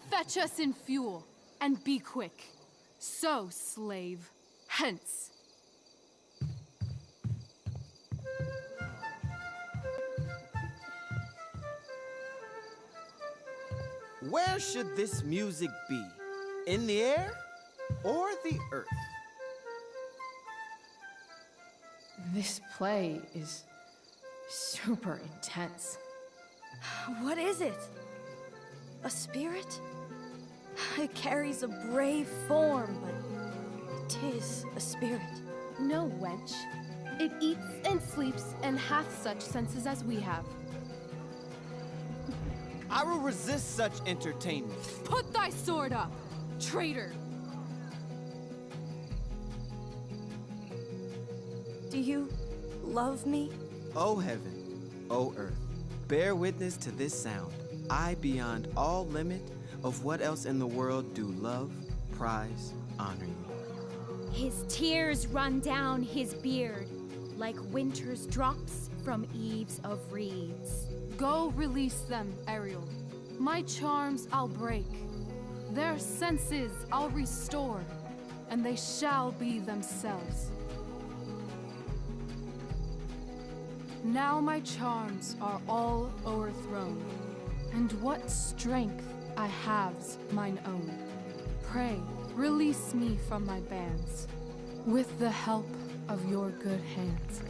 Speaker 1: Fetch us in fuel, and be quick. So, slave, hence.
Speaker 17: Where should this music be? In the air or the earth?
Speaker 5: This play is super intense.
Speaker 6: What is it? A spirit? It carries a brave form, but 'tis a spirit.
Speaker 1: No, wench. It eats and sleeps and hath such senses as we have.
Speaker 17: I will resist such entertainment.
Speaker 1: Put thy sword up, traitor!
Speaker 6: Do you love me?
Speaker 17: O heaven, O earth, bear witness to this sound. I, beyond all limit of what else in the world, do love, prize, honor you.
Speaker 11: His tears run down his beard like winter's drops from eaves of reeds.
Speaker 1: Go release them, Ariel. My charms I'll break. Their senses I'll restore, and they shall be themselves. Now my charms are all o'erthrown, and what strength I have's mine own. Pray, Release me from my bands with the help of your good hands.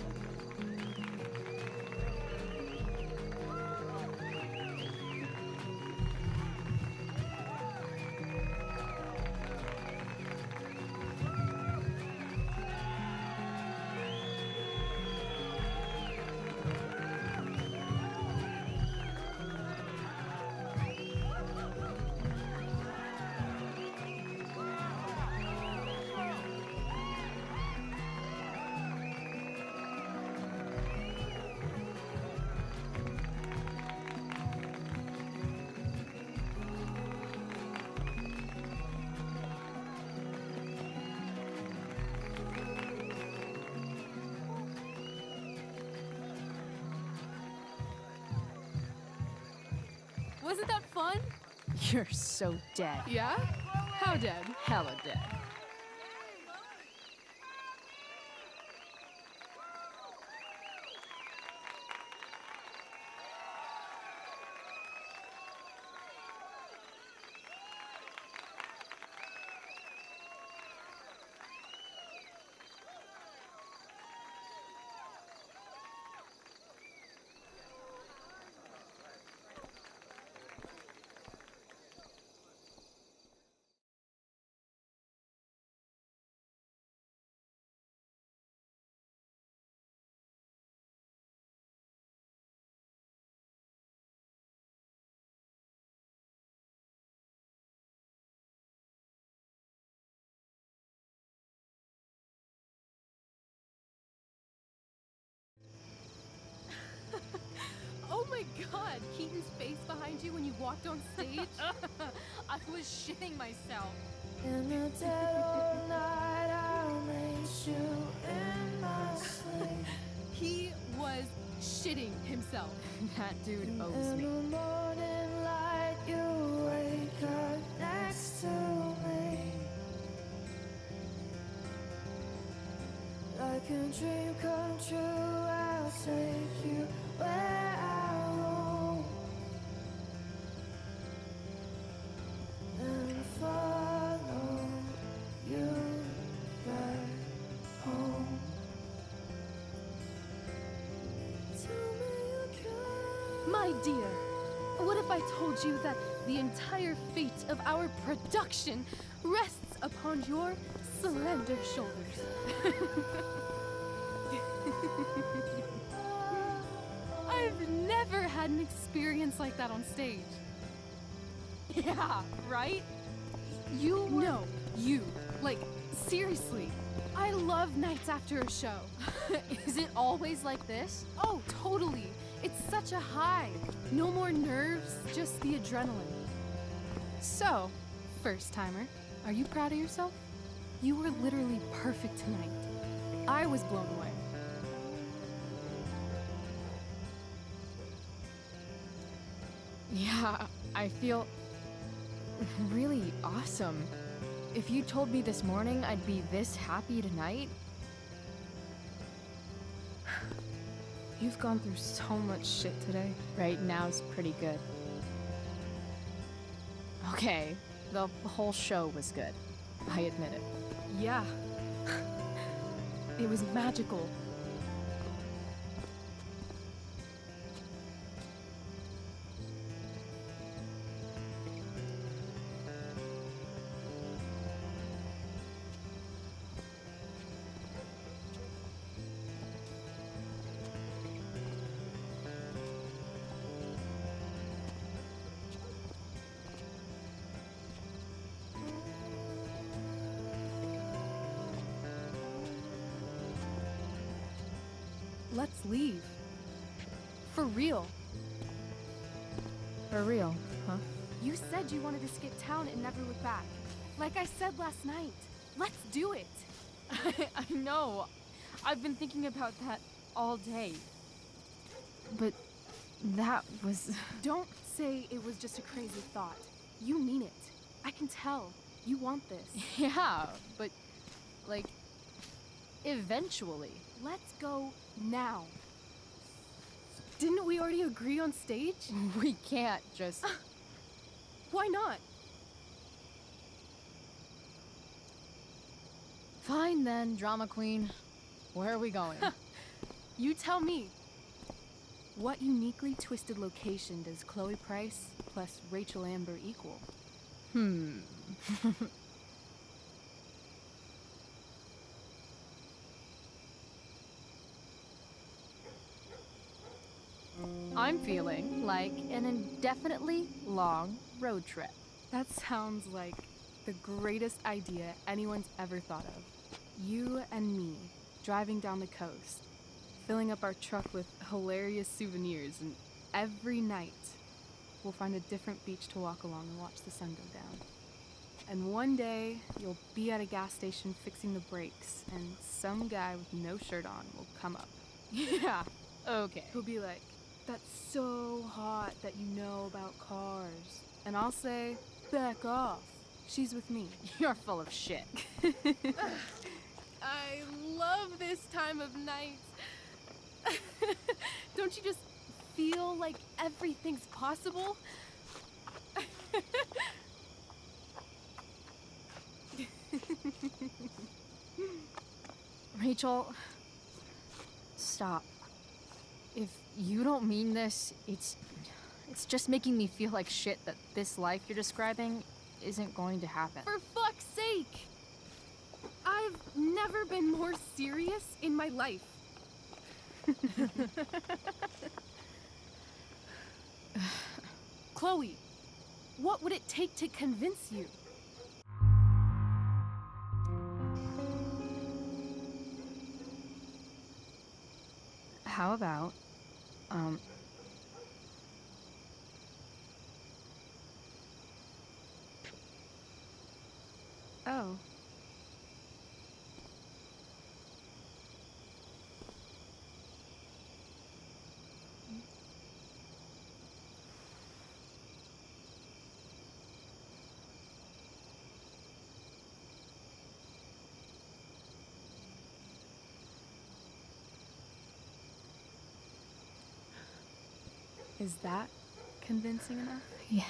Speaker 1: Wasn't that fun?
Speaker 5: You're so dead.
Speaker 1: Yeah? How dead?
Speaker 5: Hella dead.
Speaker 1: Oh my god, Keaton's face behind you when you walked on stage? I was shitting myself.
Speaker 6: In the dead of night, I'll meet you in my sleep.
Speaker 1: He was shitting himself.
Speaker 5: That dude owes
Speaker 6: In
Speaker 5: me.
Speaker 6: the morning light, you wake up next to me. Like a dream come true, I'll take you where I roam and follow you back home. Tell me you can.
Speaker 1: My dear, what if I told you that the entire fate of our production rests upon your slender shoulders? I've never had an experience like that on stage. Yeah, right? You were... No, you. Like, seriously. I love nights after a show.
Speaker 5: Is it always like this?
Speaker 1: Oh, totally. It's such a high. No more nerves, just the adrenaline. So, first timer, are you proud of yourself? You were literally perfect tonight. I was blown away.
Speaker 5: Yeah, I feel really awesome. If you told me this morning I'd be this happy tonight.
Speaker 1: You've gone through so much shit today.
Speaker 5: Right now's pretty good. Okay, the whole show was good. I admit it.
Speaker 1: Yeah. It was magical. Let's leave. For real.
Speaker 5: For real, huh?
Speaker 1: You said you wanted to skip town and never look back. Like I said last night. Let's do it.
Speaker 5: I know. I've been thinking about that all day. But that was...
Speaker 1: Don't say it was just a crazy thought. You mean it. I can tell. You want this.
Speaker 5: Yeah, but, like, eventually.
Speaker 1: Let's go now. Didn't we already agree on stage?
Speaker 5: We can't just...
Speaker 1: Why not?
Speaker 5: Fine then, drama queen. Where are we going?
Speaker 1: You tell me. What uniquely twisted location does Chloe Price plus Rachel Amber equal?
Speaker 5: I'm feeling like an indefinitely long road trip.
Speaker 1: That sounds like the greatest idea anyone's ever thought of. You and me driving down the coast, filling up our truck with hilarious souvenirs, and every night we'll find a different beach to walk along and watch the sun go down. And one day you'll be at a gas station fixing the brakes, and some guy with no shirt on will come up.
Speaker 5: Yeah, okay.
Speaker 1: He'll be like, "That's so hot that you know about cars." And I'll say, "Back off. She's with me."
Speaker 5: You're full of shit.
Speaker 1: I love this time of night. Don't you just feel like everything's possible?
Speaker 5: Rachel, stop. If you don't mean this, it's just making me feel like shit that this life you're describing isn't going to happen.
Speaker 1: For fuck's sake! I've never been more serious in my life. Chloe, what would it take to convince you?
Speaker 5: How about,
Speaker 1: Oh. Is that convincing enough?
Speaker 5: yeah.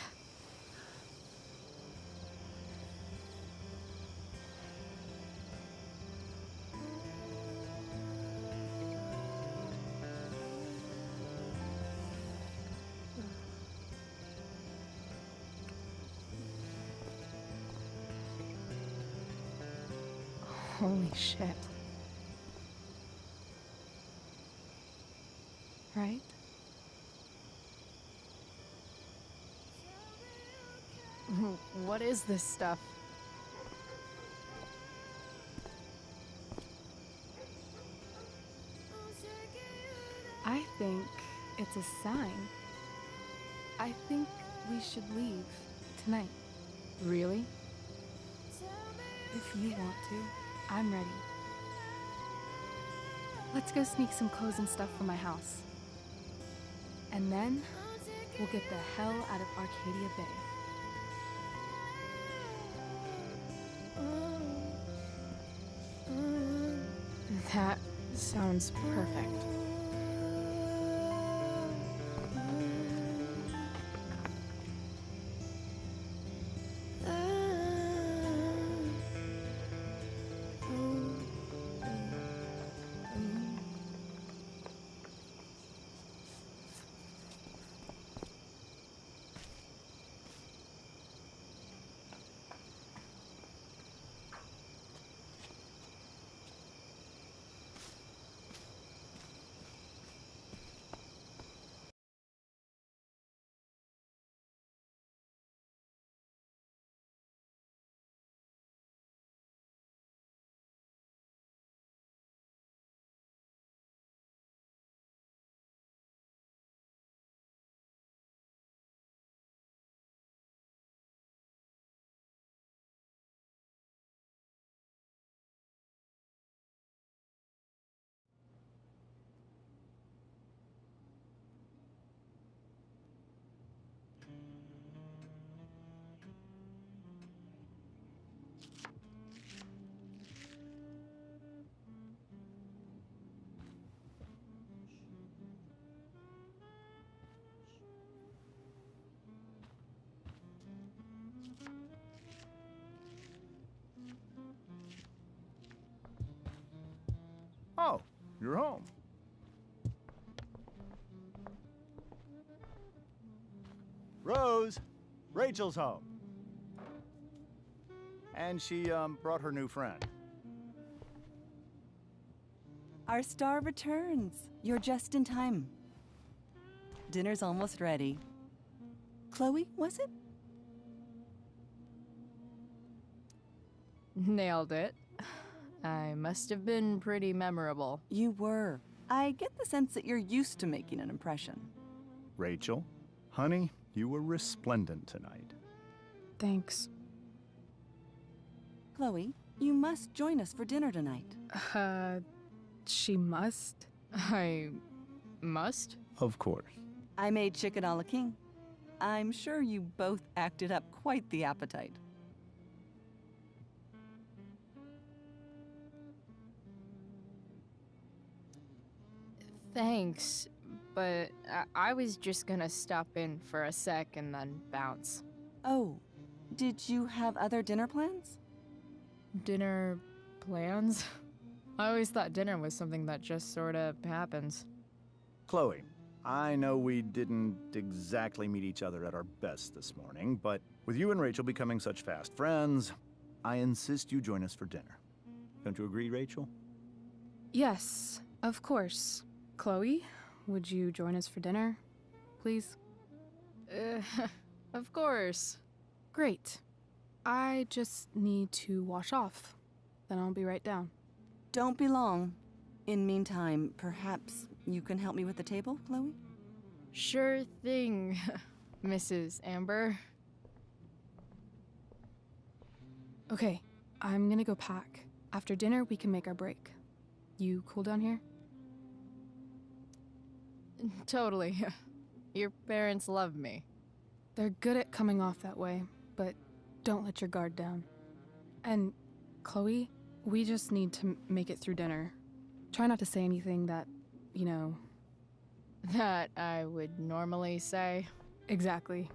Speaker 5: Holy shit.
Speaker 1: Right?
Speaker 5: What is this stuff?
Speaker 1: I think it's a sign. I think we should leave tonight.
Speaker 5: Really?
Speaker 1: If you want to, I'm ready. Let's go sneak some clothes and stuff from my house. And then we'll get the hell out of Arcadia Bay.
Speaker 5: That sounds perfect.
Speaker 8: You're home. Rose, Rachel's home. And she, brought her new friend.
Speaker 9: Our star returns. You're just in time. Dinner's almost ready. Chloe, was it?
Speaker 5: Nailed it. I must have been pretty memorable.
Speaker 9: You were. I get the sense that you're used to making an impression.
Speaker 8: Rachel, honey, you were resplendent tonight.
Speaker 1: Thanks.
Speaker 9: Chloe, you must join us for dinner tonight.
Speaker 1: She must?
Speaker 5: I must?
Speaker 8: Of course.
Speaker 9: I made chicken a la king. I'm sure you both acted up quite the appetite.
Speaker 5: Thanks, but I was just gonna stop in for a sec and then bounce.
Speaker 9: Oh, did you have other dinner plans?
Speaker 5: Dinner plans? I always thought dinner was something that just sorta happens.
Speaker 8: Chloe, I know we didn't exactly meet each other at our best this morning, but with you and Rachel becoming such fast friends, I insist you join us for dinner. Don't you agree, Rachel?
Speaker 1: Yes, of course. Chloe, would you join us for dinner, please?
Speaker 5: Of course.
Speaker 1: Great. I just need to wash off. Then I'll be right down.
Speaker 9: Don't be long. In meantime, perhaps you can help me with the table, Chloe?
Speaker 5: Sure thing, Mrs. Amber.
Speaker 1: Okay, I'm gonna go pack. After dinner, we can make our break. You cool down here?
Speaker 5: Totally. Your parents love me.
Speaker 1: They're good at coming off that way, but don't let your guard down. And, Chloe, we just need to make it through dinner. Try not to say anything that, you know...
Speaker 5: That I would normally say.
Speaker 1: Exactly.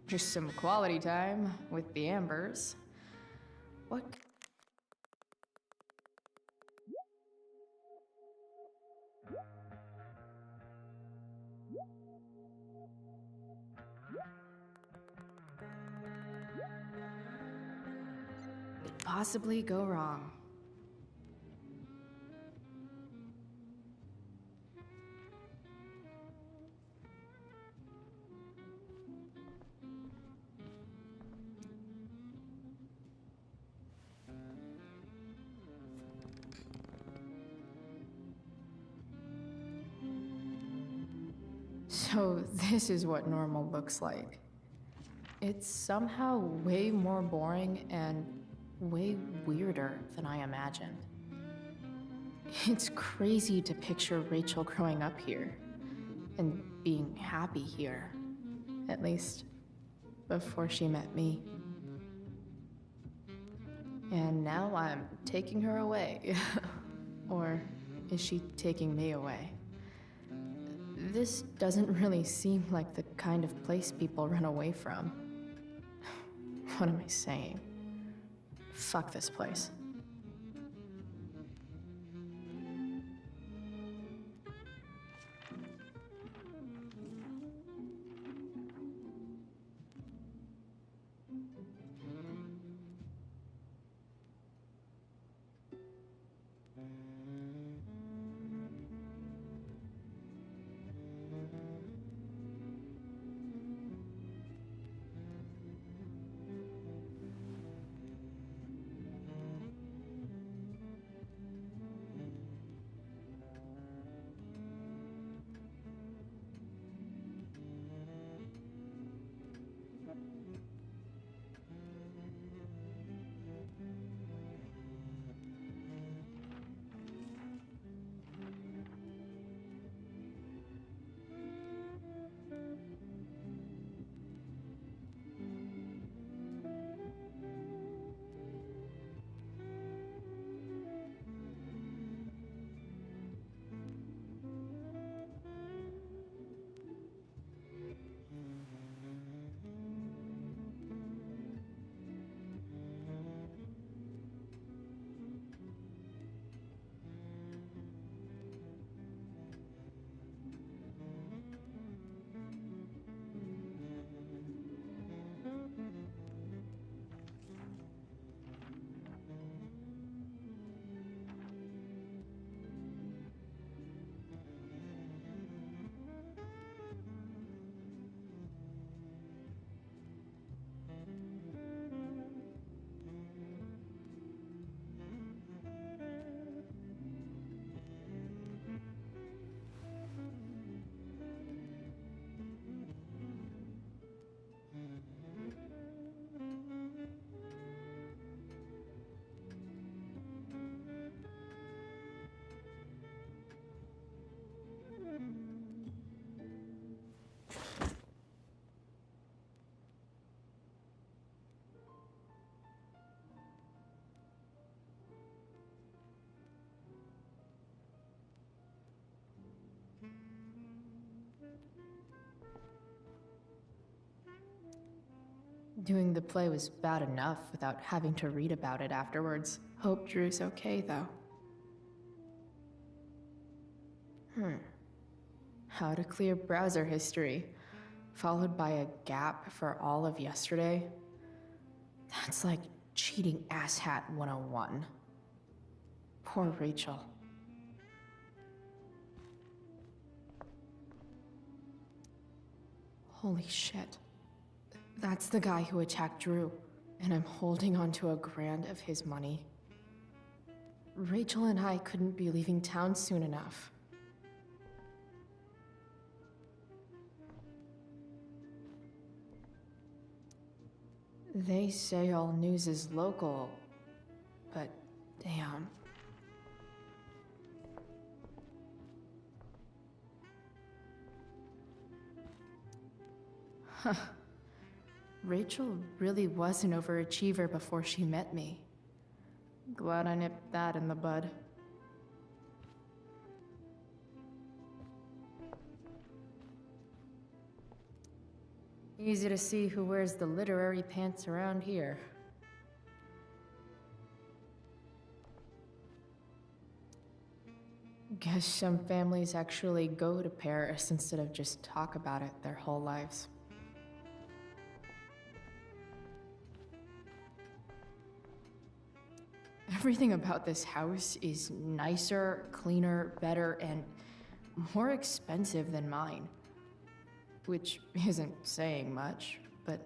Speaker 5: Just some quality time with the Ambers. What? Could possibly go wrong? So this is what normal looks like. It's somehow way more boring and way weirder than I imagined. It's crazy to picture Rachel growing up here and being happy here, at least before she met me. And now I'm taking her away. Or is she taking me away? This doesn't really seem like the kind of place people run away from. What am I saying? Fuck this place.
Speaker 7: Doing the play was bad enough without having to read about it afterwards. Hope Drew's okay, though. How to clear browser history, followed by a gap for all of yesterday. That's like cheating asshat 101. Poor Rachel. Holy shit. That's the guy who attacked Drew, and I'm holding on to $1,000 of his money. Rachel and I couldn't be leaving town soon enough. They say all news is local, but damn. Huh. Rachel really was an overachiever before she met me. Glad I nipped that in the bud. Easy to see who wears the literary pants around here. Guess some families actually go to Paris instead of just talk about it their whole lives. Everything about this house is nicer, cleaner, better, and more expensive than mine. Which isn't saying much, but...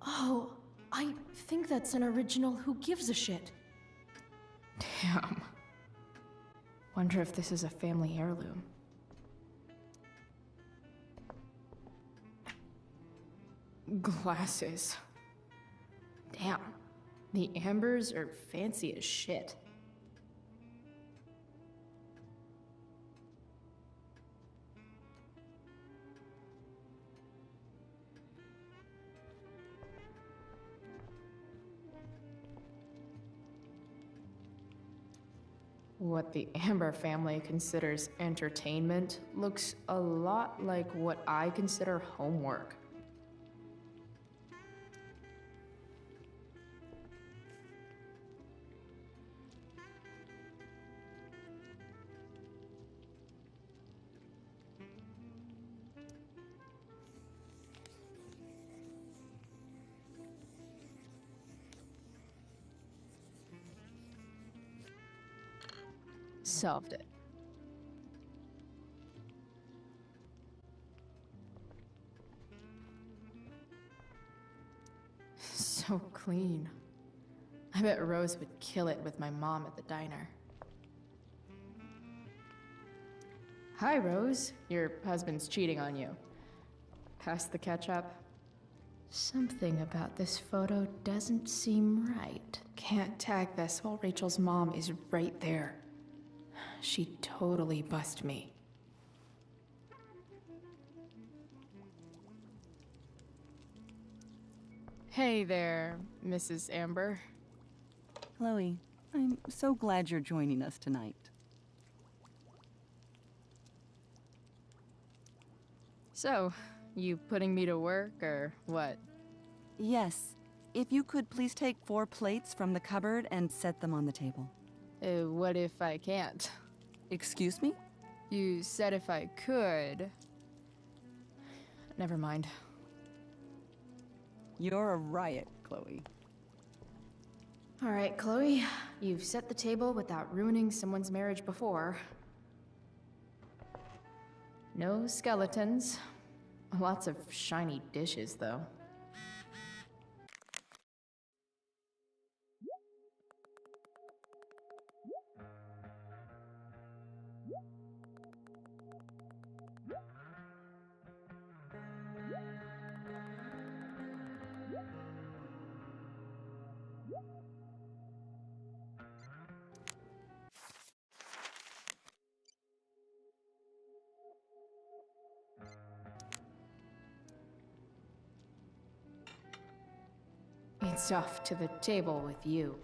Speaker 7: Oh, I think that's an original Who Gives a Shit. Damn. Wonder if this is a family heirloom. Glasses. Damn. The ambers are fancy as shit. What the Amber family considers entertainment looks a lot like what I consider homework. Solved it. So clean. I bet Rose would kill it with my mom at the diner. Hi, Rose. Your husband's cheating on you. Pass the ketchup. Something about this photo doesn't seem right. Can't tag this while Rachel's mom is right there. She totally bust me. Hey there, Mrs. Amber.
Speaker 9: Chloe, I'm so glad you're joining us tonight.
Speaker 7: So, you putting me to work, or what?
Speaker 9: Yes. If you could please take 4 plates from the cupboard and set them on the table.
Speaker 7: What if I can't?
Speaker 9: Excuse me?
Speaker 7: You said if I could. Never mind.
Speaker 9: You're a riot, Chloe.
Speaker 7: All right, Chloe. You've set the table without ruining someone's marriage before. No skeletons. Lots of shiny dishes, though. It's off to the table with you.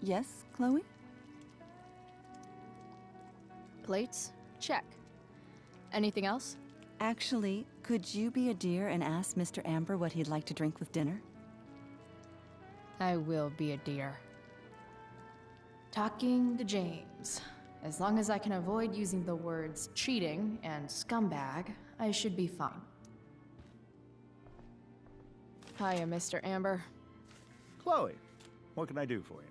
Speaker 9: Yes, Chloe?
Speaker 5: Plates? Check. Anything else?
Speaker 9: Actually, could you be a dear and ask Mr. Amber what he'd like to drink with dinner?
Speaker 5: I will be a dear. Talking to James. As long as I can avoid using the words cheating and scumbag, I should be fine. Hiya, Mr. Amber.
Speaker 8: Chloe, what can I do for you?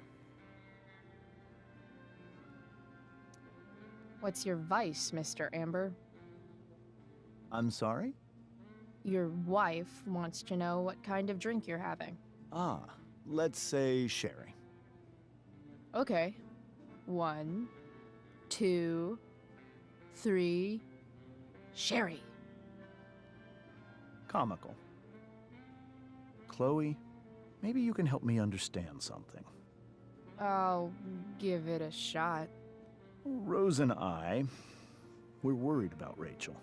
Speaker 5: What's your vice, Mr. Amber?
Speaker 8: I'm sorry?
Speaker 5: Your wife wants to know what kind of drink you're having.
Speaker 8: Ah, let's say sherry.
Speaker 5: Okay. 1, 2, 3. Sherry.
Speaker 8: Comical. Chloe, maybe you can help me understand something.
Speaker 5: I'll give it a shot.
Speaker 8: Rose and I, we're worried about Rachel.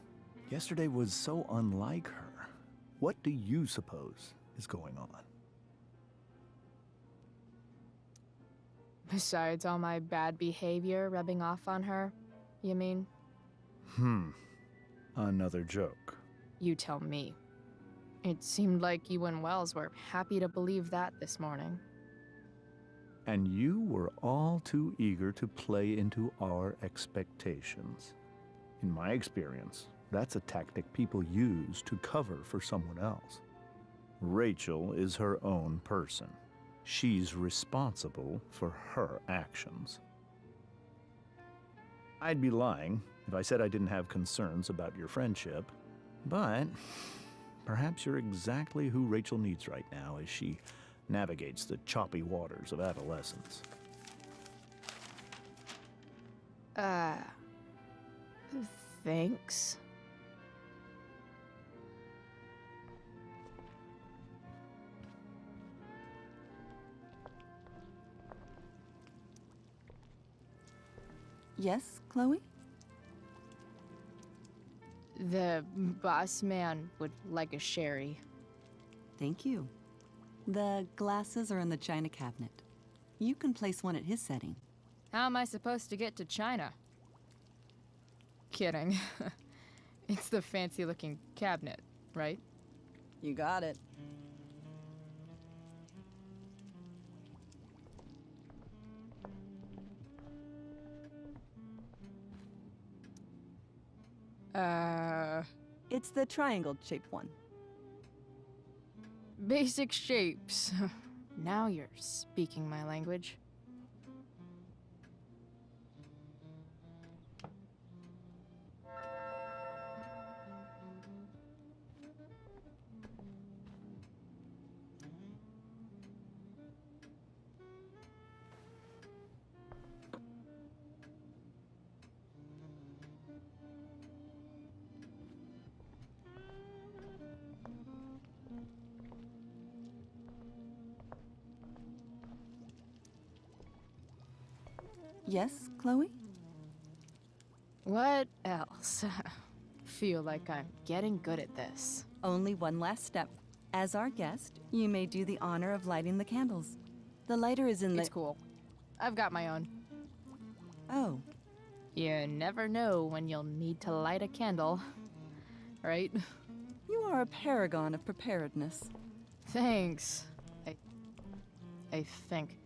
Speaker 8: Yesterday was so unlike her. What do you suppose is going on?
Speaker 5: Besides all my bad behavior rubbing off on her, you mean?
Speaker 8: Another joke.
Speaker 5: You tell me. It seemed like you and Wells were happy to believe that this morning.
Speaker 8: And you were all too eager to play into our expectations. In my experience, that's a tactic people use to cover for someone else. Rachel is her own person. She's responsible for her actions. I'd be lying if I said I didn't have concerns about your friendship, but perhaps you're exactly who Rachel needs right now as she navigates the choppy waters of adolescence.
Speaker 5: Thanks.
Speaker 9: Yes, Chloe?
Speaker 5: The boss man would like a sherry.
Speaker 9: Thank you. The glasses are in the china cabinet. You can place one at his setting.
Speaker 5: How am I supposed to get to China? Kidding. It's the fancy-looking cabinet, right?
Speaker 9: You got it. It's the triangle-shaped one.
Speaker 5: Basic shapes. Now you're speaking my language.
Speaker 9: Yes, Chloe?
Speaker 5: What else? Feel like I'm getting good at this.
Speaker 9: Only one last step. As our guest, you may do the honor of lighting the candles. The lighter is in the—
Speaker 5: It's cool. I've got my own.
Speaker 9: Oh.
Speaker 5: You never know when you'll need to light a candle, right?
Speaker 9: You are a paragon of preparedness.
Speaker 5: Thanks. I think.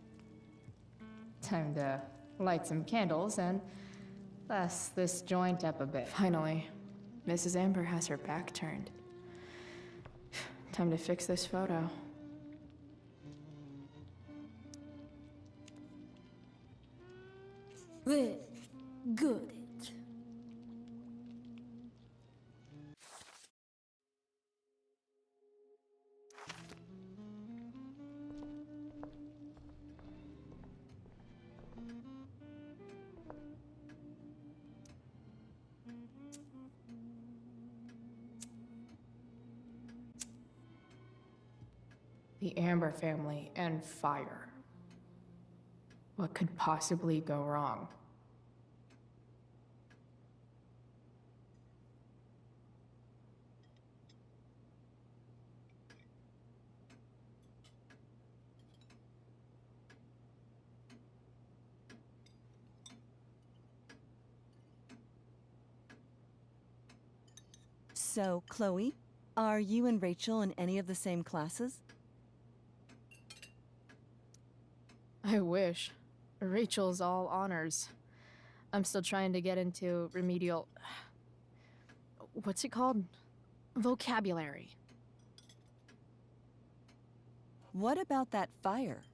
Speaker 5: Time to light some candles and bless this joint up a bit. Finally, Mrs. Amber has her back turned. Time to fix this photo.
Speaker 6: Well, good.
Speaker 5: The Amber family and fire. What could possibly go wrong?
Speaker 9: So, Chloe, are you and Rachel in any of the same classes?
Speaker 5: I wish. Rachel's all honors. I'm still trying to get into remedial... What's it called? Vocabulary.
Speaker 9: What about that fire?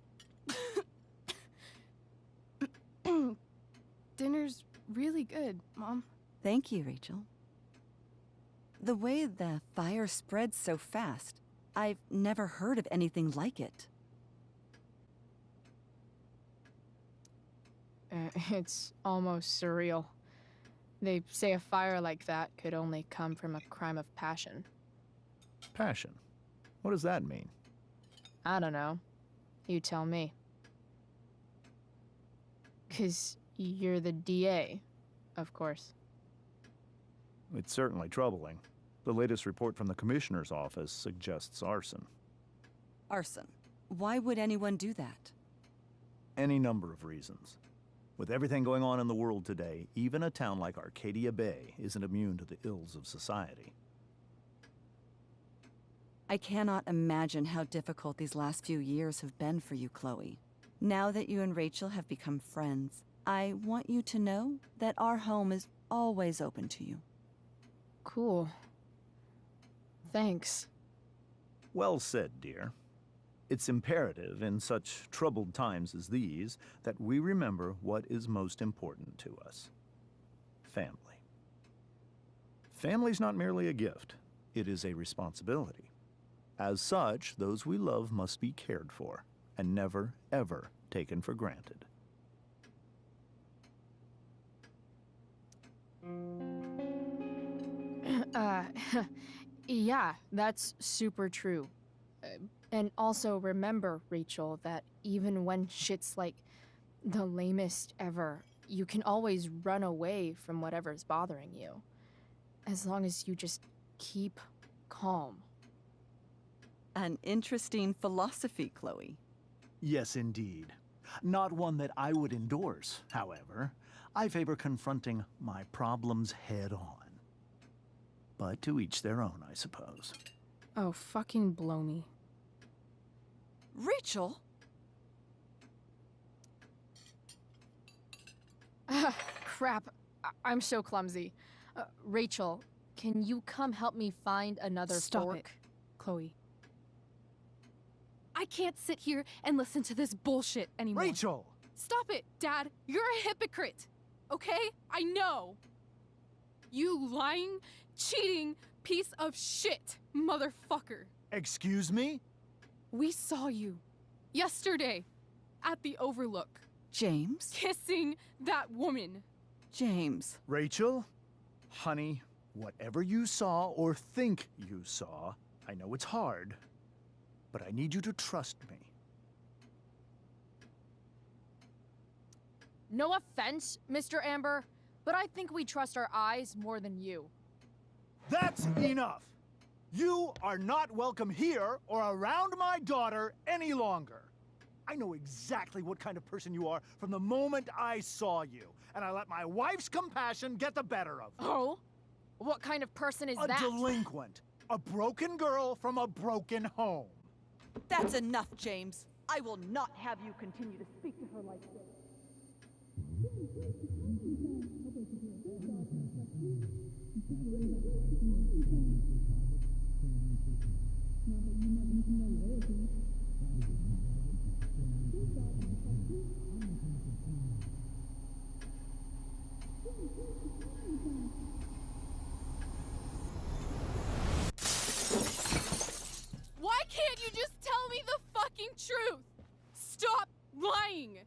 Speaker 1: Dinner's really good, Mom.
Speaker 9: Thank you, Rachel. The way the fire spreads so fast, I've never heard of anything like it.
Speaker 5: It's almost surreal. They say a fire like that could only come from a crime of passion.
Speaker 8: Passion? What does that mean?
Speaker 5: I don't know. You tell me. 'Cause you're the DA, of course.
Speaker 8: It's certainly troubling. The latest report from the Commissioner's office suggests arson.
Speaker 9: Arson. Why would anyone do that?
Speaker 8: Any number of reasons. With everything going on in the world today, even a town like Arcadia Bay isn't immune to the ills of society.
Speaker 9: I cannot imagine how difficult these last few years have been for you, Chloe. Now that you and Rachel have become friends, I want you to know that our home is always open to you.
Speaker 5: Cool. Thanks.
Speaker 8: Well said, dear. It's imperative in such troubled times as these that we remember what is most important to us. Family. Family's not merely a gift, it is a responsibility. As such, those we love must be cared for and never, ever taken for granted.
Speaker 5: Yeah, that's super true. And also remember, Rachel, that even when shit's like the lamest ever, you can always run away from whatever's bothering you. As long as you just keep calm.
Speaker 9: An interesting philosophy, Chloe.
Speaker 8: Yes, indeed. Not one that I would endorse, however. I favor confronting my problems head on. But to each their own, I suppose.
Speaker 1: Oh, fucking blow me.
Speaker 9: Rachel?
Speaker 5: Crap. I'm so clumsy. Rachel, can you come help me find another
Speaker 1: Stop
Speaker 5: fork?
Speaker 1: it, Chloe. I can't sit here and listen to this bullshit anymore.
Speaker 8: Rachel!
Speaker 1: Stop it, Dad. You're a hypocrite. Okay? I know. You lying, cheating piece of shit, motherfucker.
Speaker 8: Excuse me?
Speaker 1: We saw you yesterday at the Overlook.
Speaker 9: James?
Speaker 1: Kissing that woman.
Speaker 9: James.
Speaker 8: Rachel? Honey, whatever you saw or think you saw, I know it's hard, but I need you to trust me.
Speaker 5: No offense, Mr. Amber, but I think we trust our eyes more than you.
Speaker 8: That's enough! You are not welcome here or around my daughter any longer. I know exactly what kind of person you are from the moment I saw you, and I let my wife's compassion get the better of me.
Speaker 5: Oh? What kind of person is
Speaker 8: A
Speaker 5: that?
Speaker 8: delinquent. A broken girl from a broken home.
Speaker 9: That's enough, James. I will not have you continue to speak to her like this.
Speaker 1: Why can't you just tell me the fucking truth? Stop lying.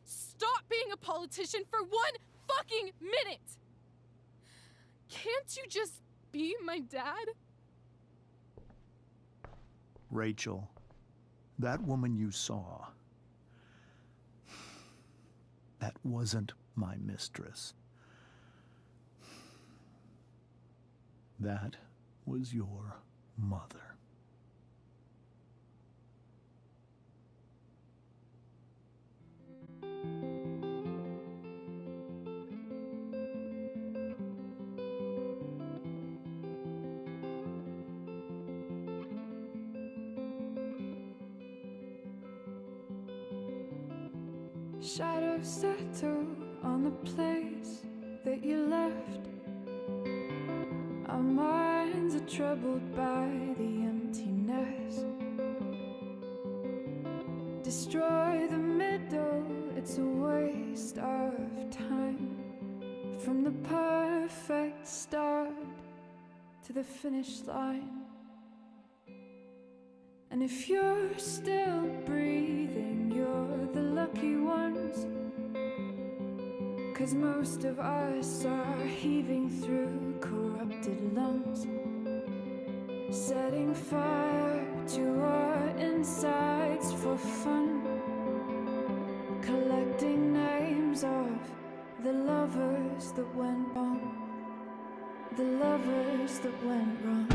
Speaker 1: Stop being a politician for 1 fucking minute. Can't you just be my dad?
Speaker 8: Rachel, that woman you saw, that wasn't my mistress. That was your mother.
Speaker 12: Shadows settle on the place that you left. Our minds are troubled by the emptiness. Destroy the middle, it's a waste of time. From the perfect start to the finish line. And if you're still breathing, you're the lucky ones. 'Cause most of us are heaving through corrupted lungs, setting fire to our insides for fun, collecting names of the lovers that went wrong, the lovers that went wrong.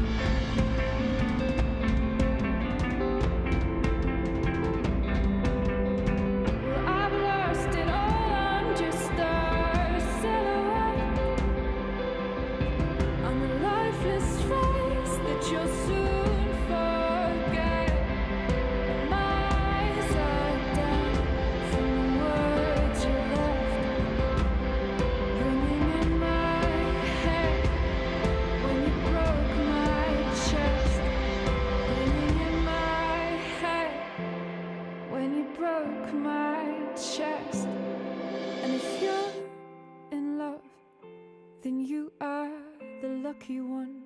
Speaker 12: Then you are the lucky one.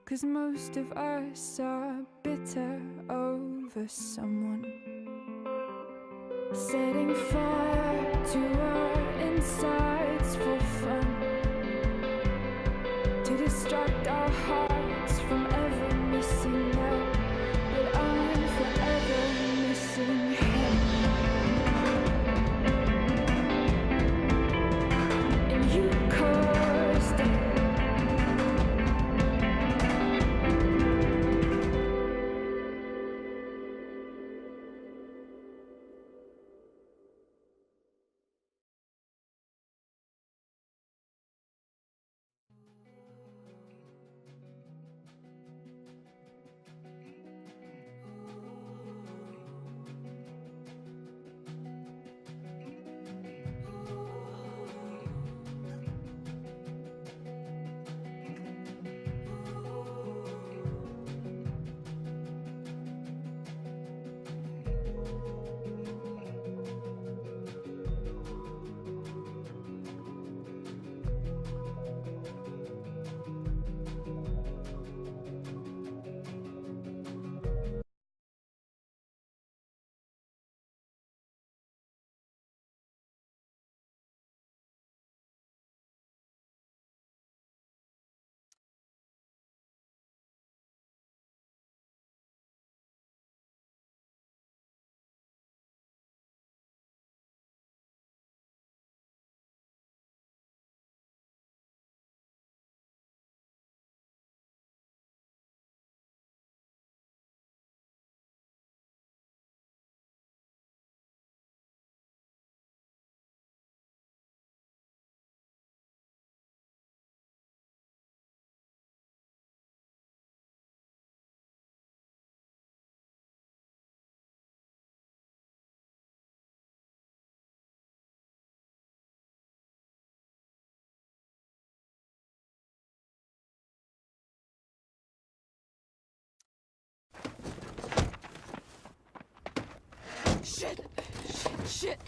Speaker 12: 'Cause most of us are bitter over someone, setting fire to our insides for fun, to distract our hearts from ever missing out. But I'm forever missing him. You caused it.
Speaker 6: Shit! Shit!